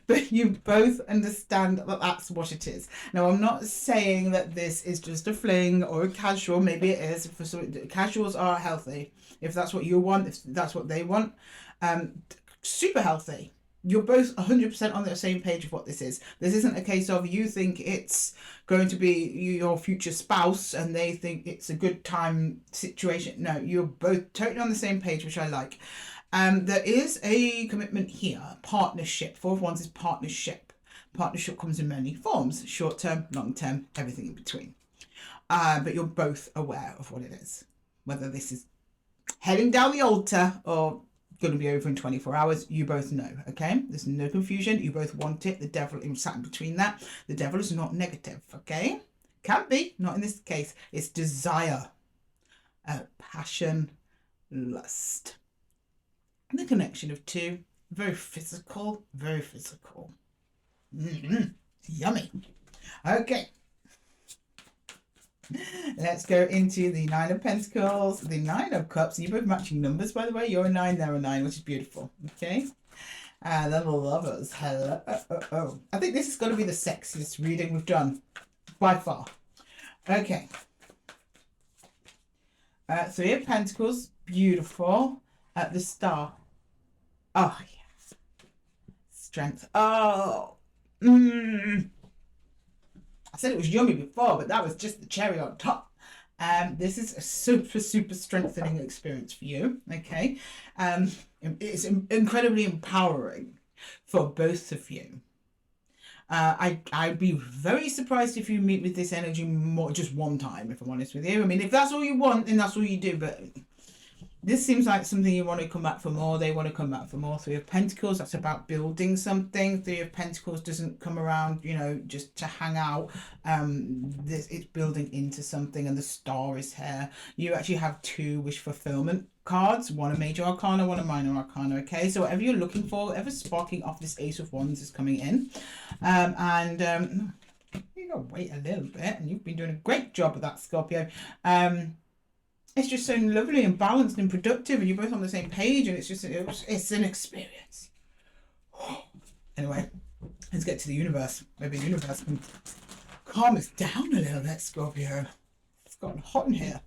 But you both understand that that's what it is. Now, I'm not saying that this is just a fling or a casual. Maybe it is. For some, casuals are healthy. If that's what you want, if that's what they want, super healthy. You're both 100% on the same page of what this is. This isn't a case of you think it's going to be your future spouse and they think it's a good time situation. No, you're both totally on the same page, which I like. There is a commitment here, partnership. 4 of Wands is partnership. Partnership comes in many forms, short term, long term, everything in between. But you're both aware of what it is, whether this is heading down the altar or going to be over in 24 hours. You both know, okay? There's no confusion. You both want it. The Devil is sat in between that. The Devil is not negative, okay? Can be, not in this case. It's desire, passion, lust. And the connection of 2, very physical, very physical. Yummy. Okay. Let's go into the 9 of Pentacles, the 9 of Cups. You're both matching numbers, by the way. You're a 9, they're a 9, which is beautiful. Okay. And then the Lovers. Hello. I think this is going to be the sexiest reading we've done by far. Okay. 3 of Pentacles. Beautiful. The Star. Oh, yes. Strength. Oh. I said it was yummy before, but that was just the cherry on top. This is a super, super strengthening experience for you, okay? It's incredibly empowering for both of you. I'd be very surprised if you meet with this energy more just one time, if I'm honest with you. I mean, if that's all you want, then that's all you do, but this seems like something you want to come back for more. They want to come back for more. 3 of Pentacles, that's about building something. 3 of Pentacles doesn't come around, you know, just to hang out. It's building into something, and the Star is here. You actually have 2 wish fulfillment cards. 1 a major arcana, 1 a minor arcana, okay? So whatever you're looking for, whatever's sparking off this Ace of Wands is coming in. You gotta wait a little bit, and you've been doing a great job of that, Scorpio. It's just so lovely and balanced and productive, and you're both on the same page, and it's an experience. Anyway, let's get to the universe. Maybe the universe can calm us down a little bit, Scorpio. It's gotten hot in here.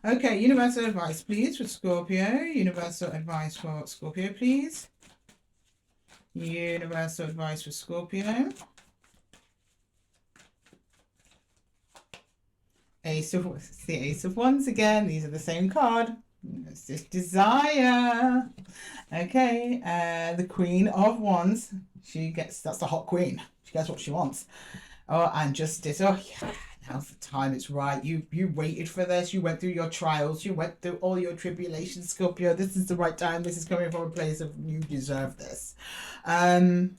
Okay, universal advice, please, for Scorpio. Universal advice for Scorpio, please. Universal advice for Scorpio. It's the Ace of Wands again. These are the same card. It's just desire. Okay, the Queen of Wands. That's the hot queen. She gets what she wants. Oh, and justice. Oh, yeah. Now's the time. It's right. You waited for this. You went through your trials. You went through all your tribulations, Scorpio. This is the right time. This is coming from a place of you deserve this.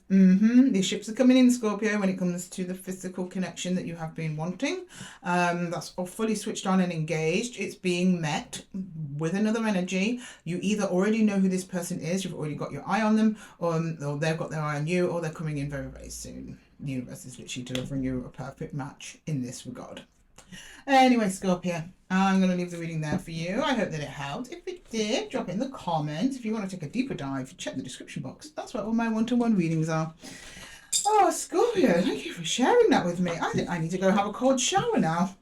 These ships are coming in, Scorpio, when it comes to the physical connection that you have been wanting. That's all fully switched on and engaged. It's being met with another energy. You either already know who this person is, you've already got your eye on them, or they've got their eye on you, or they're coming in very, very soon. The universe is literally delivering you a perfect match in this regard. Anyway, Scorpio, I'm going to leave the reading there for you. I hope that it helped. If it did, drop it in the comments. If you want to take a deeper dive, check the description box. That's where all my one-to-one readings are. Oh, Scorpio, thank you for sharing that with me. I think I need to go have a cold shower now.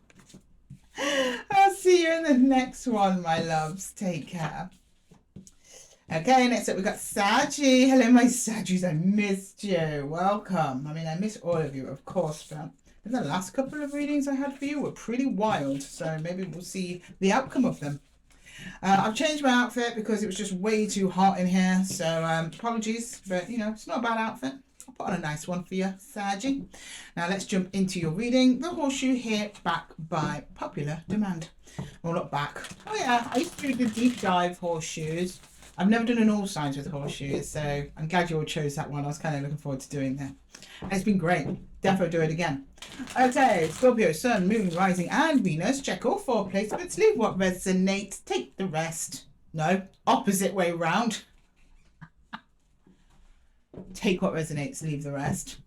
I'll see you in the next one, my loves. Take care. Okay, next up we've got Saggy. Hello, my Saggies. I missed you. Welcome. I mean, I miss all of you, of course, but the last couple of readings I had for you were pretty wild, so maybe we'll see the outcome of them. I've changed my outfit because it was just way too hot in here, so apologies, but you know, it's not a bad outfit. I'll put on a nice one for you, Saggy. Now let's jump into your reading. The Horseshoe here, back by popular demand. Well, not back. Oh yeah, I used to do the deep dive horseshoes. I've never done an all signs with horseshoes, so I'm glad you all chose that one. I was kind of looking forward to doing that. And it's been great. Defo do it again. Okay, Scorpio, Sun, Moon, Rising, and Venus. Check all 4 placements. Leave what resonates. Take the rest. No, opposite way round. Take what resonates. Leave the rest.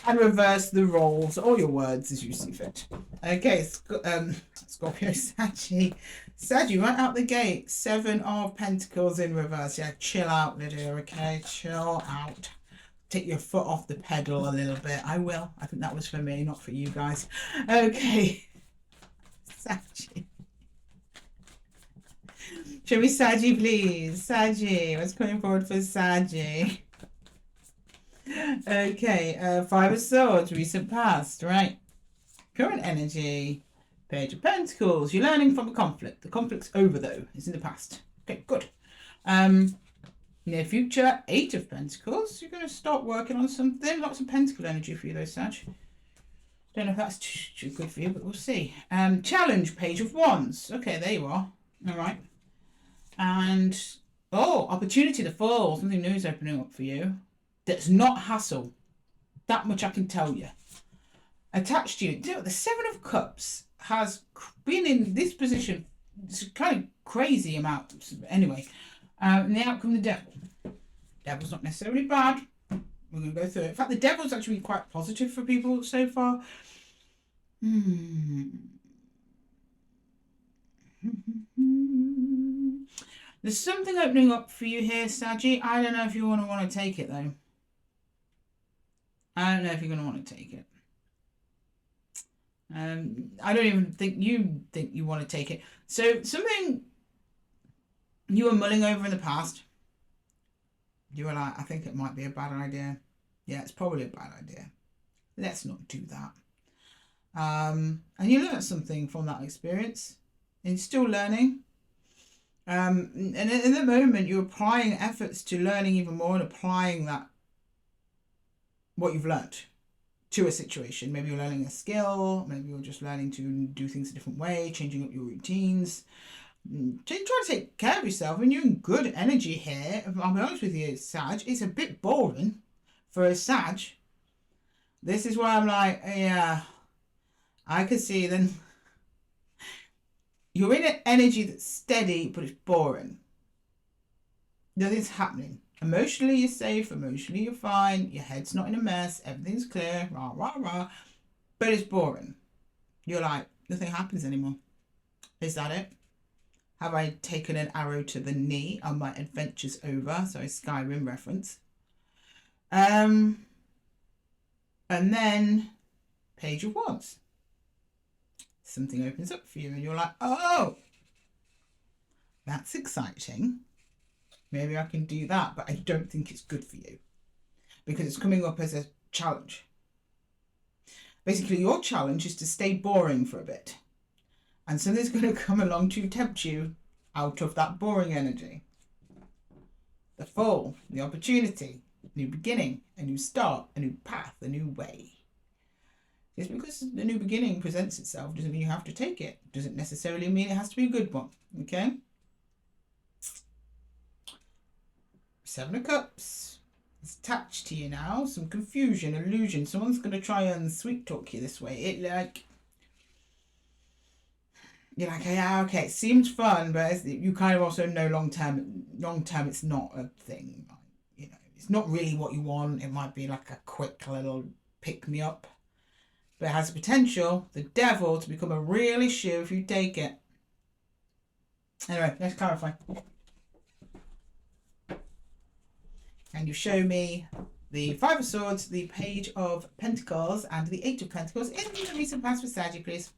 And reverse the roles, all your words as you see fit. Okay, Scorpio, Saggy, right out the gate. 7 of Pentacles in reverse. Yeah, chill out, Lydia, okay? Chill out. Take your foot off the pedal a little bit. I will. I think that was for me, not for you guys. Okay. Saggy. Show me Saggy, please. Saggy. What's coming forward for Saggy? Okay, 5 of Swords, recent past, right? Current energy, Page of Pentacles. You're learning from a conflict. The conflict's over though. It's in the past. Okay, good. Near future, 8 of Pentacles. You're going to start working on something. Lots of Pentacle energy for you though, Sag. Don't know if that's too good for you, but we'll see. Challenge, Page of Wands. Okay, there you are. All right. And, opportunity to fall. Something new is opening up for you. That's not hassle. That much I can tell you. Attached to you. The 7 of Cups has been in this position. It's kind of crazy amount. Anyway, and the outcome, the Devil. Devil's not necessarily bad. We're going to go through it. In fact, the Devil's actually been quite positive for people so far. There's something opening up for you here, Saggy. I don't know if you want to take it though. I don't know if you're going to want to take it. I don't even think you want to take it. So something you were mulling over in the past, you were like, I think it might be a bad idea. Yeah, it's probably a bad idea. Let's not do that. And you learned something from that experience. And you're still learning. And in the moment, you're applying efforts to learning even more and applying that, what you've learned, to a situation. Maybe you're learning a skill, maybe you're just learning to do things a different way, changing up your routines. Try to take care of yourself, and you're in good energy here. I'll be honest with you, Sag, it's a bit boring for a Sag. This is where I'm like, yeah, I could see then. You're in an energy that's steady, but it's boring. Nothing's happening. Emotionally, you're safe. Emotionally, you're fine. Your head's not in a mess. Everything's clear. Rah, rah, rah. But it's boring. You're like, nothing happens anymore. Is that it? Have I taken an arrow to the knee? Are my adventures over? So a Skyrim reference. And then Page of Wands. something opens up for you and you're like, oh, that's exciting. Maybe I can do that, but I don't think it's good for you because it's coming up as a challenge. Basically, your challenge is to stay boring for a bit. And something's going to come along to tempt you out of that boring energy. The fall, the opportunity, new beginning, a new start, a new path, a new way. Just because the new beginning presents itself doesn't mean you have to take it. Doesn't necessarily mean it has to be a good one. Okay? Seven of Cups. It's attached to you now. Some confusion, illusion. Someone's going to try and sweet talk you this way. You're like, yeah, okay, it seems fun, but you kind of also know long term it's not a thing. You know, it's not really what you want. It might be like a quick little pick me up. But it has the potential, the devil, to become a real issue if you take it. Anyway, let's clarify. And you show me the Five of Swords, the Page of Pentacles, and the Eight of Pentacles in the recent past for Sagittarius, please.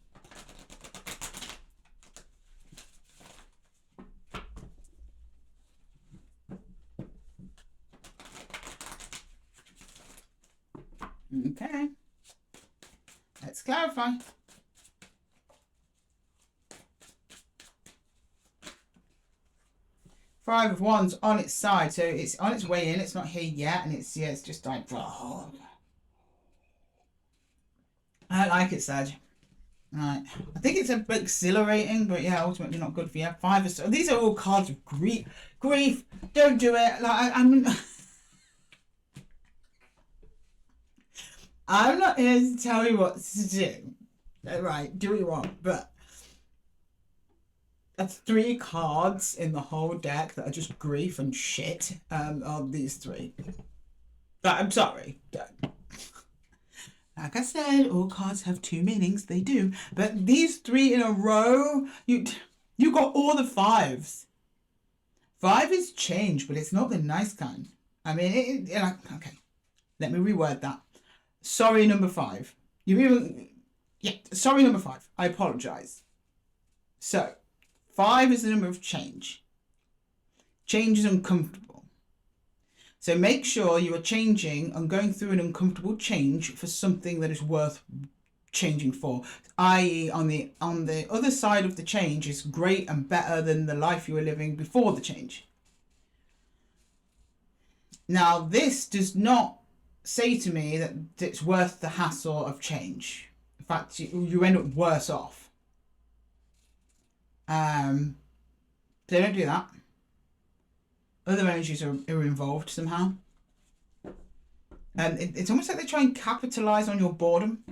Okay. Let's clarify. Five of Wands on its side, so it's on its way in. It's not here yet, and it's just like, oh. I don't like it, Sag. Right, I think it's a bit exhilarating, but yeah, ultimately not good for you. Five of Swords. These are all cards of grief. Grief. Don't do it. Like I'm not here to tell you what to do. Right, do what you want, but that's three cards in the whole deck that are just grief and shit. Are these three? But I'm sorry. Like I said, all cards have two meanings. They do, but these three in a row, you got all the fives. Five is change, but it's not the nice kind. I mean, okay. Let me reword that. Sorry, number five. Sorry, number five. I apologize. So, five is the number of change. Change is uncomfortable. So make sure you are changing and going through an uncomfortable change for something that is worth changing for. I.e., on the other side of the change is great and better than the life you were living before the change. Now, this does not say to me that it's worth the hassle of change. In fact, you end up worse off. So don't do that. Other energies are involved somehow. And it's almost like they try and capitalize on your boredom.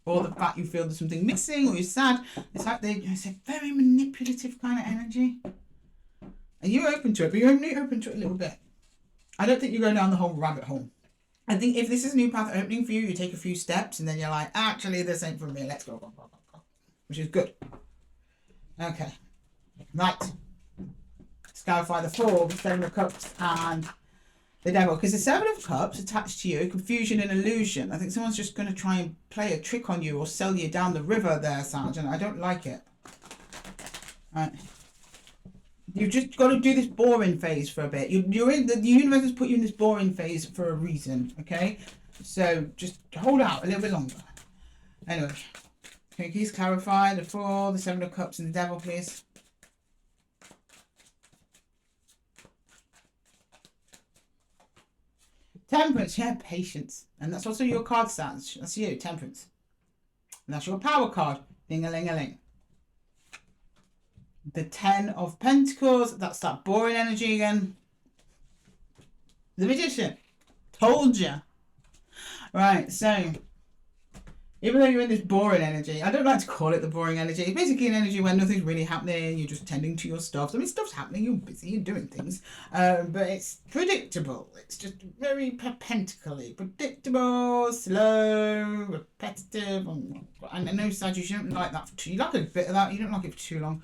Or the fact you feel there's something missing or you're sad. It's like it's a very manipulative kind of energy. And you're open to it, but you're only open to it a little bit. I don't think you go down the whole rabbit hole. I think if this is a new path opening for you, you take a few steps and then you're like, actually, this ain't for me. Let's go. Which is good. Okay. Right. Let's clarify the Four, the Seven of Cups, and the Devil. Because the Seven of Cups attached to you, confusion and illusion. I think someone's just going to try and play a trick on you or sell you down the river there, Sergeant. I don't like it. Right. You've just got to do this boring phase for a bit. You're in the universe has put you in this boring phase for a reason, okay? So just hold out a little bit longer. Anyway, can you please clarify the Four, the Seven of Cups, and the Devil, please? Temperance, yeah, patience. And that's also your card stance. That's you, Temperance. And that's your power card. Ding-a-ling-a-ling. The Ten of Pentacles. That's that boring energy again. The Magician. Told ya. Right, so even though you're in this boring energy, I don't like to call it the boring energy. It's basically an energy where nothing's really happening. You're just tending to your stuff. I mean, stuff's happening. You're busy. You're doing things. But it's predictable. It's just very perpentically predictable, slow, repetitive. And I know, Sagittarius, you don't like that for too. You like a bit of that. You don't like it for too long.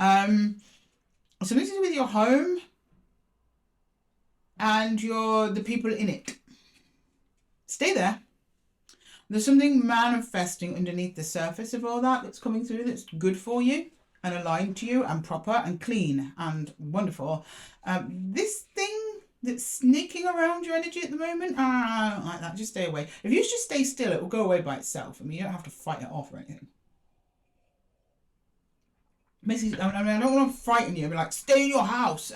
So this is with your home and the people in it. Stay there. There's something manifesting underneath the surface of all that that's coming through that's good for you and aligned to you and proper and clean and wonderful. This thing that's sneaking around your energy at the moment, I don't like that. Just stay away. If you just stay still, it will go away by itself. I mean, you don't have to fight it off or anything. Basically, I mean, I don't want to frighten you. I'll be like, stay in your house.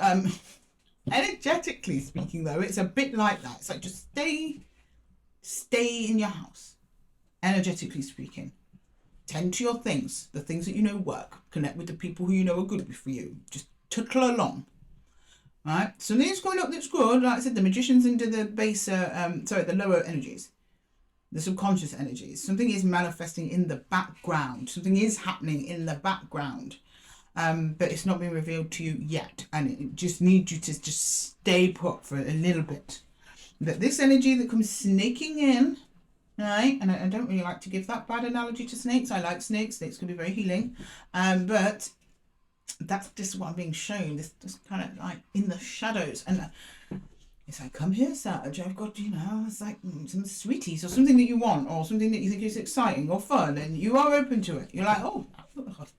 Energetically speaking, though, it's a bit like that. It's like, just stay in your house. Energetically speaking. Tend to your things, the things that you know work. Connect with the people who you know are good for you. Just trickle along. Right? Something's going up that's good. Like I said, the magician's into the the lower energies. The subconscious energies. Something is manifesting in the background. Something is happening in the background. But it's not been revealed to you yet. And it just needs you to just stay put for a little bit. But this energy that comes snaking in, right? And I don't really like to give that bad analogy to snakes. I like snakes. Snakes can be very healing. But that's just what I'm being shown. This just kind of like in the shadows. And it's like, come here, Sag. I've got, it's like some sweeties or something that you want or something that you think is exciting or fun. And you are open to it. You're like, oh,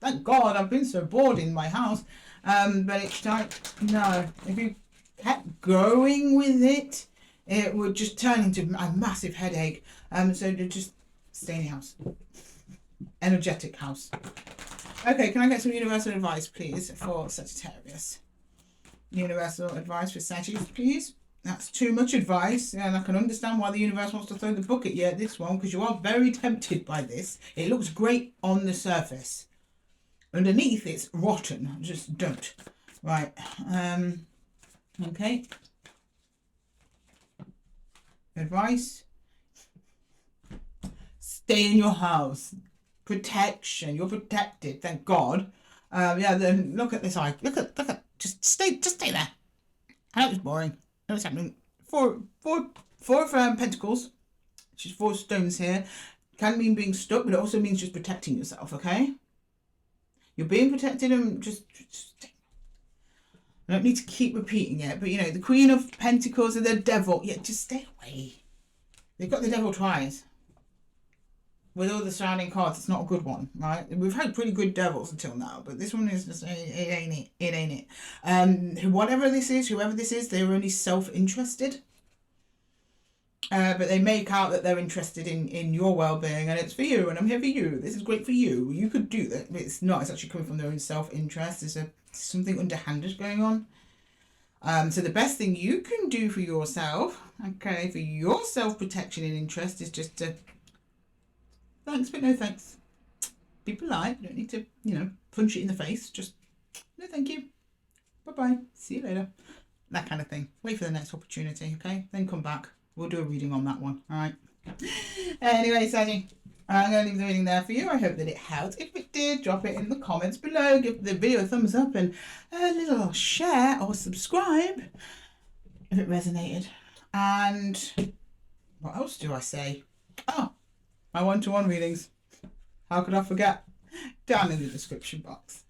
thank God, I've been so bored in my house. But it's like, no, if you kept going with it, it would just turn into a massive headache. So just stay in your house. Energetic house. Okay, can I get some universal advice, please, for Sagittarius? Universal advice for Sagittarius, please. That's too much advice, and I can understand why the universe wants to throw the book at you at this one, because you are very tempted by this. It looks great on the surface. Underneath, it's rotten. Just don't. Right. Okay. Advice. Stay in your house. Protection. You're protected. Thank God. Yeah. Then look at this eye. Look at. Just stay there. I know it's boring. I know what's happening. Four of Pentacles. Which is 4 stones here. Can mean being stuck, but it also means just protecting yourself. Okay. You're being protected, and just I don't need to keep repeating it, but the Queen of Pentacles and the Devil. Yeah, just stay away. They've got the Devil twice. With all the surrounding cards, it's not a good one, right? We've had pretty good Devils until now, but this one is just, it ain't it. Whatever this is, whoever this is, they're only self-interested. But they make out that they're interested in your well-being, and it's for you, and I'm here for you. This is great for you. You could do that, but it's not. It's actually coming from their own self-interest. There's something underhanded going on. So the best thing you can do for yourself, okay, for your self-protection and interest is just to thanks, but no thanks. Be polite. You don't need to, punch it in the face. Just, no thank you. Bye-bye. See you later. That kind of thing. Wait for the next opportunity, okay? Then come back. We'll do a reading on that one, all right? Anyway, Saggy, I'm going to leave the reading there for you. I hope that it helped. If it did, drop it in the comments below. Give the video a thumbs up and a little share or subscribe if it resonated. And what else do I say? Oh, my one-to-one readings. How could I forget? Down in the description box.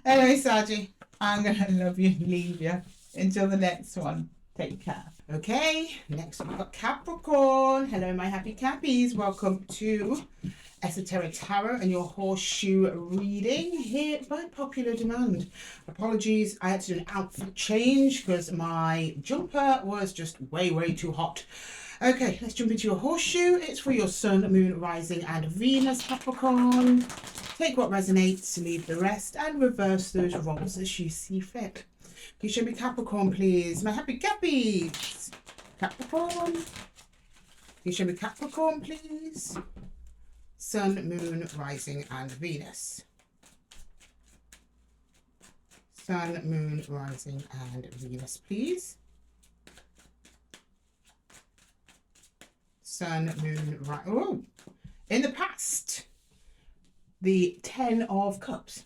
Anyway, Saggy, I'm going to love you and leave you. Until the next one. Take care. Okay, next we've got Capricorn. Hello, my happy Cappies. Welcome to Esoteric Tarot and your Horseshoe reading here by popular demand. Apologies, I had to do an outfit change because my jumper was just way too hot. Okay, let's jump into your Horseshoe. It's for your Sun, Moon, Rising and Venus, Capricorn. Take what resonates, leave the rest, and reverse those roles as you see fit. Can you show me Capricorn, please? My happy Cappies. Capricorn. Can you show me Capricorn, please? Sun, Moon, Rising, and Venus. Sun, Moon, Rising, and Venus, please. Sun, Moon, Rising. Oh, in the past, the 10 of Cups.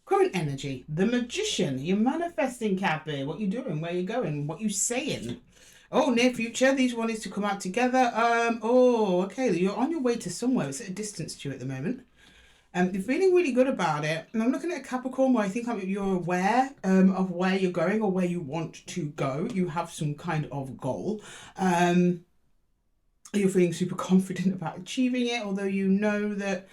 Current energy, the Magician. You're manifesting, Cappy. What you doing? Where you going? What you saying? Oh, near future. These one is to come out together. Oh, okay. You're on your way to somewhere. It's at a distance to you at the moment. You're feeling really good about it. And I'm looking at Capricorn where I think you're aware of where you're going or where you want to go. You have some kind of goal. You're feeling super confident about achieving it, although you know that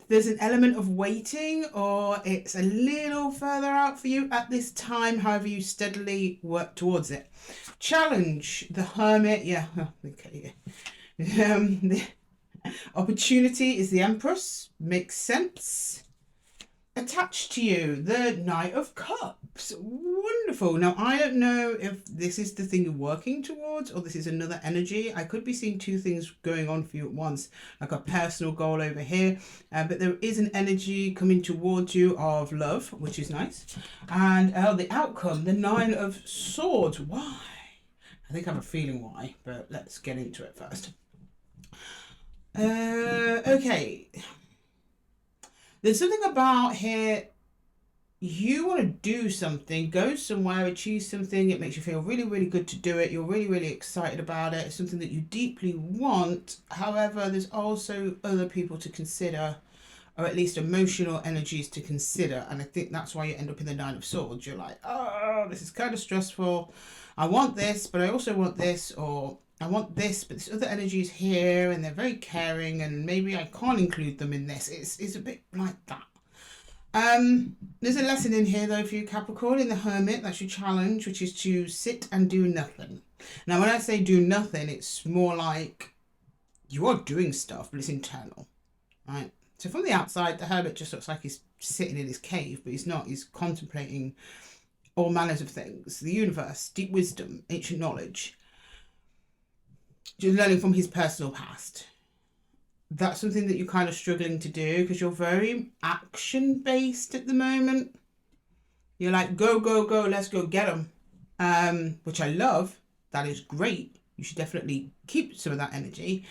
there's an element of waiting, or it's a little further out for you at this time. However, you steadily work towards it. Challenge, the Hermit. Yeah, okay. The opportunity is the Empress. Makes sense. Attached to you, the Knight of Cups. Wonderful. Now, I don't know if this is the thing you're working towards or this is another energy. I could be seeing two things going on for you at once, like a personal goal over here, but there is an energy coming towards you of love, which is nice. And the outcome, the Nine of Swords. Why? I think I have a feeling why, but let's get into it first. Okay. There's something about here, you want to do something, go somewhere, achieve something. It makes you feel really, really good to do it. You're really, really excited about it. It's something that you deeply want. However, there's also other people to consider, or at least emotional energies to consider. And I think that's why you end up in the Nine of Swords. You're like, oh, this is kind of stressful. I want this, but I also want this, or I want this, but this other energy is here and they're very caring and maybe I can't include them in this. It's a bit like that. There's a lesson in here though for you, Capricorn, in the Hermit. That's your challenge, which is to sit and do nothing. Now, when I say do nothing, it's more like you are doing stuff, but it's internal, right? So from the outside, the Hermit just looks like he's sitting in his cave, but he's not. He's contemplating all manners of things, the universe, deep wisdom, ancient knowledge. Just learning from his personal past. That's something that you're kind of struggling to do because you're very action based at the moment. You're like, go, go, go, let's go get them. Which I love. That is great. You should definitely keep some of that energy.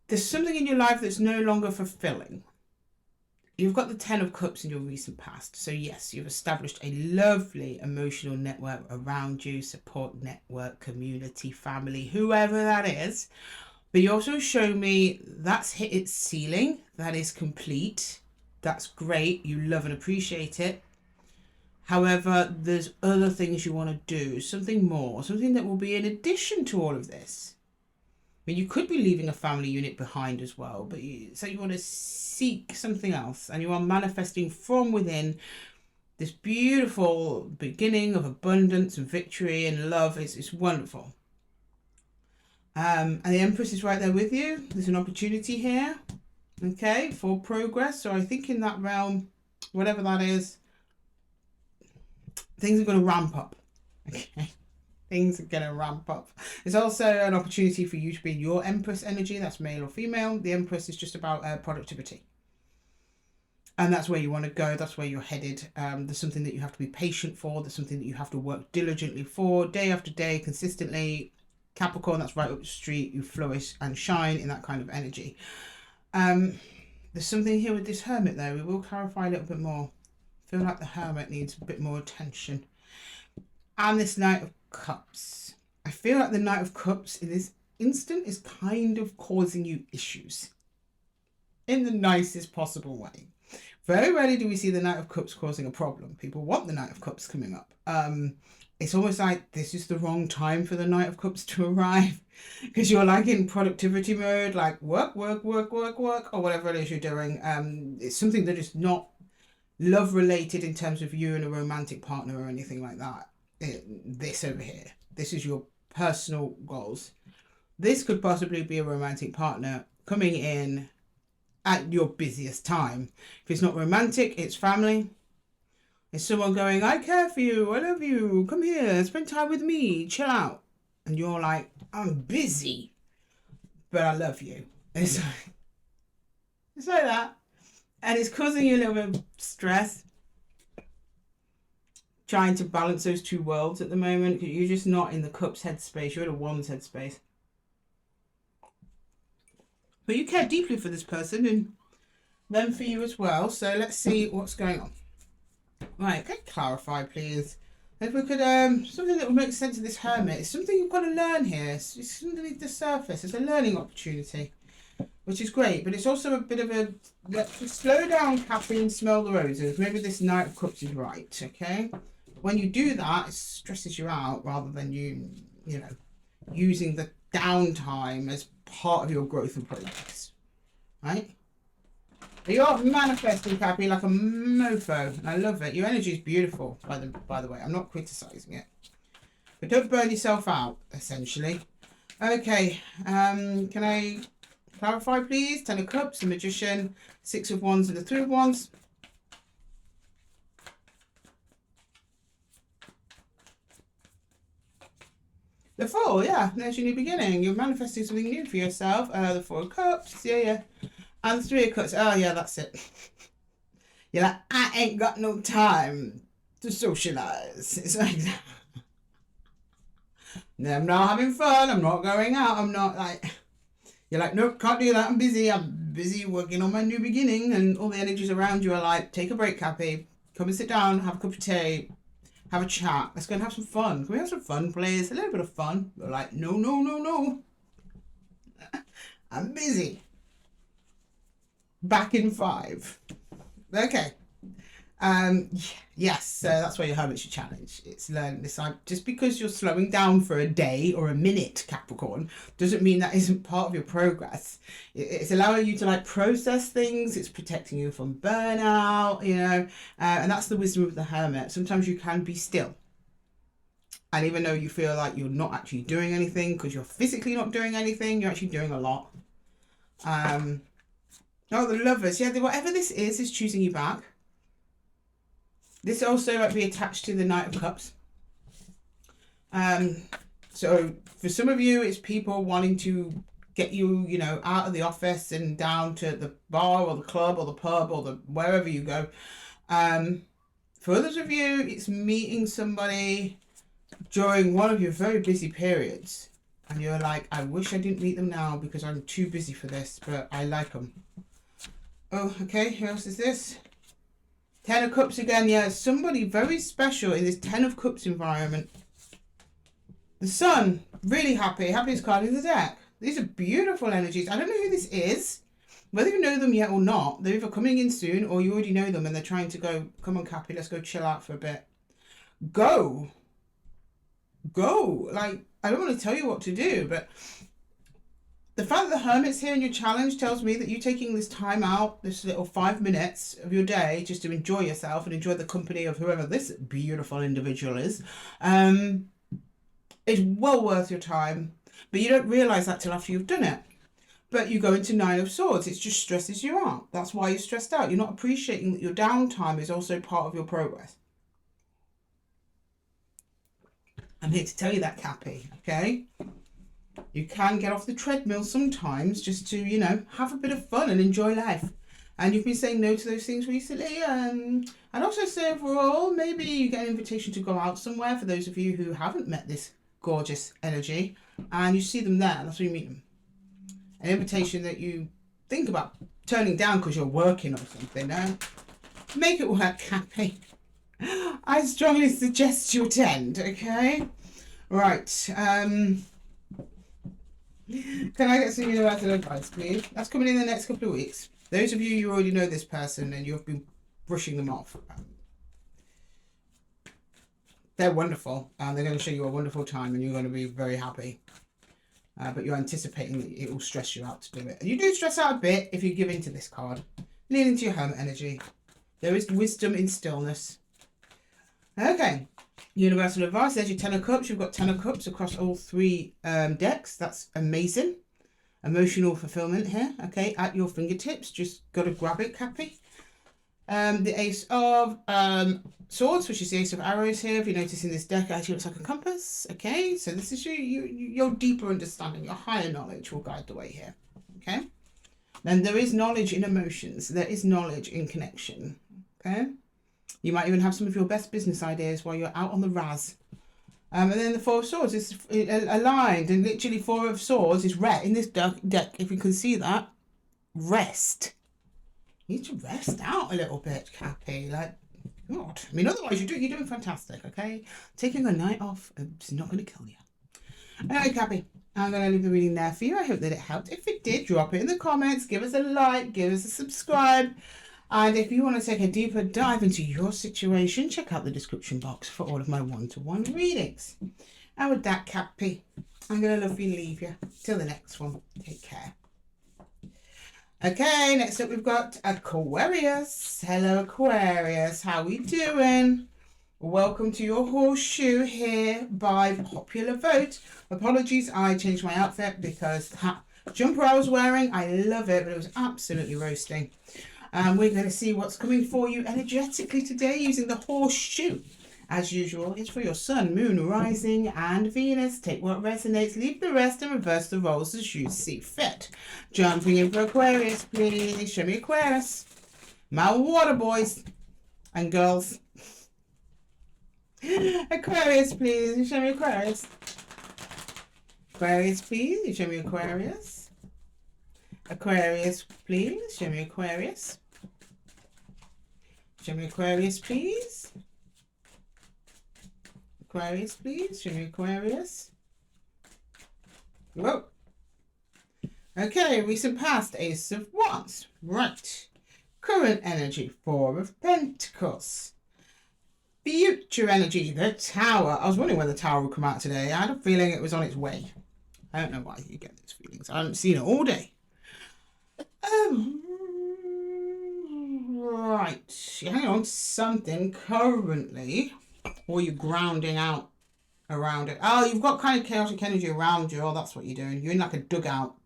There's something in your life that's no longer fulfilling. You've got the Ten of Cups in your recent past. So yes, you've established a lovely emotional network around you, support network, community, family, whoever that is. But you also show me that's hit its ceiling. That is complete. That's great. You love and appreciate it. However, there's other things you want to do, something more, something that will be in addition to all of this. I mean, you could be leaving a family unit behind as well, but you want to seek something else, and you are manifesting from within this beautiful beginning of abundance and victory and love. It's wonderful. And the Empress is right there with you. There's an opportunity here, okay, for progress. So I think in that realm, whatever that is, things are going to ramp up, okay? Things are going to ramp up. There's also an opportunity for you to be your Empress energy. That's male or female. The Empress is just about productivity. And that's where you want to go. That's where you're headed. There's something that you have to be patient for. There's something that you have to work diligently for, day after day, consistently. Capricorn, that's right up the street. You flourish and shine in that kind of energy. There's something here with this Hermit, though. We will clarify a little bit more. I feel like the Hermit needs a bit more attention. And this Knight of Cups. I feel like the Knight of Cups in this instant is kind of causing you issues in the nicest possible way. Very rarely do we see the Knight of Cups causing a problem. People want the Knight of Cups coming up. It's almost like this is the wrong time for the Knight of Cups to arrive because you're like in productivity mode, like work, or whatever it is you're doing. It's something that is not love related in terms of you and a romantic partner or anything like that. This over here, this is your personal goals. This could possibly be a romantic partner coming in at your busiest time. If it's not romantic, it's family. It's someone going, I care for you, I love you, come here, spend time with me, chill out. And you're like, I'm busy, but I love you. It's like that. And it's causing you a little bit of stress, trying to balance those two worlds at the moment. You're just not in the Cups headspace, you're in a Wands headspace. But you care deeply for this person and them for you as well. So let's see what's going on. Right, can I clarify, please? If we could, something that would make sense of this Hermit. It's something you've got to learn here. It's underneath the surface. It's a learning opportunity, which is great. But it's also a bit of a, let's slow down, Catherine, and smell the roses. Maybe this Knight of Cups is right, okay? when you do that, it stresses you out rather than you know, using the downtime as part of your growth and progress, right? You're manifesting, Cappy, like a mofo, and I love it. Your energy is beautiful, by the way. I'm not criticizing it, but don't burn yourself out, essentially. Okay, can I clarify, please? 10 of Cups, the Magician, 6 of Wands, and the 3 of Wands. The 4, yeah, there's your new beginning. You're manifesting something new for yourself. The 4 of Cups, yeah. And the 3 of Cups, oh yeah, that's it. You're like, I ain't got no time to socialize. It's like, no, I'm not having fun. I'm not going out. I'm not like, you're like, nope, can't do that. I'm busy working on my new beginning. And all the energies around you are like, take a break, Cappy. Come and sit down, have a cup of tea, have a chat. Let's go and have some fun. Can we have some fun, please? A little bit of fun. They're like, no. I'm busy. Back in 5. Okay. Yes, so that's why your Hermit's your challenge. It's learning this. Just because you're slowing down for a day or a minute, Capricorn, doesn't mean that isn't part of your progress. It's allowing you to like process things. It's protecting you from burnout, you know, and that's the wisdom of the Hermit. Sometimes you can be still. And even though you feel like you're not actually doing anything because you're physically not doing anything, you're actually doing a lot. Oh, the Lovers. Yeah, whatever this is choosing you back. This also might be attached to the Knight of Cups. So for some of you, it's people wanting to get you, you know, out of the office and down to the bar or the club or the pub or the wherever you go. For others of you, it's meeting somebody during one of your very busy periods. And you're like, I wish I didn't meet them now because I'm too busy for this, but I like them. Oh, okay, who else is this? 10 of Cups again, yeah, somebody very special in this 10 of Cups environment. The Sun, really happy, happiest card in the deck. These are beautiful energies. I don't know who this is, whether you know them yet or not. They're either coming in soon or you already know them and they're trying to go, come on, Cappy, let's go chill out for a bit. Go. Like, I don't want to tell you what to do, but the fact that the Hermit's here in your challenge tells me that you taking this time out, this little 5 minutes of your day, just to enjoy yourself and enjoy the company of whoever this beautiful individual is well worth your time. But you don't realise that till after you've done it. But you go into 9 of Swords. It just stresses you out. That's why you're stressed out. You're not appreciating that your downtime is also part of your progress. I'm here to tell you that, Cappy, okay? You can get off the treadmill sometimes just to, you know, have a bit of fun and enjoy life. And you've been saying no to those things recently. I'd also say overall, maybe you get an invitation to go out somewhere for those of you who haven't met this gorgeous energy. And you see them there. That's where you meet them. An invitation that you think about turning down because you're working or something. Make it work, Cappy. I strongly suggest you attend, okay? Right. Can I get some universal advice, please? That's coming in the next couple of weeks. Those of you already know this person and you've been brushing them off. They're wonderful and they're going to show you a wonderful time and you're going to be very happy. But you're anticipating that it will stress you out to do it. And you do stress out a bit if you give into this card. Lean into your Hermit energy. There is wisdom in stillness. Okay. Universal advice. There's your 10 of Cups. You've got 10 of Cups across all 3 decks. That's amazing. Emotional fulfillment here. Okay, at your fingertips. Just got to grab it, Cappy. The Ace of Swords, which is the Ace of Arrows here. If you notice in this deck, it actually looks like a compass. Okay, so this is your deeper understanding, your higher knowledge will guide the way here. Okay. Then there is knowledge in emotions. There is knowledge in connection. Okay. You might even have some of your best business ideas while you're out on the Raz. And then the 4 of Swords is aligned, and literally 4 of Swords is red in this deck. If you can see that, rest. You need to rest out a little bit, Cappy. Like, God. I mean, otherwise you're doing fantastic. Okay, taking a night off is not going to kill you. Alright, Cappy. I'm going to leave the reading there for you. I hope that it helped. If it did, drop it in the comments. Give us a like. Give us a subscribe. And if you want to take a deeper dive into your situation, check out the description box for all of my one-to-one readings. And with that, Cappy, I'm going to love you and leave you. Till the next one. Take care. Okay, next up we've got Aquarius. Hello, Aquarius. How we doing? Welcome to your Horseshoe here by popular vote. Apologies, I changed my outfit because the jumper I was wearing, I love it, but it was absolutely roasting. We're going to see what's coming for you energetically today using the Horseshoe. As usual, it's for your sun, moon, rising, and Venus. Take what resonates, leave the rest, and reverse the roles as you see fit. Jumping in for Aquarius, please. Show me Aquarius. My water boys and girls. Aquarius, please. Show me Aquarius. Aquarius, please. Show me Aquarius. Aquarius, please. Show me Aquarius. Show me Aquarius, please. Aquarius, please. Show me Aquarius. Whoa. Okay, recent past, Ace of Wands. Right. Current energy, Four of Pentacles. Future energy, the Tower. I was wondering when the Tower would come out today. I had a feeling it was on its way. I don't know why you get these feelings. I haven't seen it all day. Right. You're hanging on to something currently. Or you're grounding out around it. Oh, you've got kind of chaotic energy around you. Oh, that's what you're doing. You're in like a dugout.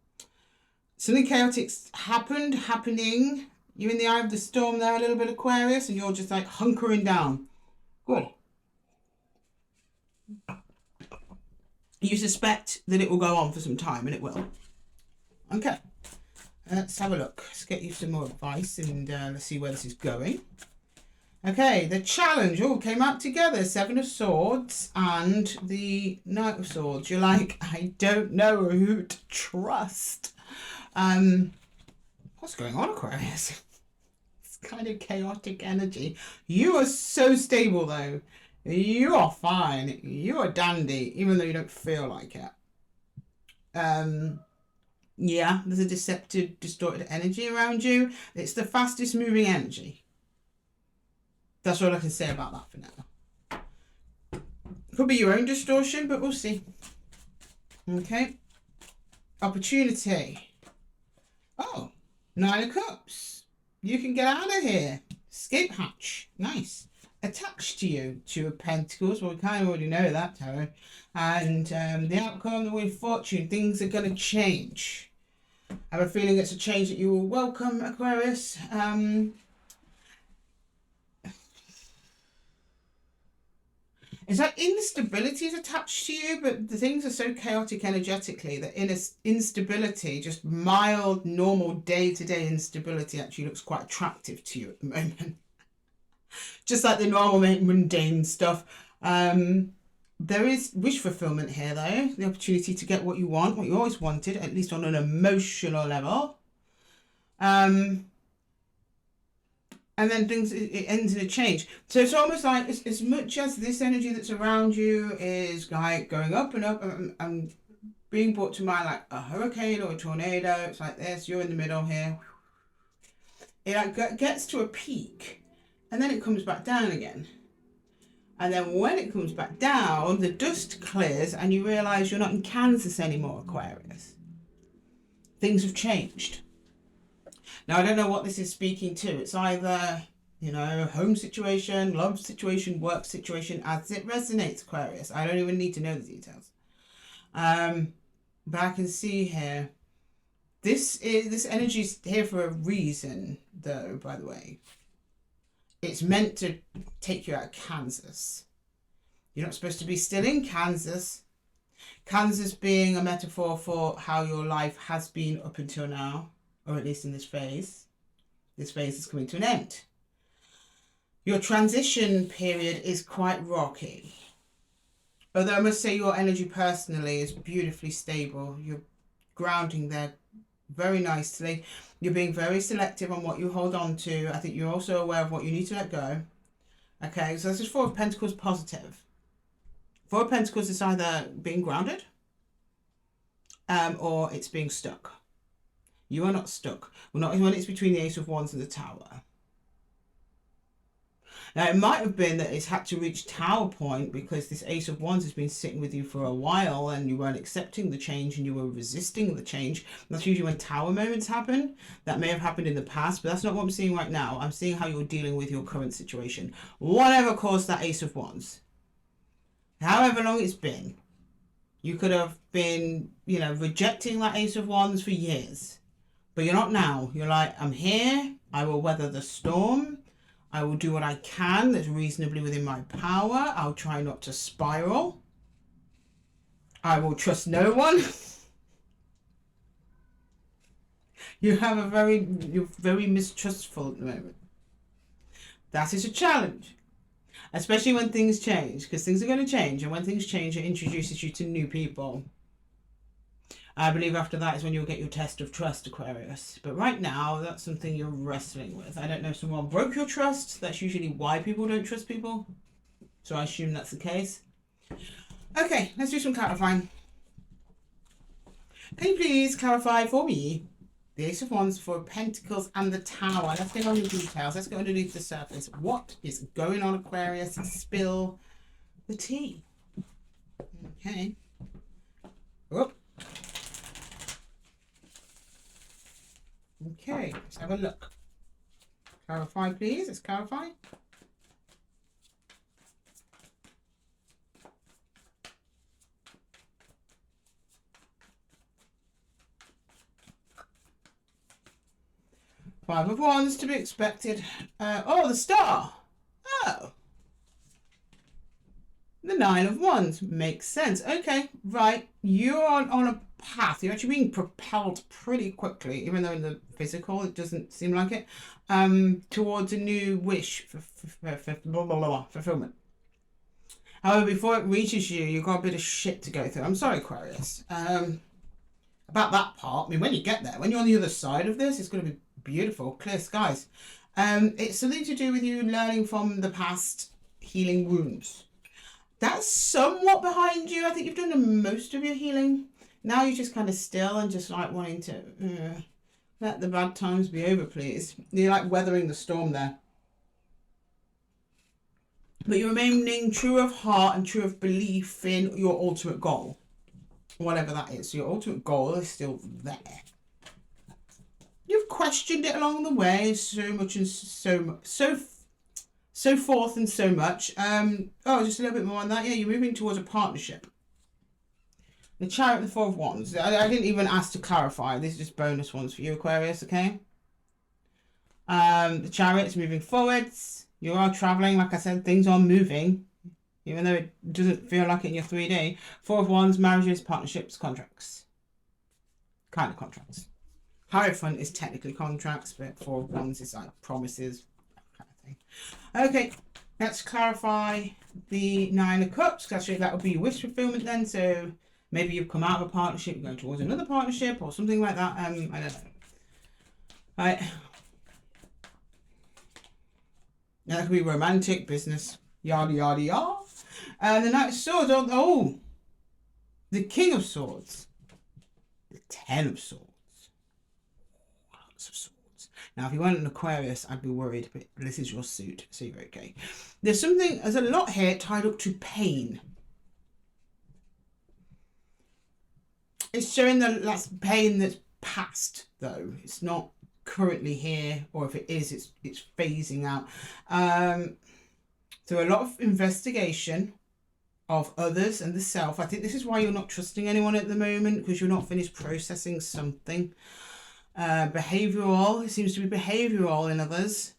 Something chaotic's happening. You're in the eye of the storm there, a little bit Aquarius, and you're just like hunkering down. Good. You suspect that it will go on for some time, and it will. Okay. Let's have a look. Let's get you some more advice, and let's see where this is going. Okay, the challenge all came out together. Seven of Swords and the Knight of Swords. You're like, I don't know who to trust. What's going on, Aquarius? It's kind of chaotic energy. You are so stable, though. You are fine. You are dandy, even though you don't feel like it. Yeah, there's a deceptive, distorted energy around you. It's the fastest moving energy. That's all I can say about that for now. Could be your own distortion, but we'll see. Okay. Opportunity. Oh, Nine of Cups. You can get out of here. Escape hatch. Nice. Attached to you. Two of Pentacles. Well, we kind of already know that, Tarot. And the outcome, the Wheel of Fortune. Things are going to change. I have a feeling it's a change that you will welcome, Aquarius. It's like instability is attached to you, but the things are so chaotic energetically that instability, just mild, normal, day-to-day instability actually looks quite attractive to you at the moment. Just like the normal, mundane stuff. There is wish fulfillment here, though. The opportunity to get what you want, what you always wanted, at least on an emotional level. And then it ends in a change. So it's almost like as much as this energy that's around you is like going up and up and being brought to mind like a hurricane or a tornado. It's like this, you're in the middle here. It like gets to a peak and then it comes back down again. And then when it comes back down, the dust clears and you realise you're not in Kansas anymore, Aquarius. Things have changed. Now, I don't know what this is speaking to. It's either, home situation, love situation, work situation, as it resonates, Aquarius. I don't even need to know the details. But I can see here, this energy is here for a reason, though, by the way. It's meant to take you out of Kansas. You're not supposed to be still in Kansas. Kansas being a metaphor for how your life has been up until now. Or at least in this phase. This phase is coming to an end. Your transition period is quite rocky. Although I must say your energy personally is beautifully stable. You're grounding there very nicely. You're being very selective on what you hold on to. I think you're also aware of what you need to let go. Okay, so this is Four of Pentacles positive. Four of Pentacles is either being grounded or it's being stuck. You are not stuck. Well, not when it's between the Ace of Wands and the Tower. Now, it might have been that it's had to reach Tower point because this Ace of Wands has been sitting with you for a while and you weren't accepting the change and you were resisting the change. That's usually when Tower moments happen. That may have happened in the past, but that's not what I'm seeing right now. I'm seeing how you're dealing with your current situation. Whatever caused that Ace of Wands, however long it's been, you could have been, you know, rejecting that Ace of Wands for years. But you're not now. You're like, I'm here. I will weather the storm. I will do what I can that's reasonably within my power. I'll try not to spiral. I will trust no one. You're very mistrustful at the moment. That is a challenge. Especially when things change, because things are going to change. And when things change, it introduces you to new people. I believe after that is when you'll get your test of trust, Aquarius. But right now, that's something you're wrestling with. I don't know if someone broke your trust. That's usually why people don't trust people. So I assume that's the case. Okay, let's do some clarifying. Can you please clarify for me the Ace of Wands, Four of Pentacles, and the Tower? Let's get on the details. Let's go underneath the surface. What is going on, Aquarius? Spill the tea. Okay. Whoop. Okay, let's have a look. Clarify, please. Let's clarify. Five of Wands to be expected. Oh, the Star. Oh. The Nine of Wands. Makes sense. Okay, right. You're on a path. You're actually being propelled pretty quickly, even though in the physical it doesn't seem like it, towards a new wish for fulfillment. However, before it reaches you, you've got a bit of shit to go through. I'm sorry, Aquarius. About that part. I mean, when you get there, when you're on the other side of this, it's going to be beautiful, clear skies. It's something to do with you learning from the past, healing wounds. That's somewhat behind you. I think you've done most of your healing. Now you're just kind of still and just like wanting to let the bad times be over, please. You're like weathering the storm there. But you're remaining true of heart and true of belief in your ultimate goal. Whatever that is. So your ultimate goal is still there. You've questioned it along the way so much and so forth and so much. Oh, just a little bit more on that. Yeah, you're moving towards a partnership. The Chariot and the Four of Wands. I didn't even ask to clarify. These are just bonus ones for you, Aquarius, okay? The Chariot's moving forwards. You are traveling. Like I said, things are moving. Even though it doesn't feel like it in your 3D. Four of Wands, marriages, partnerships, contracts. Kind of contracts. Hierophant is technically contracts, but Four of Wands is like promises, that kind of thing. Okay, let's clarify the Nine of Cups. Actually, that would be wish fulfillment then. So maybe you've come out of a partnership, you're going towards another partnership or something like that. I don't know. Right. Now, that could be romantic, business, yada, yada, yada. And the Knight of Swords. Oh, the King of Swords. The Ten of Swords. Lots of swords. Now, if you weren't an Aquarius, I'd be worried, but this is your suit, so you're okay. There's a lot here tied up to pain. It's showing that's pain that's past, though. It's not currently here, or if it is, it's phasing out. So a lot of investigation of others and the self. I think this is why you're not trusting anyone at the moment, because you're not finished processing something. Behavioural. It seems to be behavioural in others.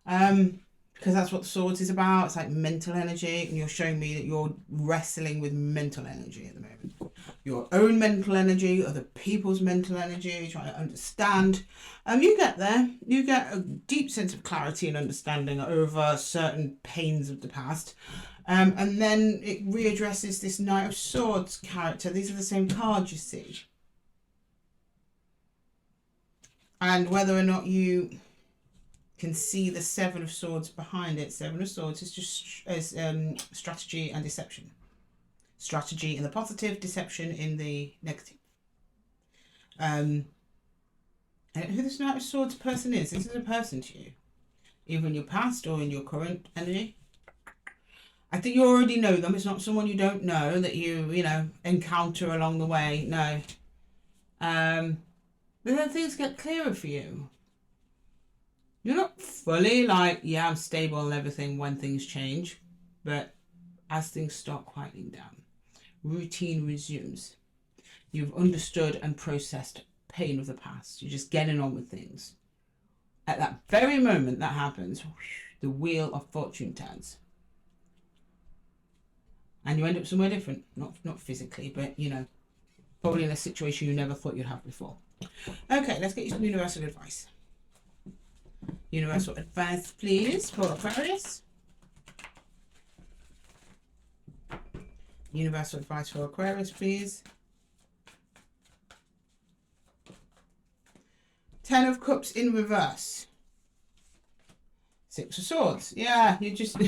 Because that's what the Swords is about. It's like mental energy, and you're showing me that you're wrestling with mental energy at the moment. Your own mental energy, other people's mental energy, trying to understand. You get there. You get a deep sense of clarity and understanding over certain pains of the past. And then it readdresses this Knight of Swords character. These are the same cards, you see. And whether or not you can see the Seven of Swords behind it. Seven of Swords is just strategy and deception. Strategy in the positive, deception in the negative. And who this Knight of Swords person is. This is a person to you. either in your past or in your current energy. I think you already know them. It's not someone you don't know that you know, encounter along the way. No. But then things get clearer for you. You're not fully like, yeah, I'm stable and everything when things change. But as things start quieting down, routine resumes. You've understood and processed pain of the past. You're just getting on with things. At that very moment that happens, the wheel of fortune turns. And you end up somewhere different. Not physically, but, you know, probably in a situation you never thought you'd have before. Okay, let's get you some universal advice. Universal advice, please, for Aquarius. Universal advice for Aquarius, please. 10 of Cups in reverse. 6 of Swords. Yeah, you just...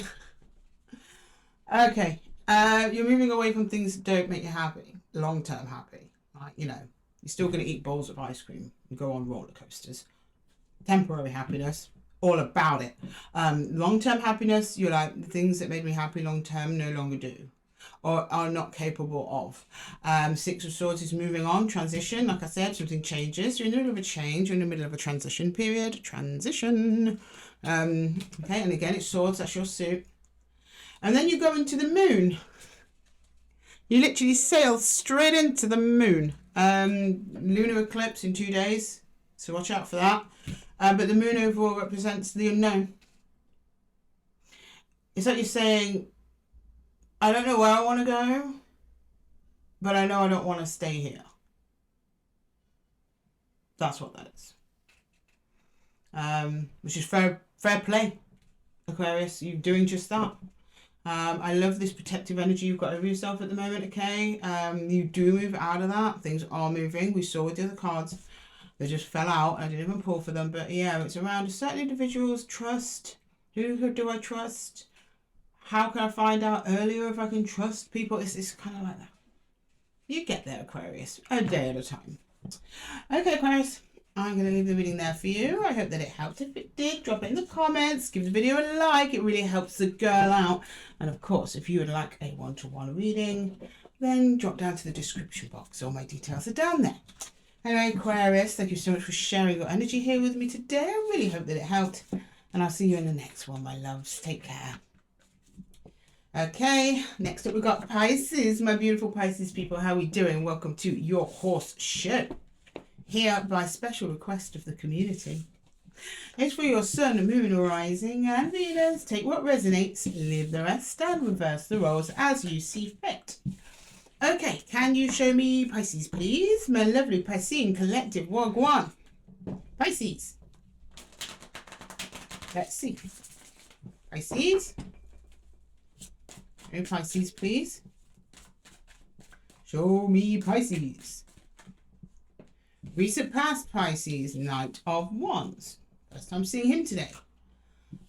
Okay. You're moving away from things that don't make you happy. Long-term happy. Like, you know, you're still going to eat bowls of ice cream and go on roller coasters. Temporary happiness. All about it. Long-term happiness, you're like, the things that made me happy long-term no longer do. Or are not capable of. 6 of Swords is moving on, transition. Like I said, something changes. You're in the middle of a change. You're in the middle of a transition period. Transition. Okay, and again, it's Swords. That's your suit. And then you go into the moon. You literally sail straight into the moon. Lunar eclipse in 2 days. So watch out for that. But the moon overall represents the unknown. It's like you're saying, I don't know where I want to go, but I know I don't want to stay here. That's what that is. Which is fair play, Aquarius. You're doing just that. I love this protective energy you've got over yourself at the moment, okay? You do move out of that. Things are moving. We saw with the other cards. They just fell out. I didn't even pull for them. But yeah, it's around a certain individual's trust. Who do I trust? How can I find out earlier if I can trust people? It's kind of like that. You get there, Aquarius. A day at a time. Okay, Aquarius. I'm going to leave the reading there for you. I hope that it helped. If it did, drop it in the comments. Give the video a like. It really helps the girl out. And of course, if you would like a one-to-one reading, then drop down to the description box. All my details are down there. Anyway, Aquarius, thank you so much for sharing your energy here with me today. I really hope that it helped. And I'll see you in the next one, my loves. Take care. Okay, next up we've got Pisces. My beautiful Pisces people, how are we doing? Welcome to your Horseshoe. Here by special request of the community. It's for your sun, moon, rising, and Venus. Take what resonates, leave the rest, and reverse the roles as you see fit. Okay, can you show me Pisces, please? My lovely Piscean collective, Wagwan. Pisces. Let's see. Pisces. Show Pisces, please. Show me Pisces. Recent past Pisces, Knight of Wands. First time seeing him today.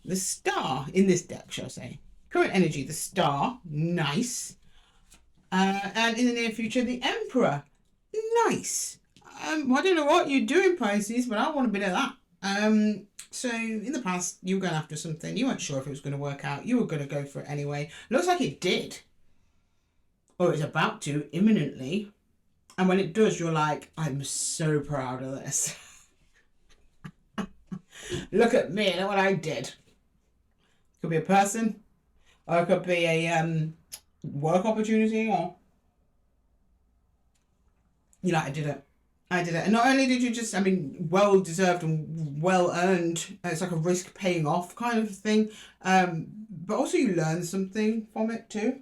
The Star in this deck, shall I say. Current energy, the Star. Nice. And in the near future, the Emperor. Nice. I don't know what you're doing, Pisces, but I want a bit of that. So in the past, you were going after something. You weren't sure if it was going to work out. You were going to go for it anyway. Looks like it did. Or it's about to, imminently. And when it does, you're like, I'm so proud of this. Look at me, look what I did. Could be a person. Or it could be a work opportunity. Or, you know, I did it. And not only did you just, well deserved and well earned, it's like a risk paying off kind of thing, but also you learn something from it too.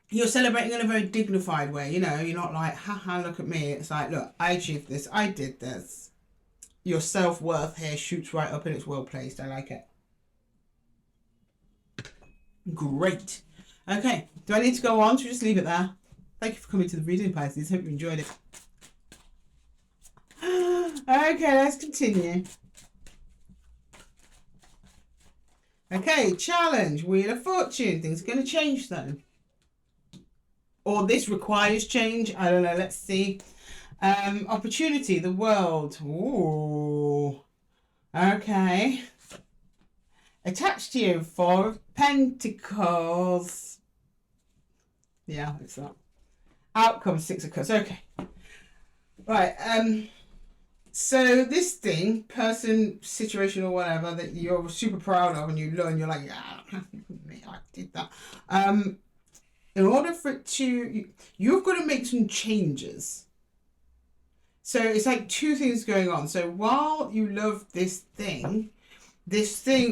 You're celebrating in a very dignified way, you know, you're not like, haha, look at me. It's like, look, I achieved this, I did this. Your self-worth here shoots right up and it's well placed. I like it. Great. Okay, do I need to go on? Should we just leave it there? Thank you for coming to the reading, Pisces. Hope you enjoyed it. Okay, let's continue. Okay, challenge. Wheel of Fortune. Things are going to change, though. Or this requires change. I don't know. Let's see. Opportunity. The world. Ooh. Okay. Attached to you, Four of Pentacles. Yeah, it's that. Outcome, Six of Cups. Okay. Right. So this thing, person, situation, or whatever that you're super proud of, and you learn, you're like, yeah, I did that. In order for it to, you've got to make some changes. So it's like two things going on. So while you love this thing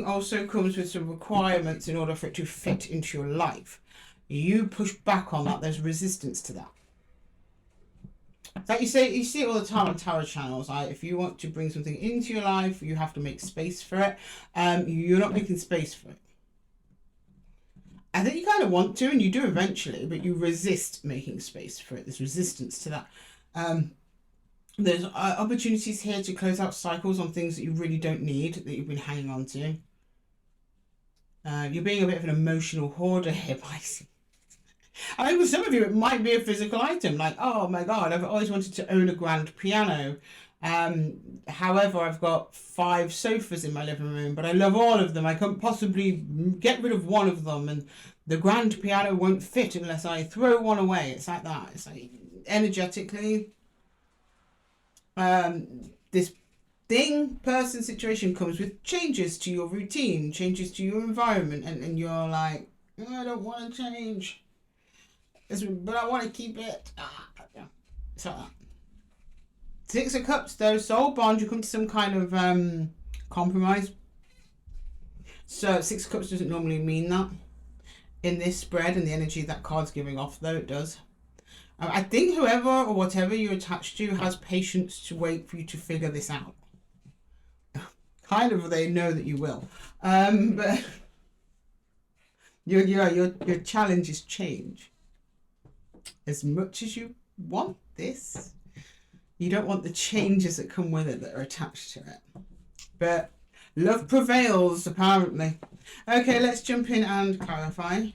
also comes with some requirements in order for it to fit into your life. You push back on that. There's resistance to that. Like you see it all the time on tarot channels. Like if you want to bring something into your life, you have to make space for it. You're not making space for it. I think you kind of want to, and you do eventually, but you resist making space for it. There's resistance to that. There's opportunities here to close out cycles on things that you really don't need, that you've been hanging on to. You're being a bit of an emotional hoarder here, Pisces. I think for some of you, it might be a physical item. Like, oh my God, I've always wanted to own a grand piano. However, I've got 5 sofas in my living room, but I love all of them. I can't possibly get rid of one of them, and the grand piano won't fit unless I throw one away. It's like that. It's like energetically, this person, situation comes with changes to your routine, changes to your environment, and you're like, oh, I don't want to change. But I want to keep it. Yeah. It's like that. 6 of Cups, though, soul bond, you come to some kind of compromise. So 6 of Cups doesn't normally mean that. In this spread and the energy that card's giving off, though, it does. I think whoever or whatever you're attached to has patience to wait for you to figure this out. Kind of, they know that you will. But your challenge is change. As much as you want this, you don't want the changes that come with it that are attached to it. But love prevails, apparently. Okay, let's jump in and clarify.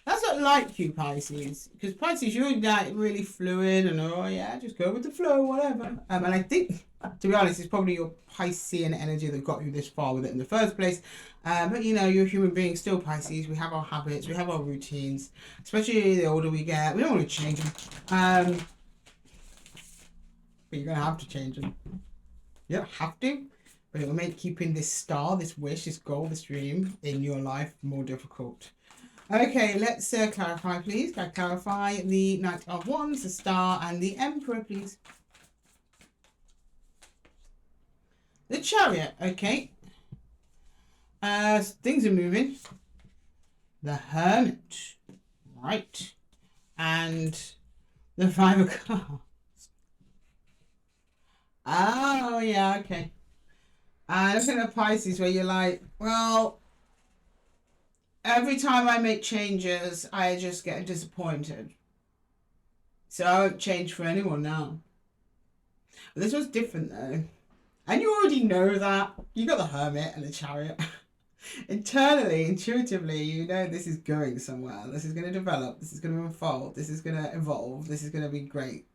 That's not like you, Pisces. Because Pisces, you're like really fluid and, oh yeah, just go with the flow, whatever. And I think, to be honest, it's probably your Piscean energy that got you this far with it in the first place. But you know, you're a human being still, Pisces. We have our habits, we have our routines, especially the older we get. We don't want to change them. But you're going to have to change them. You don't have to, but it will make keeping this star, this wish, this goal, this dream in your life more difficult. Okay, let's clarify, please. Can I clarify the Knight of Wands, the Star, and the Emperor, please? The Chariot, okay. Things are moving. The Hermit, right. And the 5 of Cups. Oh, yeah, okay. Looking at Pisces where you're like, well, every time I make changes, I just get disappointed. So I won't change for anyone now. But this was different though. And you already know that. You got the Hermit and the Chariot. Internally, intuitively, you know this is going somewhere. This is going to develop. This is going to unfold. This is going to evolve. This is going to be great.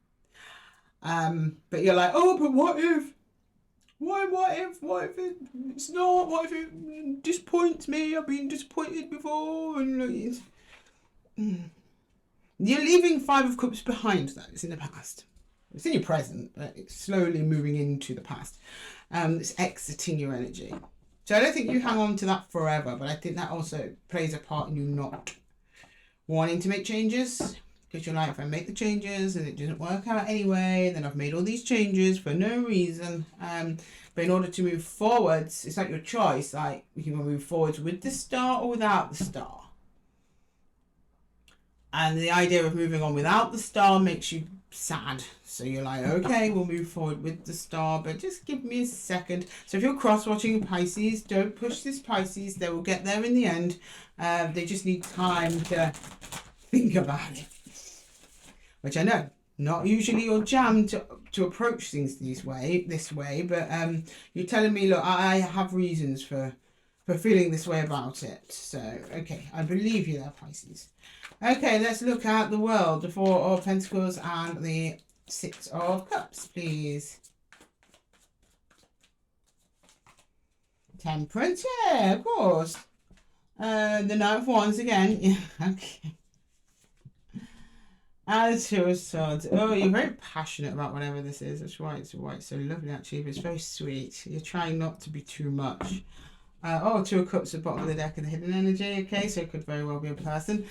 But you're like, oh, but what if? What if it's not? What if it disappoints me? I've been disappointed before. And you're leaving 5 of Cups behind, though. It's in the past. It's in your present, but it's slowly moving into the past. It's exiting your energy. So I don't think you hang on to that forever, but I think that also plays a part in you not wanting to make changes. Because you're like, if I make the changes and it doesn't work out anyway, then I've made all these changes for no reason. But in order to move forwards, it's like your choice. Like, you can move forwards with the star or without the star. And the idea of moving on without the star makes you sad. So you're like, okay, we'll move forward with the star, but just give me a second. So if you're cross-watching Pisces, don't push this Pisces. They will get there in the end. They just need time to think about it. Which I know, not usually your jam to approach things this way, but you're telling me, look, I have reasons for feeling this way about it. So, okay, I believe you there, Pisces. Okay, let's look at the world, the 4 of Pentacles and the Six of Cups, please. Temperance, yeah, of course. The Knight of Wands again. Yeah, okay. And Two of Swords. Oh, you're very passionate about whatever this is. That's why it's so lovely, actually. But it's very sweet. You're trying not to be too much. Two of Cups at the bottom of the deck of the hidden energy. Okay, so it could very well be a person.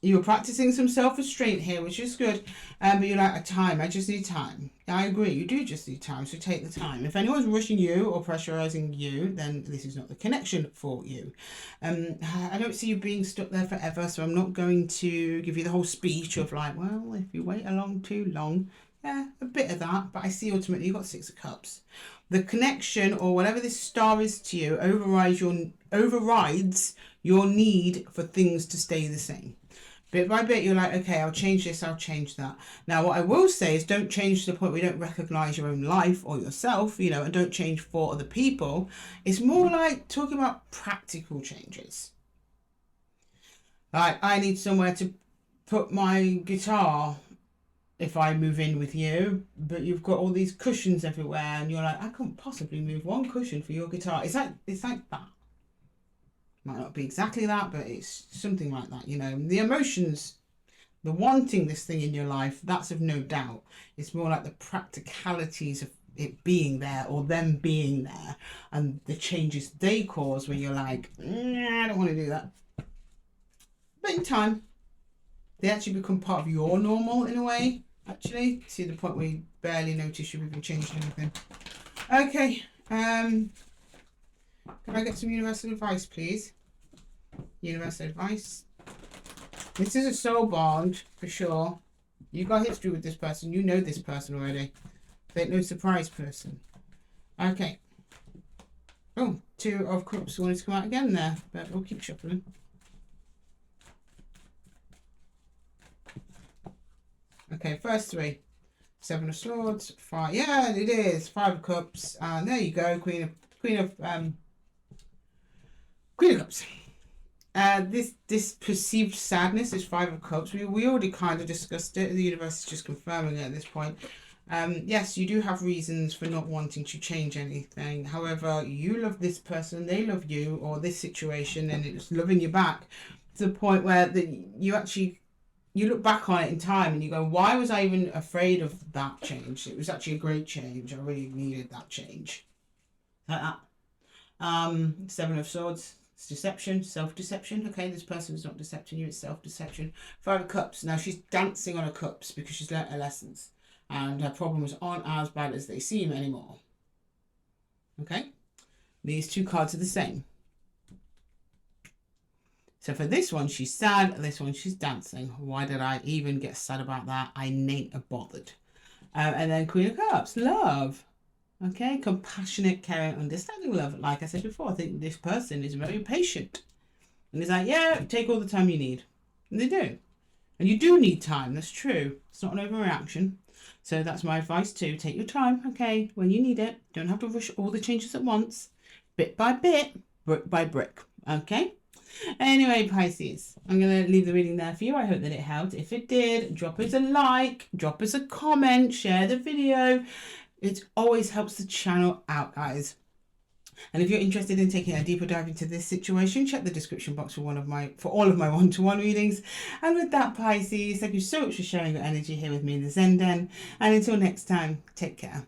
You're practicing some self-restraint here, which is good. But you're like, I just need time. I agree, you do just need time, so take the time. If anyone's rushing you or pressurizing you, then this is not the connection for you. I don't see you being stuck there forever, so I'm not going to give you the whole speech of like, well, if you wait along too long, yeah, a bit of that. But I see ultimately you've got Six of Cups. The connection, or whatever this star is to you, overrides your need for things to stay the same. Bit by bit, you're like, okay, I'll change this, I'll change that. Now, what I will say is don't change to the point where you don't recognize your own life or yourself, and don't change for other people. It's more like talking about practical changes. Like, I need somewhere to put my guitar if I move in with you, but you've got all these cushions everywhere, and you're like, I couldn't possibly move one cushion for your guitar. It's like that. Might not be exactly that, but it's something like that, The emotions, the wanting this thing in your life, that's of no doubt. It's more like the practicalities of it being there or them being there and the changes they cause where you're like, I don't want to do that. But in time, they actually become part of your normal in a way, actually. See the point where you barely notice you've even changed anything. Okay, can I get some universal advice, please? Universal advice. This is a soul bond, for sure. You've got history with this person. You know this person already. They ain't no surprise person. Okay. Oh, Two of Cups wanted to come out again there, but we'll keep shuffling. Okay, first three. Seven of Swords. Five. Yeah, it is. Five of Cups. And there you go. Queen of Cups. This perceived sadness is Five of Cups. We already kind of discussed it. The universe is just confirming it at this point. Yes, you do have reasons for not wanting to change anything. However, you love this person, they love you, or this situation, and it's loving you back to the point where you look back on it in time and you go, why was I even afraid of that change? It was actually a great change. I really needed that change. Like that. Seven of Swords. It's deception, self-deception. Okay, this person is not decepting you, it's self-deception. Five of Cups. Now she's dancing on her cups because she's learnt her lessons. And her problems aren't as bad as they seem anymore. Okay? These two cards are the same. So for this one, she's sad. This one, she's dancing. Why did I even get sad about that? I ain't bothered. And then Queen of Cups, love. Okay, compassionate, caring, understanding love. Like I said before, I think this person is very patient. And it's like, yeah, take all the time you need. And they do. And you do need time, that's true. It's not an overreaction. So that's my advice too. Take your time, okay, when you need it. Don't have to rush all the changes at once. Bit by bit, brick by brick, okay? Anyway, Pisces, I'm going to leave the reading there for you. I hope that it helped. If it did, drop us a like, drop us a comment, share the video. It always helps the channel out, guys. And if you're interested in taking a deeper dive into this situation, check the description box for all of my one-to-one readings. And with that, Pisces, thank you so much for sharing your energy here with me in the Zen Den. And until next time, take care.